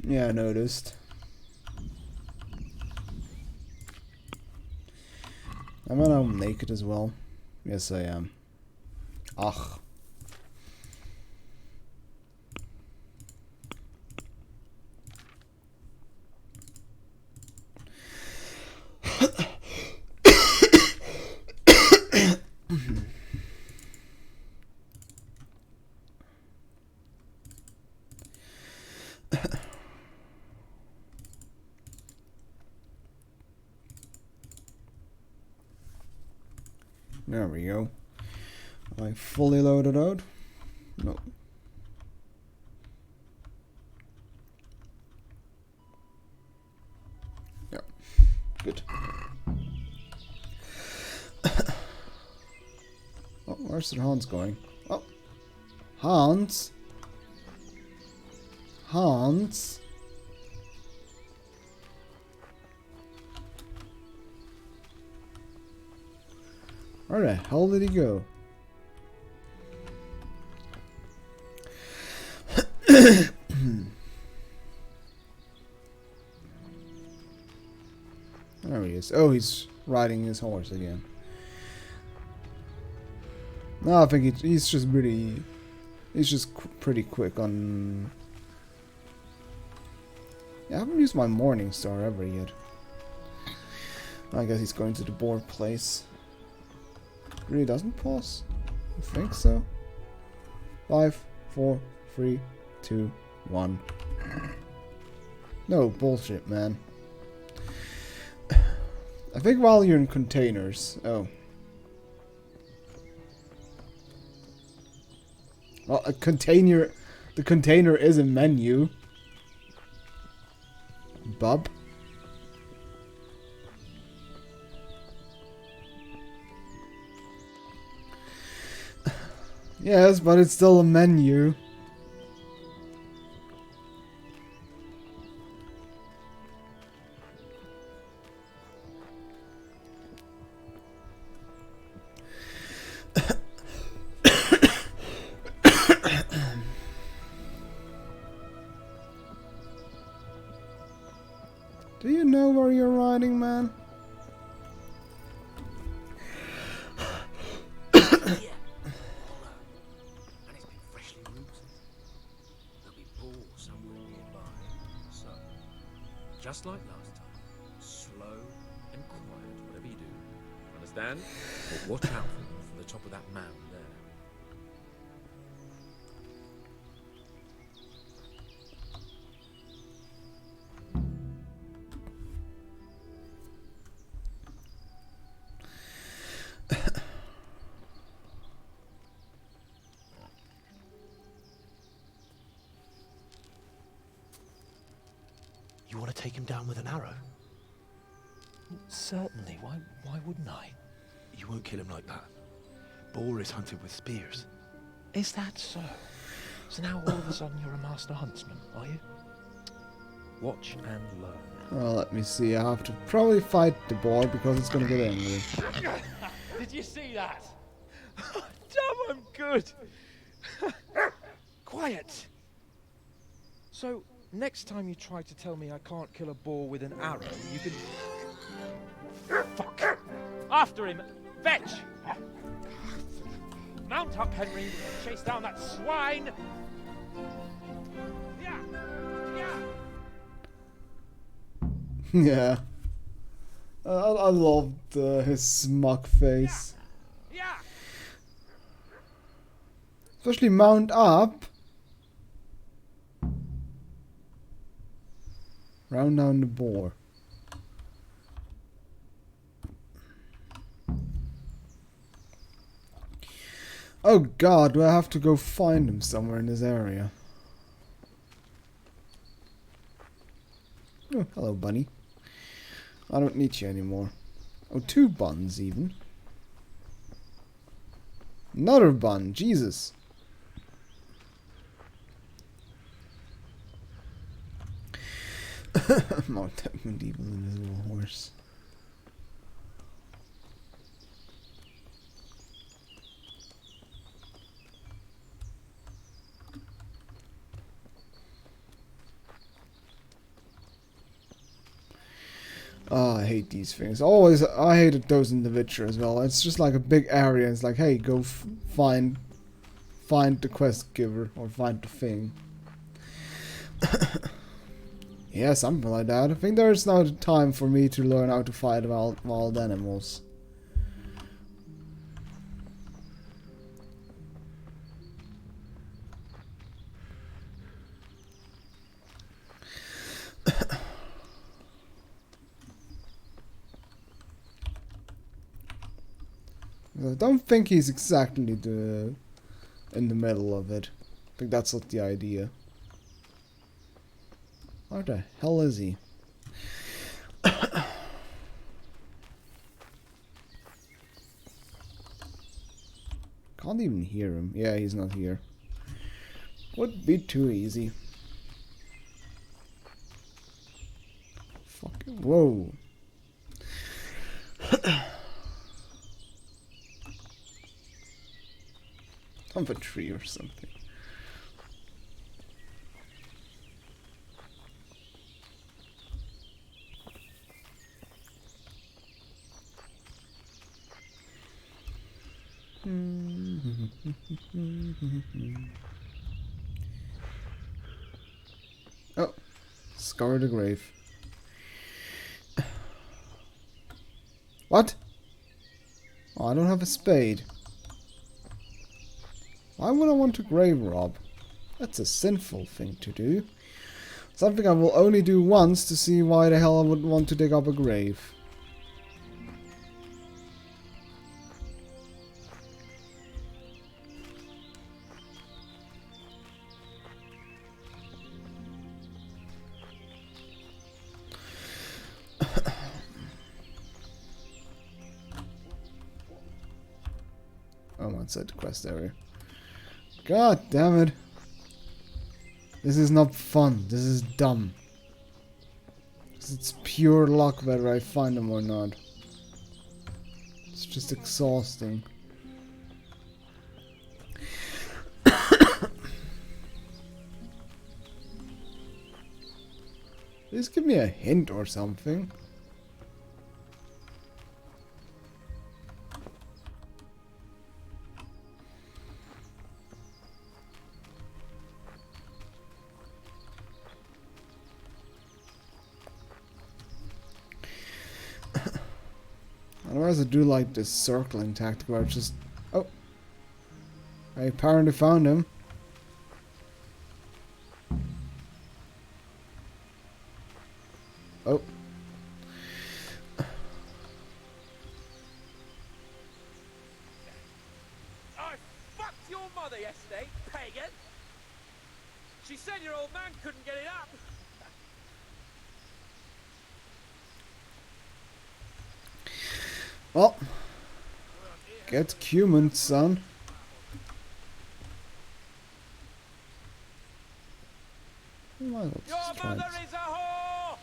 Yeah, I noticed. Am I now naked as well? Yes, I am. Ach. There we go. Am I fully loaded out? No. Yeah. Good. Oh, where's the Hans going? Oh. Hans? Hans? Where the hell did he go? There he is. Oh, he's riding his horse again. No, I think he's just pretty... He's just pretty quick on... Yeah, I haven't used my Morning Star ever yet. I guess he's going to the board place. Really doesn't pause? I think so. 5, 4, 3, 2, 1. No bullshit, man. I think while you're in containers. Oh. Well, a container. The container is a menu. Bub. Yes, but it's still a menu. Do you know where you're riding, man? Just like last time, slow and quiet, whatever you do. Understand? But watch out for them from the top of that mound there. You want to take him down with an arrow? Certainly. Why wouldn't I? You won't kill him like that. Boar is hunted with spears. Is that so? So now all of a sudden you're a master huntsman, are you? Watch and learn. Well, let me see. I have to probably fight the boar because it's gonna get angry. Did you see that? Damn, I'm good. Quiet. So, next time you try to tell me I can't kill a boar with an arrow, you can... Fuck! After him! Fetch! Mount up, Henry. We're gonna chase down that swine! Yeah! Yeah! Yeah. I loved his smug face. Yeah! Especially mount up. Round down the boar. Oh god, do I have to go find him somewhere in this area? Oh, hello, bunny. I don't need you anymore. Oh, 2 buns even. Another bun, Jesus. Mount that medieval invisible horse. Oh, I hate these things. Always, I hated those in The Witcher as well. It's just like a big area. It's like, hey, go find the quest giver or find the thing. Yeah, something like that. I think there's now the time for me to learn how to fight wild animals. I don't think he's exactly in the middle of it. I think that's not the idea. Where the hell is he? Can't even hear him. Yeah, he's not here. Would be too easy. Fucking whoa. Of a tree or something. Oh, scour the grave. What? Oh, I don't have a spade. Why would I want to grave rob? That's a sinful thing to do. Something I will only do once to see why the hell I would want to dig up a grave. I'm outside the quest area. God damn it. This is not fun. This is dumb. It's pure luck whether I find them or not. It's just exhausting. Please give me a hint or something. Otherwise I do like this circling tactic where it's just... Oh! I apparently found him. Oh. I fucked your mother yesterday, pagan! She said your old man couldn't get it up! Well, get cumin, son. Your mother is a whore!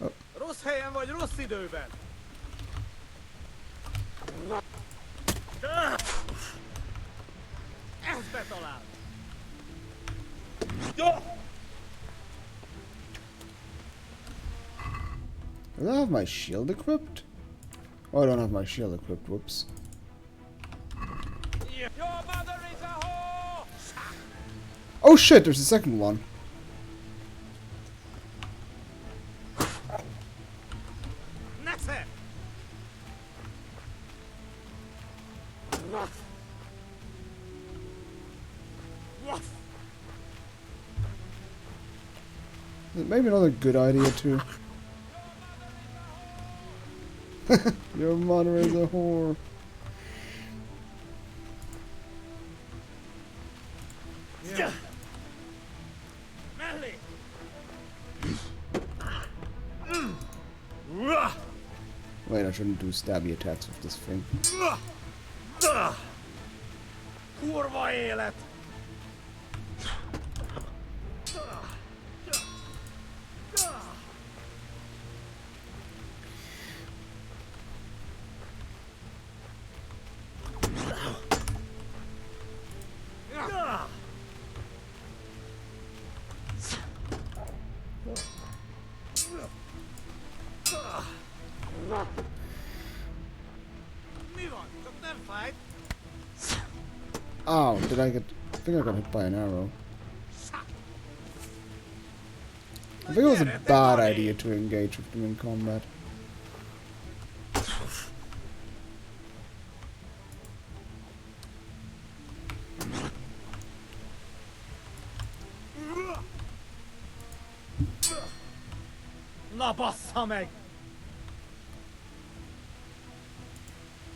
Oh. Rossz helyen vagy rossz időben? Ez betalál! Do I have my shield equipped? Oh, I don't have my shield equipped, whoops. Your mother is a whore! Oh shit, there's a second one. Nesze! Maybe another good idea too. Your mother is a whore. Yeah. Wait, I shouldn't do stabby attacks with this thing. Kurva élet! Ow, did I get... I think I got hit by an arrow. I think it was a bad idea to engage with them in combat. Na bassza meg!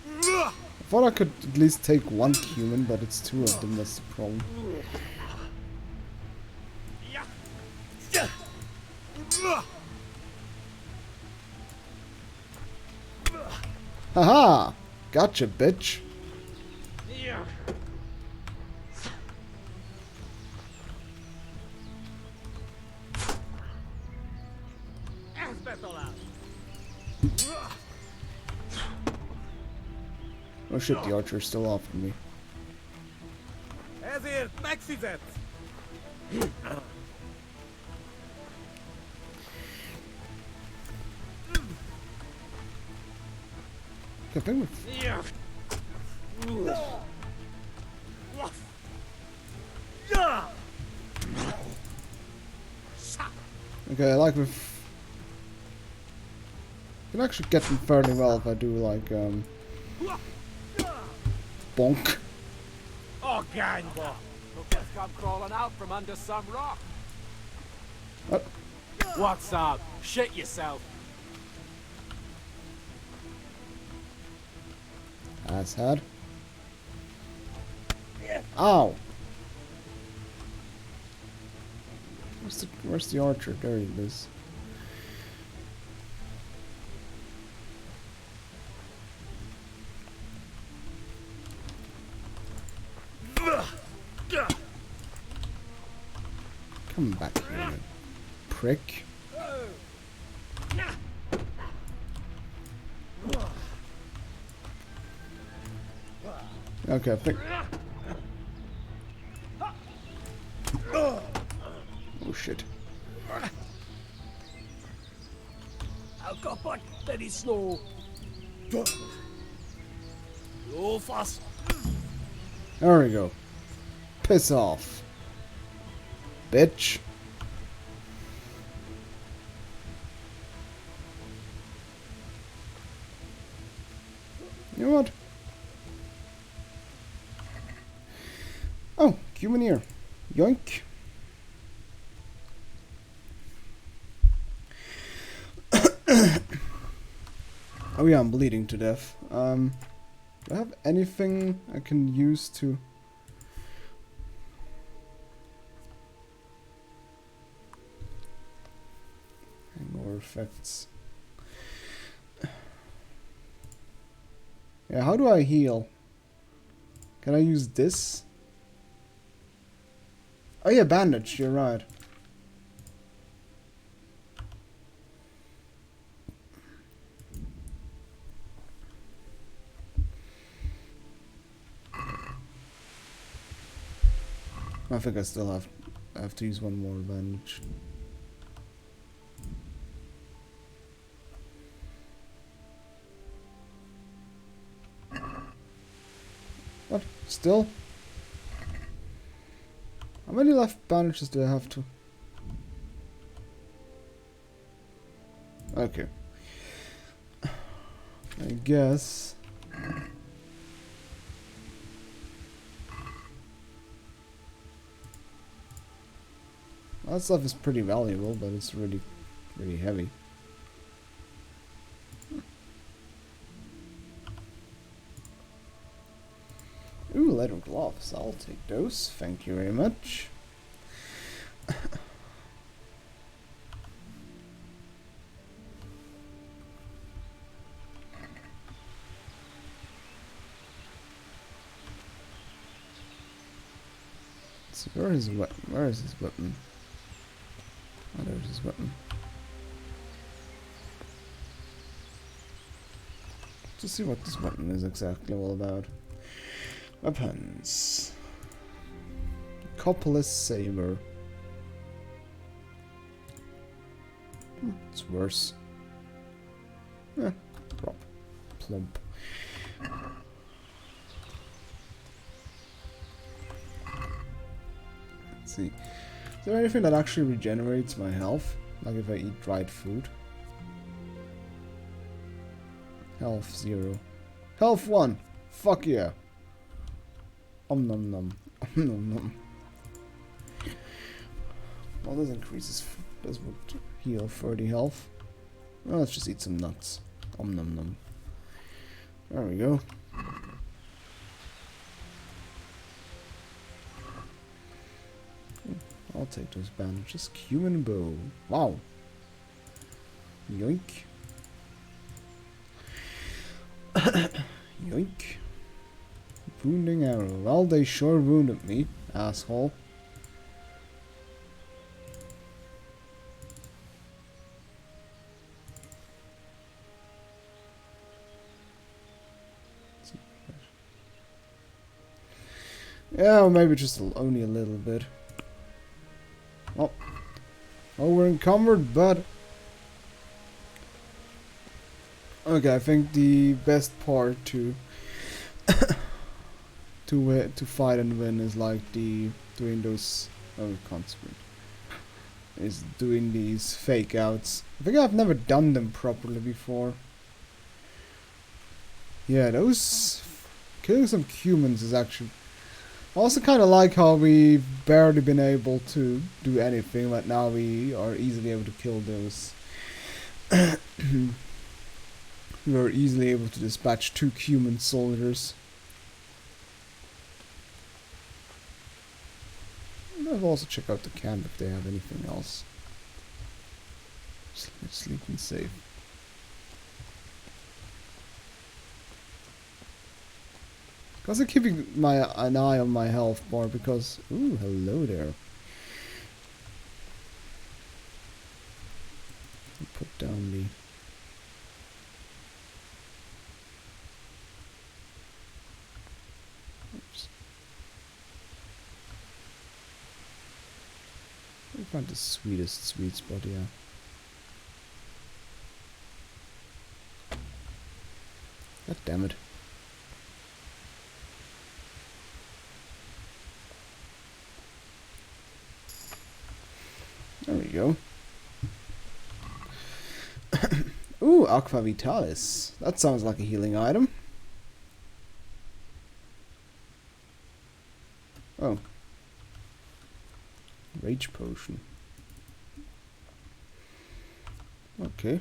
I thought I could at least take one human, but it's two of them, that's the problem. Haha! Gotcha, bitch! Oh shit, the archer's still off me. Ezért megfizet! I think okay, I like with... I can actually get them fairly well if I do like, bonk. Oh, gányba! Look who's come crawling out from under some rock. What? What's up? Shit yourself. That's hard. Ow! Where's the archer? There he is. Come back here, you prick. Okay, I think... Oh shit. Alcopot, very slow. Go fast. There we go. Piss off. Bitch. You know what? Oh, human ear. Yoink. Oh yeah, I'm bleeding to death. Do I have anything I can use to... More effects. Yeah, how do I heal? Can I use this? Oh yeah, bandage, you're right. I think I still have to use one more bandage. What? Still? How many left bandages do I have to? Okay. I guess... That stuff is pretty valuable, but it's really heavy. Ooh, leather gloves. I'll take those. Thank you very much. So where is his weapon? Oh, there's his weapon. Let's see what this weapon is exactly all about. Weapons. Copperless saber. It's worse. Eh, plump. Let's see. Is there anything that actually regenerates my health? Like if I eat dried food? Health 0. Health 1! Fuck yeah! Om nom nom. Om nom nom. Well, this increases. This would heal 30 health. Well, let's just eat some nuts. Om nom nom. There we go. I'll take those bandages. Human bow. Wow. Yoink. Yoink. Wounding arrow. Well, they sure wounded me, asshole. Yeah, or maybe just only a little bit. Oh, we're encumbered, bud. Okay, I think the best part to to fight and win is like doing those. Oh, conscript is doing these fake outs. I think I've never done them properly before. Yeah, those killing some humans is actually. I also kind of like how we've barely been able to do anything, but now we are easily able to kill those. We are easily able to dispatch 2 human soldiers. I'll also check out the camp if they have anything else. Sleeping safe. Because I'm keeping an eye on my health bar because... Ooh, hello there. Put down the... Oops. I find the sweetest sweet spot here. God damn it. There we go. Ooh, Aqua Vitalis. That sounds like a healing item. Oh. Rage potion. Okay.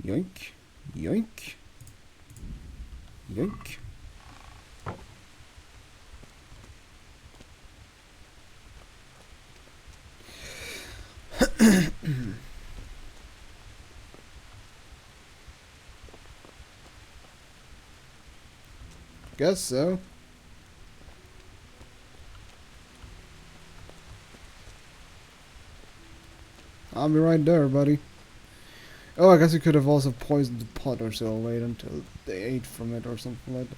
Yoink. Yoink. Yoink. Guess so. I'll be right there, buddy. Oh, I guess you could have also poisoned the pot or so. Wait until they ate from it or something like that.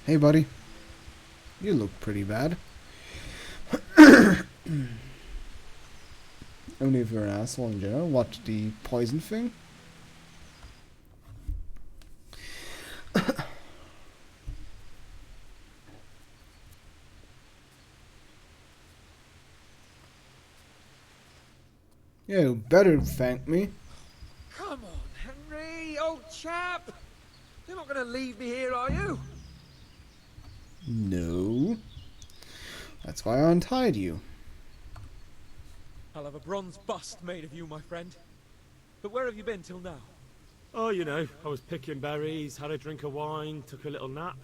Hey, buddy. You look pretty bad. Only if you're an asshole in general. What, the poison thing? Yeah, you better thank me. Come on, Henry, old chap. You're not going to leave me here, are you? No. That's why I untied you. I'll have a bronze bust made of you, my friend. But where have you been till now? Oh, you know, I was picking berries, had a drink of wine, took a little nap.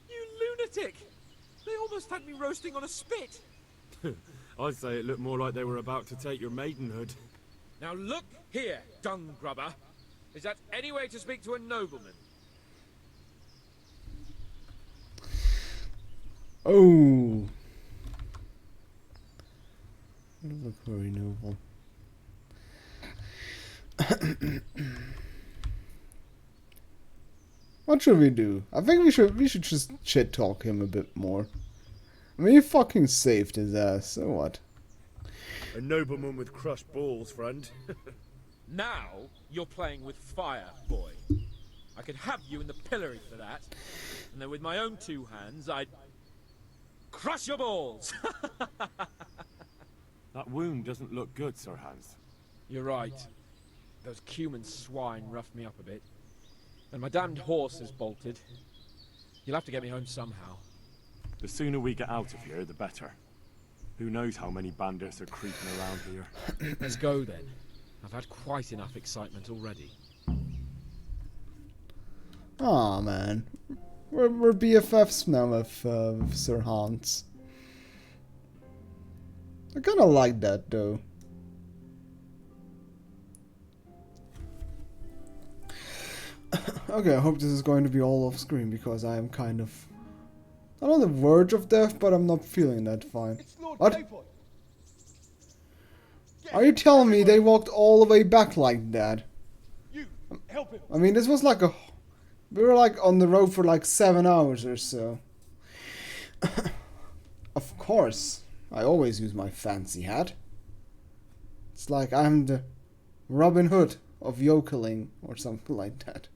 You lunatic! They almost had me roasting on a spit. I'd say it looked more like they were about to take your maidenhood. Now look here, dung grubber. Is that any way to speak to a nobleman? Oh. You look very noble. What should we do? I think we should just shit talk him a bit more. I mean, he fucking saved his ass, so what? A nobleman with crushed balls, friend. Now you're playing with fire, boy. I could have you in the pillory for that. And then with my own two hands, I'd crush your balls. That wound doesn't look good, Sir Hans. You're right. Those cumin swine roughed me up a bit. And my damned horse has bolted. You'll have to get me home somehow. The sooner we get out of here, the better. Who knows how many bandits are creeping around here. Let's go then. I've had quite enough excitement already. Aw, man. We're BFFs now with Sir Hans. I kinda like that, though. Okay, I hope this is going to be all off screen, because I am kind of... not on the verge of death, but I'm not feeling that fine. What? Are you telling me they walked all the way back like that? You, help him. I mean, this was like a... we were like on the road for like 7 hours or so. Of course, I always use my fancy hat. It's like I'm the Robin Hood of yokeling or something like that.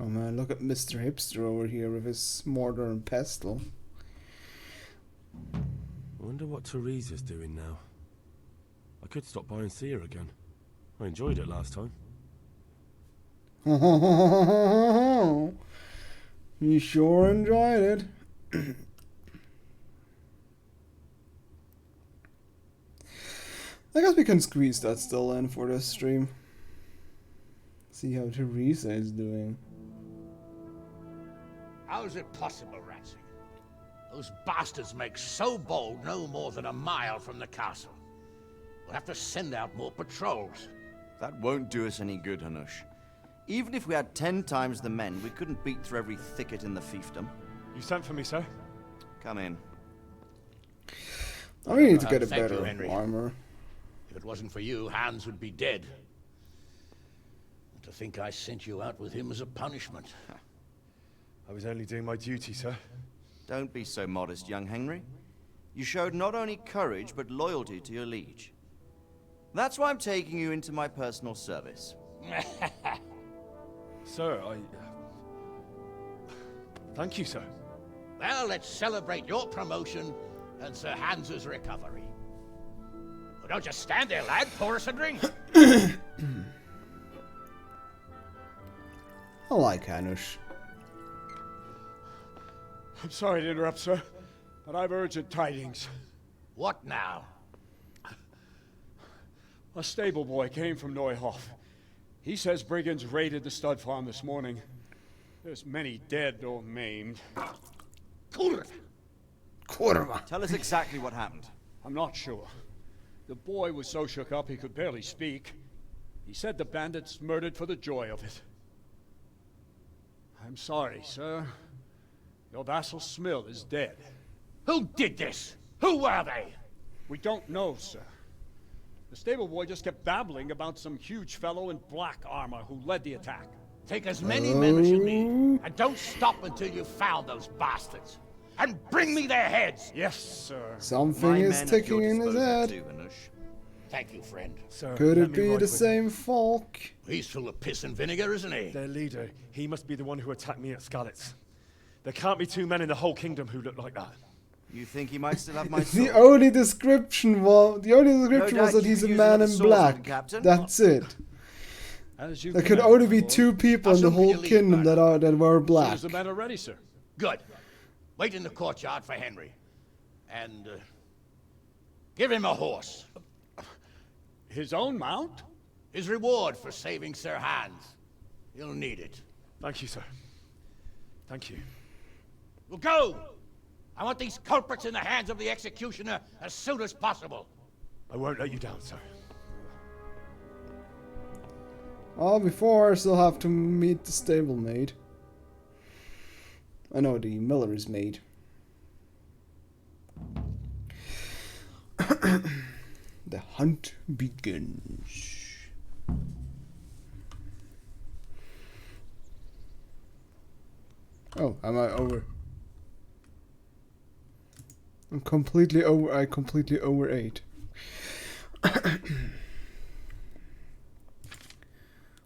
Oh man, look at Mr. Hipster over here with his mortar and pestle. I wonder what Teresa's doing now. I could stop by and see her again. I enjoyed it last time. You sure enjoyed it. I guess we can squeeze that still in for this stream. See how Teresa is doing. How is it possible, Ratsing? Those bastards make so bold no more than a mile from the castle. We'll have to send out more patrols. That won't do us any good, Hanush. Even if we had 10 times the men, we couldn't beat through every thicket in the fiefdom. You sent for me, sir? Come in. I really need to get a Thank you, better Henry. armor. If it wasn't for you, Hans would be dead. And to think I sent you out with him as a punishment. I was only doing my duty, sir. Don't be so modest, young Henry. You showed not only courage, but loyalty to your liege. That's why I'm taking you into my personal service. Sir, thank you, sir. Well, let's celebrate your promotion and Sir Hans's recovery. Well, don't just stand there, lad. Pour us a drink. I like Hanush. I'm sorry to interrupt, sir, but I've urgent tidings. What now? A stable boy came from Neuhof. He says brigands raided the stud farm this morning. There's many dead or maimed. Kurva. Tell us exactly what happened. I'm not sure. The boy was so shook up he could barely speak. He said the bandits murdered for the joy of it. I'm sorry, sir. Your vassal Smill is dead. Who did this? Who were they? We don't know, sir. The stable boy just kept babbling about some huge fellow in black armor who led the attack. Take as many men as you need, and don't stop until you've found those bastards. And bring me their heads! Yes, sir. Something is ticking in his head. Thank you, friend. Sir, Could it be the same folk? He's full of piss and vinegar, isn't he? Their leader, he must be the one who attacked me at Skalitz. There can't be 2 men in the whole kingdom who look like that. You think he might still have my The sword? only description was that he's a man in black. That's it. There could only be 2 people in the whole kingdom that were black. Is the matter ready, sir? Good. Wait in the courtyard for Henry. And give him a horse. His own mount? His reward for saving Sir Hans. He'll need it. Thank you, sir. Thank you. Well, go! I want these culprits in the hands of the executioner as soon as possible. I won't let you down, sir. Oh, before I still have to meet the stablemate. I know the miller's maid. The hunt begins. Oh, am I over? I completely overate.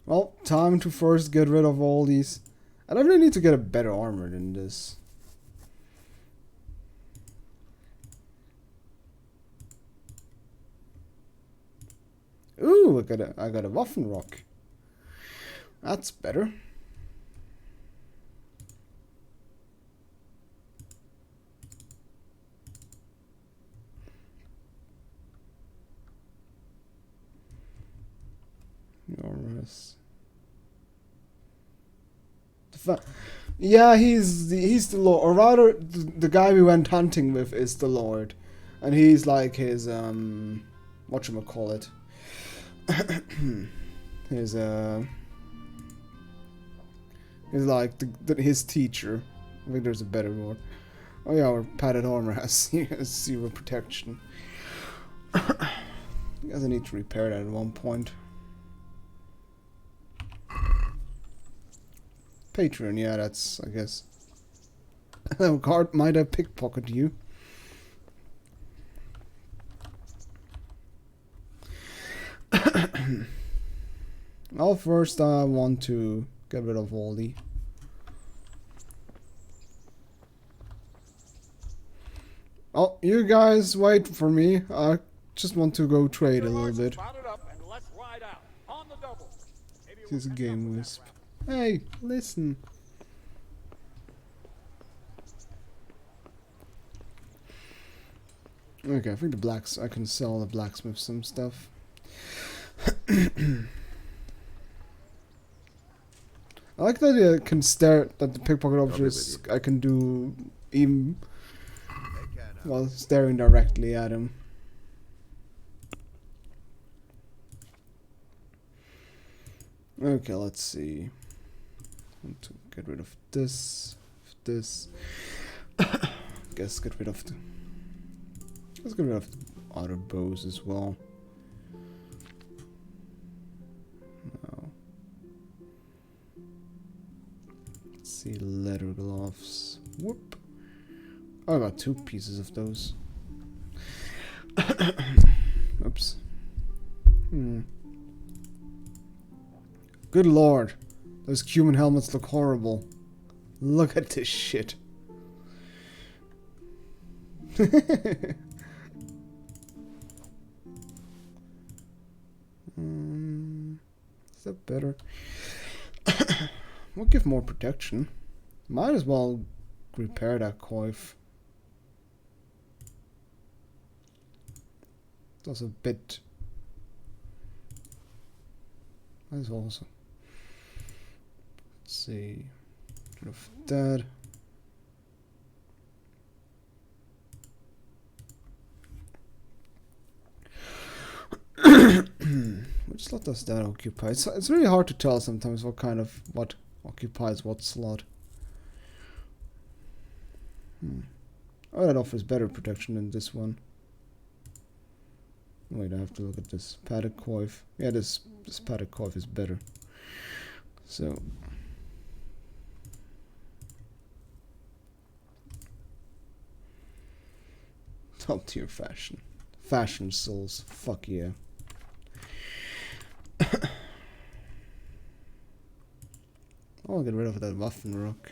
Well, time to first get rid of all these. I don't really need to get a better armor than this. Ooh, I got a Waffenrock. That's better. Yeah, he's the Lord, or rather, the guy we went hunting with is the Lord, and he's like his whatchamacallit. He's like his teacher. I think there's a better word. Oh yeah, our padded armor has 0 protection. I guess I need to repair that at one point. Patreon, yeah, that's, I guess. Oh, guard might have pickpocketed you. Well, first I want to get rid of all the... Oh, you guys wait for me. I just want to go trade a little bit. This is a game wisp. Hey, listen. Okay, I think I can sell the blacksmith some stuff. I like that I can stare that the pickpocket officers I can do even while staring directly at him. Okay, let's see. Want to get rid of this. Guess get rid of the. Let's get rid of the other bows as well. No. Let's see, leather gloves. Whoop. Oh, I got 2 pieces of those. Oops. Good lord. Those human helmets look horrible. Look at this shit. Is that better? We'll give more protection. Might as well repair that coif. That's a bit. That is awesome. Let's see. Rid of that. Which slot does that occupy? It's really hard to tell sometimes what occupies what slot. Oh, that offers better protection than this one. Wait, I have to look at this padded coif. Yeah, this padded coif is better. So top tier fashion. Fashion souls. Fuck yeah. I'll get rid of that Waffen rook.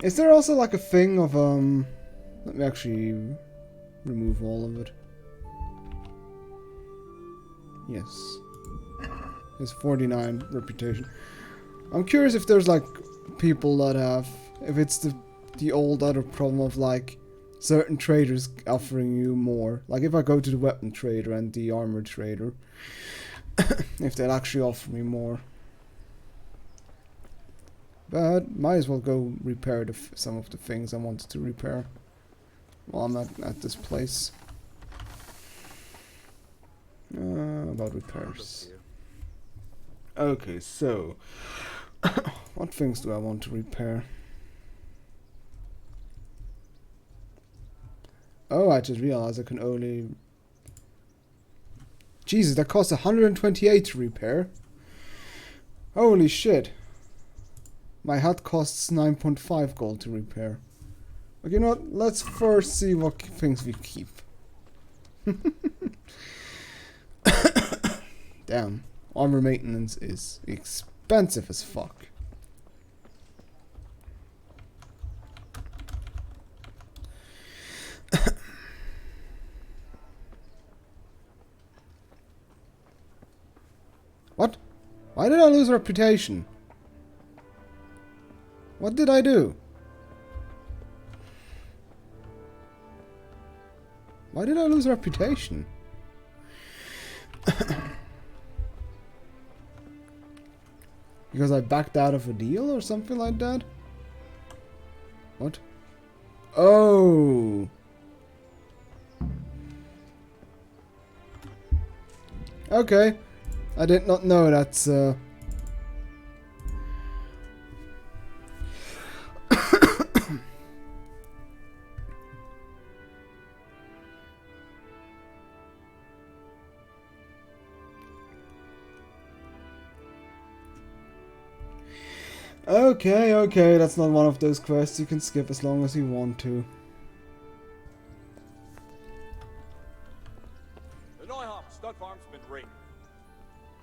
Is there also like a thing of let me actually remove all of it. Yes. It's 49 reputation. I'm curious if there's like people that have, if it's the old other problem of like certain traders offering you more. Like if I go to the weapon trader and the armor trader, if they'll actually offer me more. But might as well go repair some of the things I wanted to repair while I'm at this place. About repairs. Okay, so what things do I want to repair? Oh, I just realized I can only... Jesus, that costs 128 to repair. Holy shit. My hat costs 9.5 gold to repair. Okay, you know what? Let's first see what things we keep. Damn. Armor maintenance is expensive as fuck. What? Why did I lose reputation? What did I do? Why did I lose reputation? Because I backed out of a deal or something like that? What? Oh! Okay. I did not know that's Okay, that's not one of those quests you can skip as long as you want to. The Neuhoff stud farm's been raided.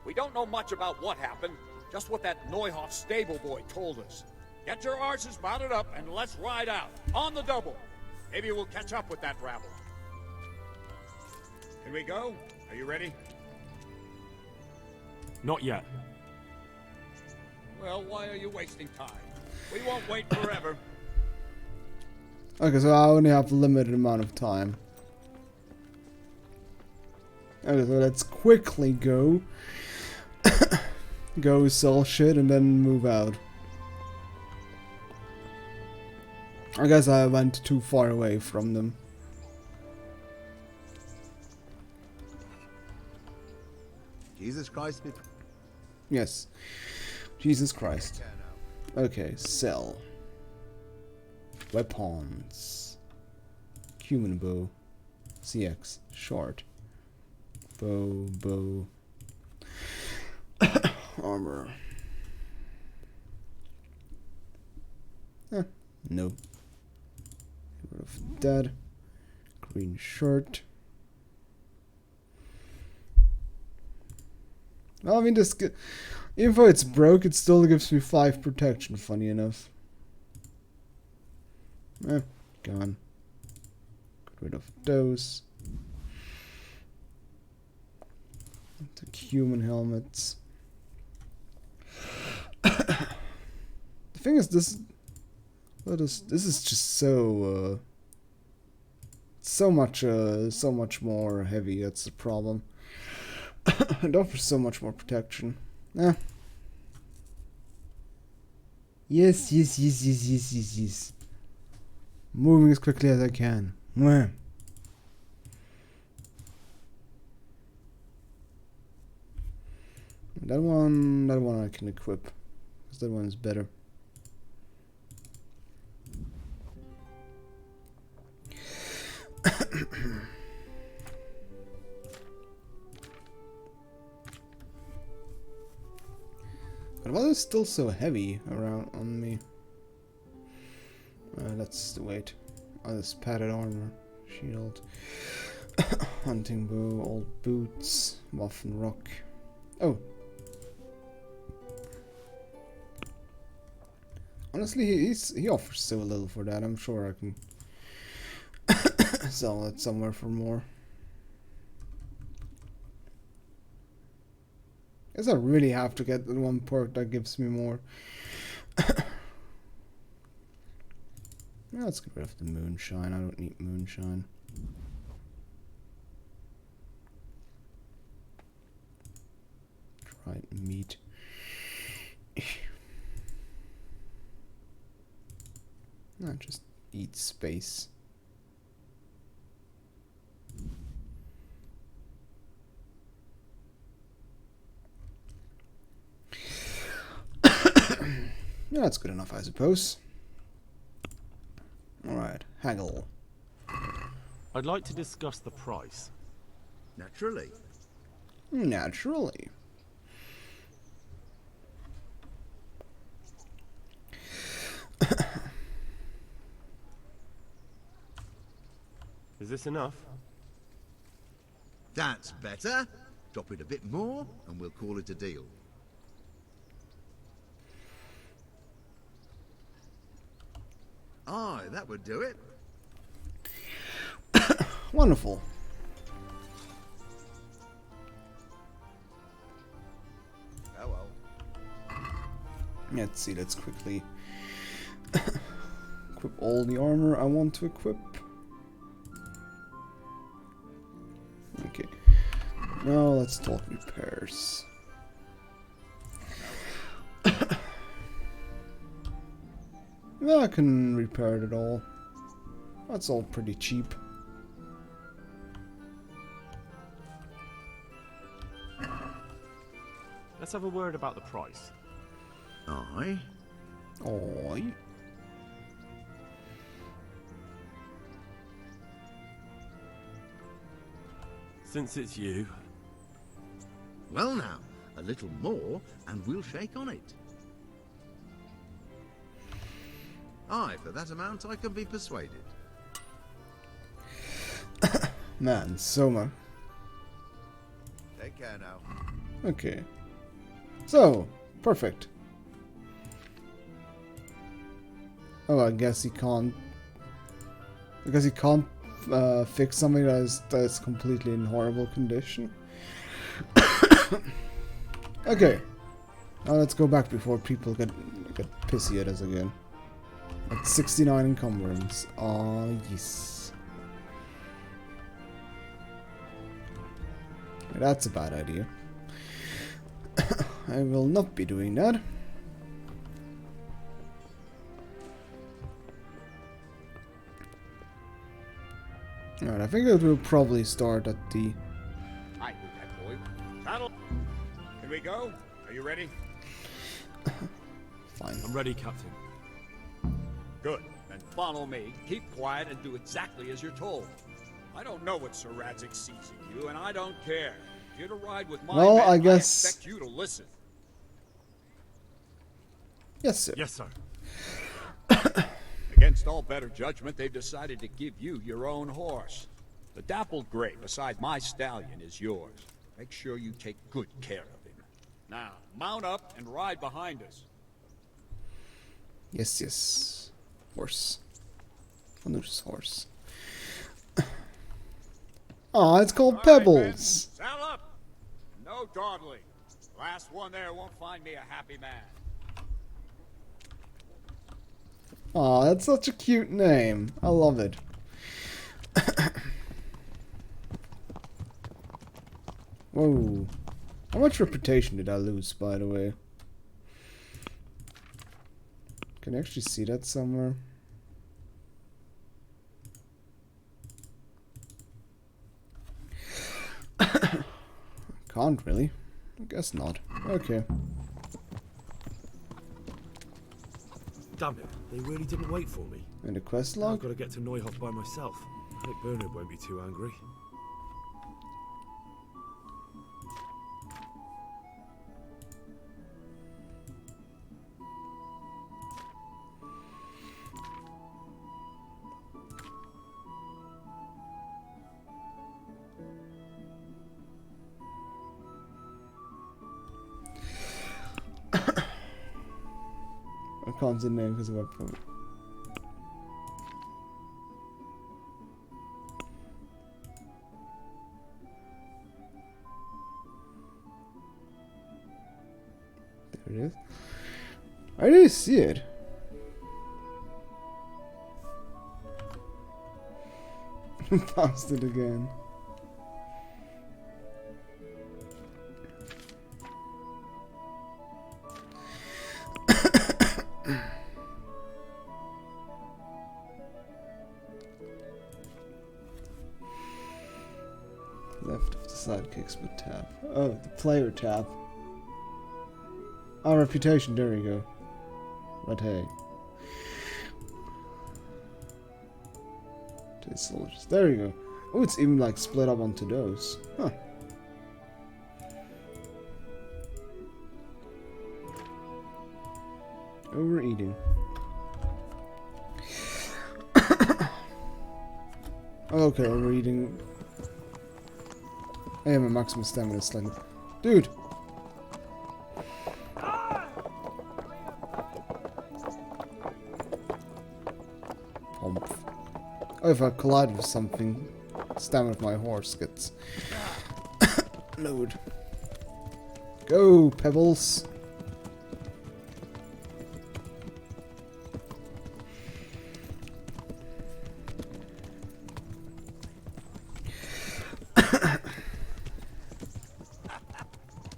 We don't know much about what happened, just what that Neuhoff stable boy told us. Get your arses mounted up and let's ride out, on the double. Maybe we'll catch up with that rabble. Can we go? Are you ready? Not yet. Well, why are you wasting time? We won't wait forever. Okay, so I only have a limited amount of time. Okay, so let's quickly go. go sell shit and then move out. I guess I went too far away from them. Jesus Christ be... Yes. Jesus Christ. Okay, sell. Weapons. Human bow. CX. Short. Bow. Armor. No. Get rid of that. Green shirt. Well, I mean, this, even though it's broke, it still gives me 5 protection, funny enough. Gone. Get rid of those. The human helmets. The thing is, this is just so much more heavy. That's the problem. It offers so much more protection. Yes. Moving as quickly as I can. That one I can equip, because that one is better. But why is it still so heavy around on me? That's the weight. Oh, this padded armor, shield, hunting bow, old boots, muffin rock. Oh. Honestly, he offers so little for that. I'm sure I can sell it somewhere for more. Guess I really have to get the one perk that gives me more. Let's get rid of the moonshine. I don't need moonshine. Dried meat. No, just eat space. Yeah, that's good enough, I suppose. Alright, haggle. I'd like to discuss the price. Naturally. Naturally. Is this enough? That's better. Drop it a bit more, and we'll call it a deal. Aye, that would do it. Wonderful. Oh well. Let's see, let's quickly equip all the armor I want to equip. Okay. Now let's talk repairs. Yeah, I can repair it all. That's all pretty cheap. Let's have a word about the price. Aye. Aye. Since it's you. Well now, a little more, and we'll shake on it. Aye, for that amount I can be persuaded. Man, so much. Take care now. Okay. So, perfect. Oh, I guess he can't. Because he can't fix something that is completely in horrible condition. Okay. Now let's go back before people get pissy at us again. At 69 encumbrance. Ah, yes. That's a bad idea. I will not be doing that. Alright, I think it will probably start at the... I knew that boy. Saddle. Can we go? Are you ready? Fine. I'm ready, Captain. Good. Then follow me. Keep quiet and do exactly as you're told. I don't know what Sir Radzik sees in you, and I don't care. If you're to ride with my well, men, I guess... I expect you to listen. Yes, sir. Yes, sir. Against all better judgment, they've decided to give you your own horse. The dappled gray beside my stallion is yours. Make sure you take good care of him. Now, mount up and ride behind us. Yes, yes. Horse. Wondrous horse. Oh, it's called Pebbles. Right, saddle up. No dawdling. Last one there won't find me a happy man. Oh, that's such a cute name. I love it. Whoa. How much reputation did I lose, by the way? Can I actually see that somewhere? Can't really. I guess not. Okay. Damn it, they really didn't wait for me. And the quest I've log? got to get to Neuhof by myself. I hope Bernard won't be too angry. I can't see the name because of webphone. There it is. I didn't see it. Passed it again. Left of the sidekicks but tab. Oh, the player tab. Oh, reputation, there we go. But hey. Soldiers. There you go. Oh, it's even like split up onto those. Huh. Overeating. Okay, overeating. I am a maximum stamina slightly. Dude! Humph. Oh, if I collide with something, the stamina of my horse gets lowered. Go, Pebbles!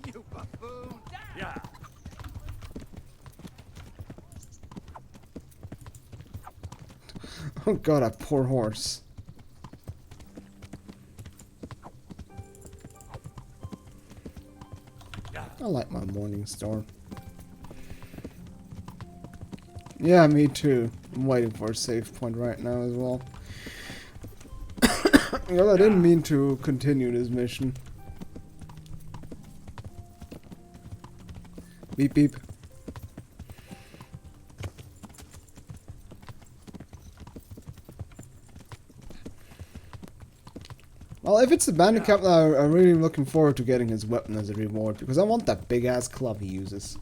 You buffoon! Yeah. Oh god, a poor horse. I like my morning storm. Yeah, me too. I'm waiting for a save point right now as well. Well, I didn't mean to continue this mission. Beep beep. Well, if it's the bandit captain, I'm really looking forward to getting his weapon as a reward, because I want that big ass club he uses.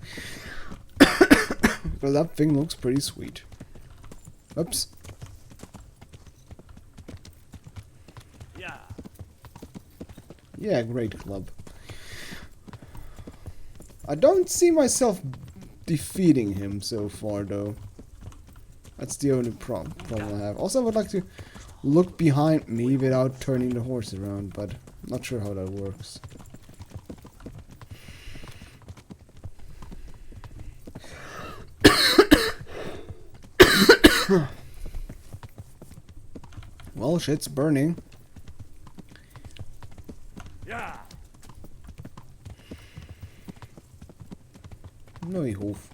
Because that thing looks pretty sweet. Oops. Yeah. Yeah, great club. I don't see myself defeating him so far, though. That's the only problem I have. Also, I would like to look behind me without turning the horse around, but I'm not sure how that works. Well, shit's burning. Yeah. No, ich hof.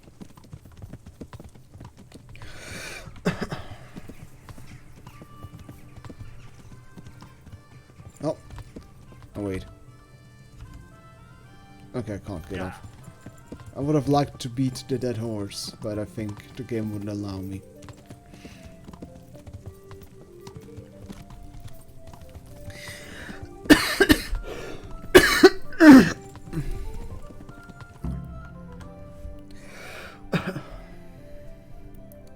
Oh. Oh, wait. Okay, I can't get off. I would have liked to beat the dead horse, but I think the game wouldn't allow me.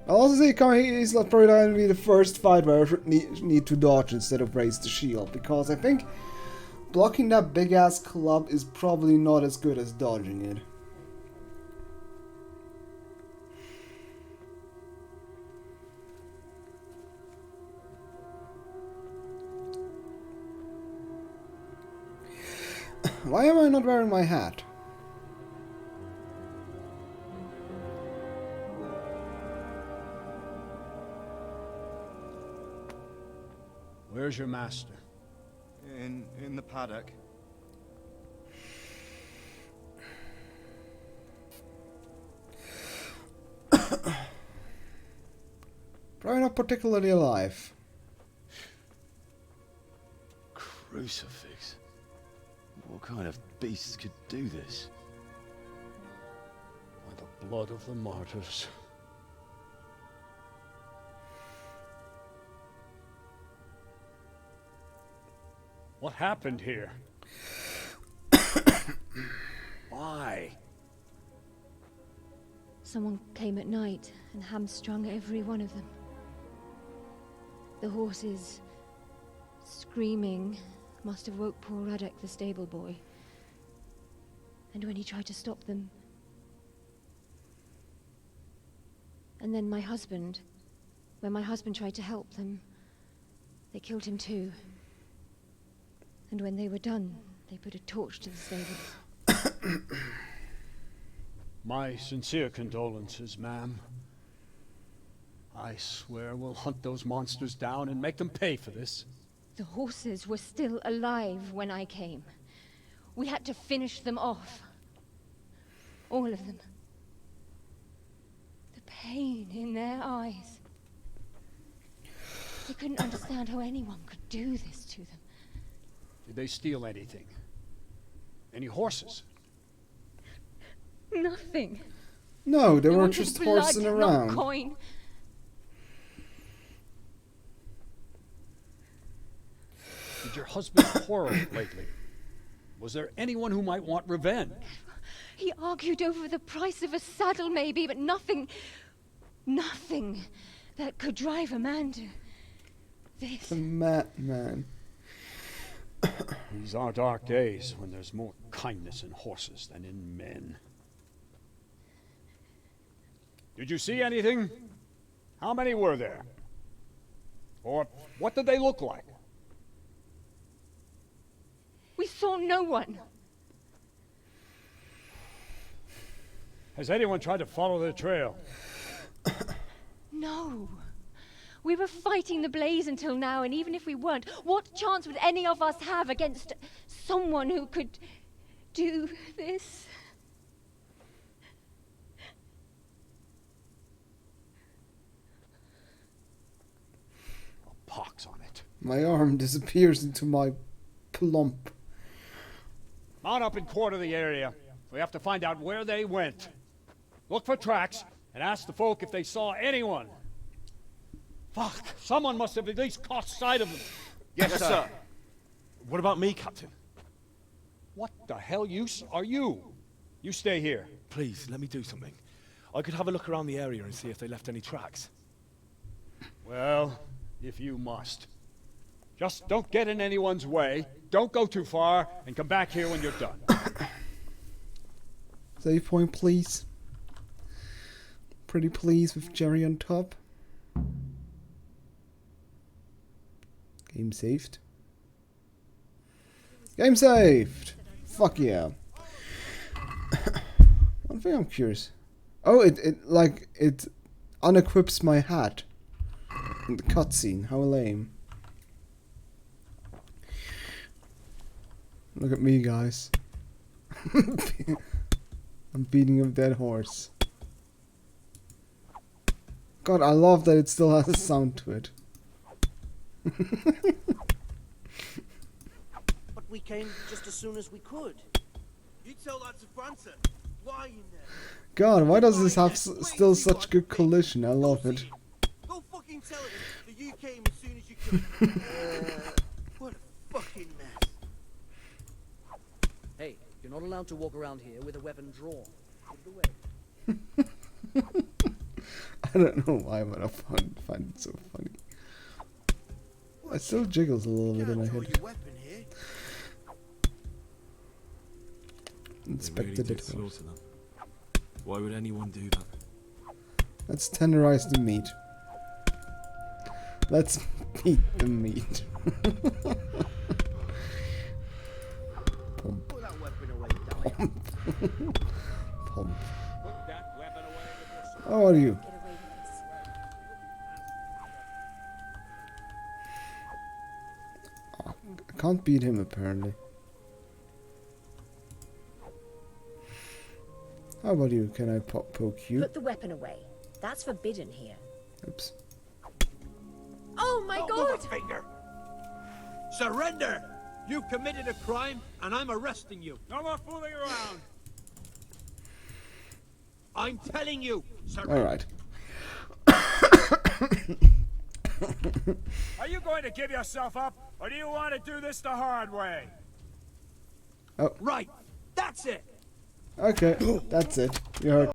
I'll also say he's probably not going to be the first fight where I need to dodge instead of raise the shield, because I think blocking that big ass club is probably not as good as dodging it. Why am I not wearing my hat? Where's your master? In the paddock. Probably not particularly alive. Crucifix. What kind of beasts could do this? By the blood of the martyrs. What happened here? Why? Someone came at night and hamstrung every one of them. The horses, screaming, must have woke poor Radek, the stable boy. And when he tried to stop them... And then my husband, when my husband tried to help them, they killed him too. And when they were done, they put a torch to the stables. My sincere condolences, ma'am. I swear we'll hunt those monsters down and make them pay for this. The horses were still alive when I came. We had to finish them off. All of them. The pain in their eyes. They couldn't understand how anyone could do this to them. Did they steal anything? Any horses? Nothing. No, they were wanted just blood, horsing not around. coin. Did your husband quarrel lately? Was there anyone who might want revenge? He argued over the price of a saddle, maybe, but nothing that could drive a man to this. The madman. These are dark days when there's more kindness in horses than in men. Did you see anything? How many were there? Or what did they look like? We saw no one. Has anyone tried to follow the trail? No. We were fighting the blaze until now, and even if we weren't, what chance would any of us have against someone who could do this? A pox on it. My arm disappears into my plump. Mount up and quarter the area. We have to find out where they went. Look for tracks and ask the folk if they saw anyone. Fuck, someone must have at least caught sight of them. Yes, sir. What about me, Captain? What the hell use are you? You stay here. Please, let me do something. I could have a look around the area and see if they left any tracks. Well, if you must. Just don't get in anyone's way, don't go too far, and come back here when you're done. Save point, please. Pretty please with Jerry on top. Game saved. Game saved! Fuck yeah. One thing I'm curious. Oh, it unequips my hat The cutscene, how lame. Look at me, guys. I'm beating a dead horse. God, I love that it still has a sound to it. But we came just as soon as we could. You tell that to França. Why in there? God, why does this have still such good collision? I love it. Go fucking tell him that you came as soon as you could. What a fucking mess. Hey, you're not allowed to walk around here with a weapon drawn. Put it away. I don't know why, but I find it so funny. It still jiggles a little bit in my head. Inspect the details. Slaughter them. Why would anyone do that? Let's tenderize the meat. Let's beat the meat. Pump. Put that weapon away, Pump. Pump. Put that weapon away with your sword. How are you? Oh, I can't beat him apparently. How about you? Can I poke you? Put the weapon away. That's forbidden here. Oops. Oh my Don't god! move a finger! Surrender! You've committed a crime, and I'm arresting you. No more fooling around. I'm telling you, surrender. Alright. Are you going to give yourself up, or do you want to do this the hard way? Oh. Right. That's it. Okay, that's it. You heard.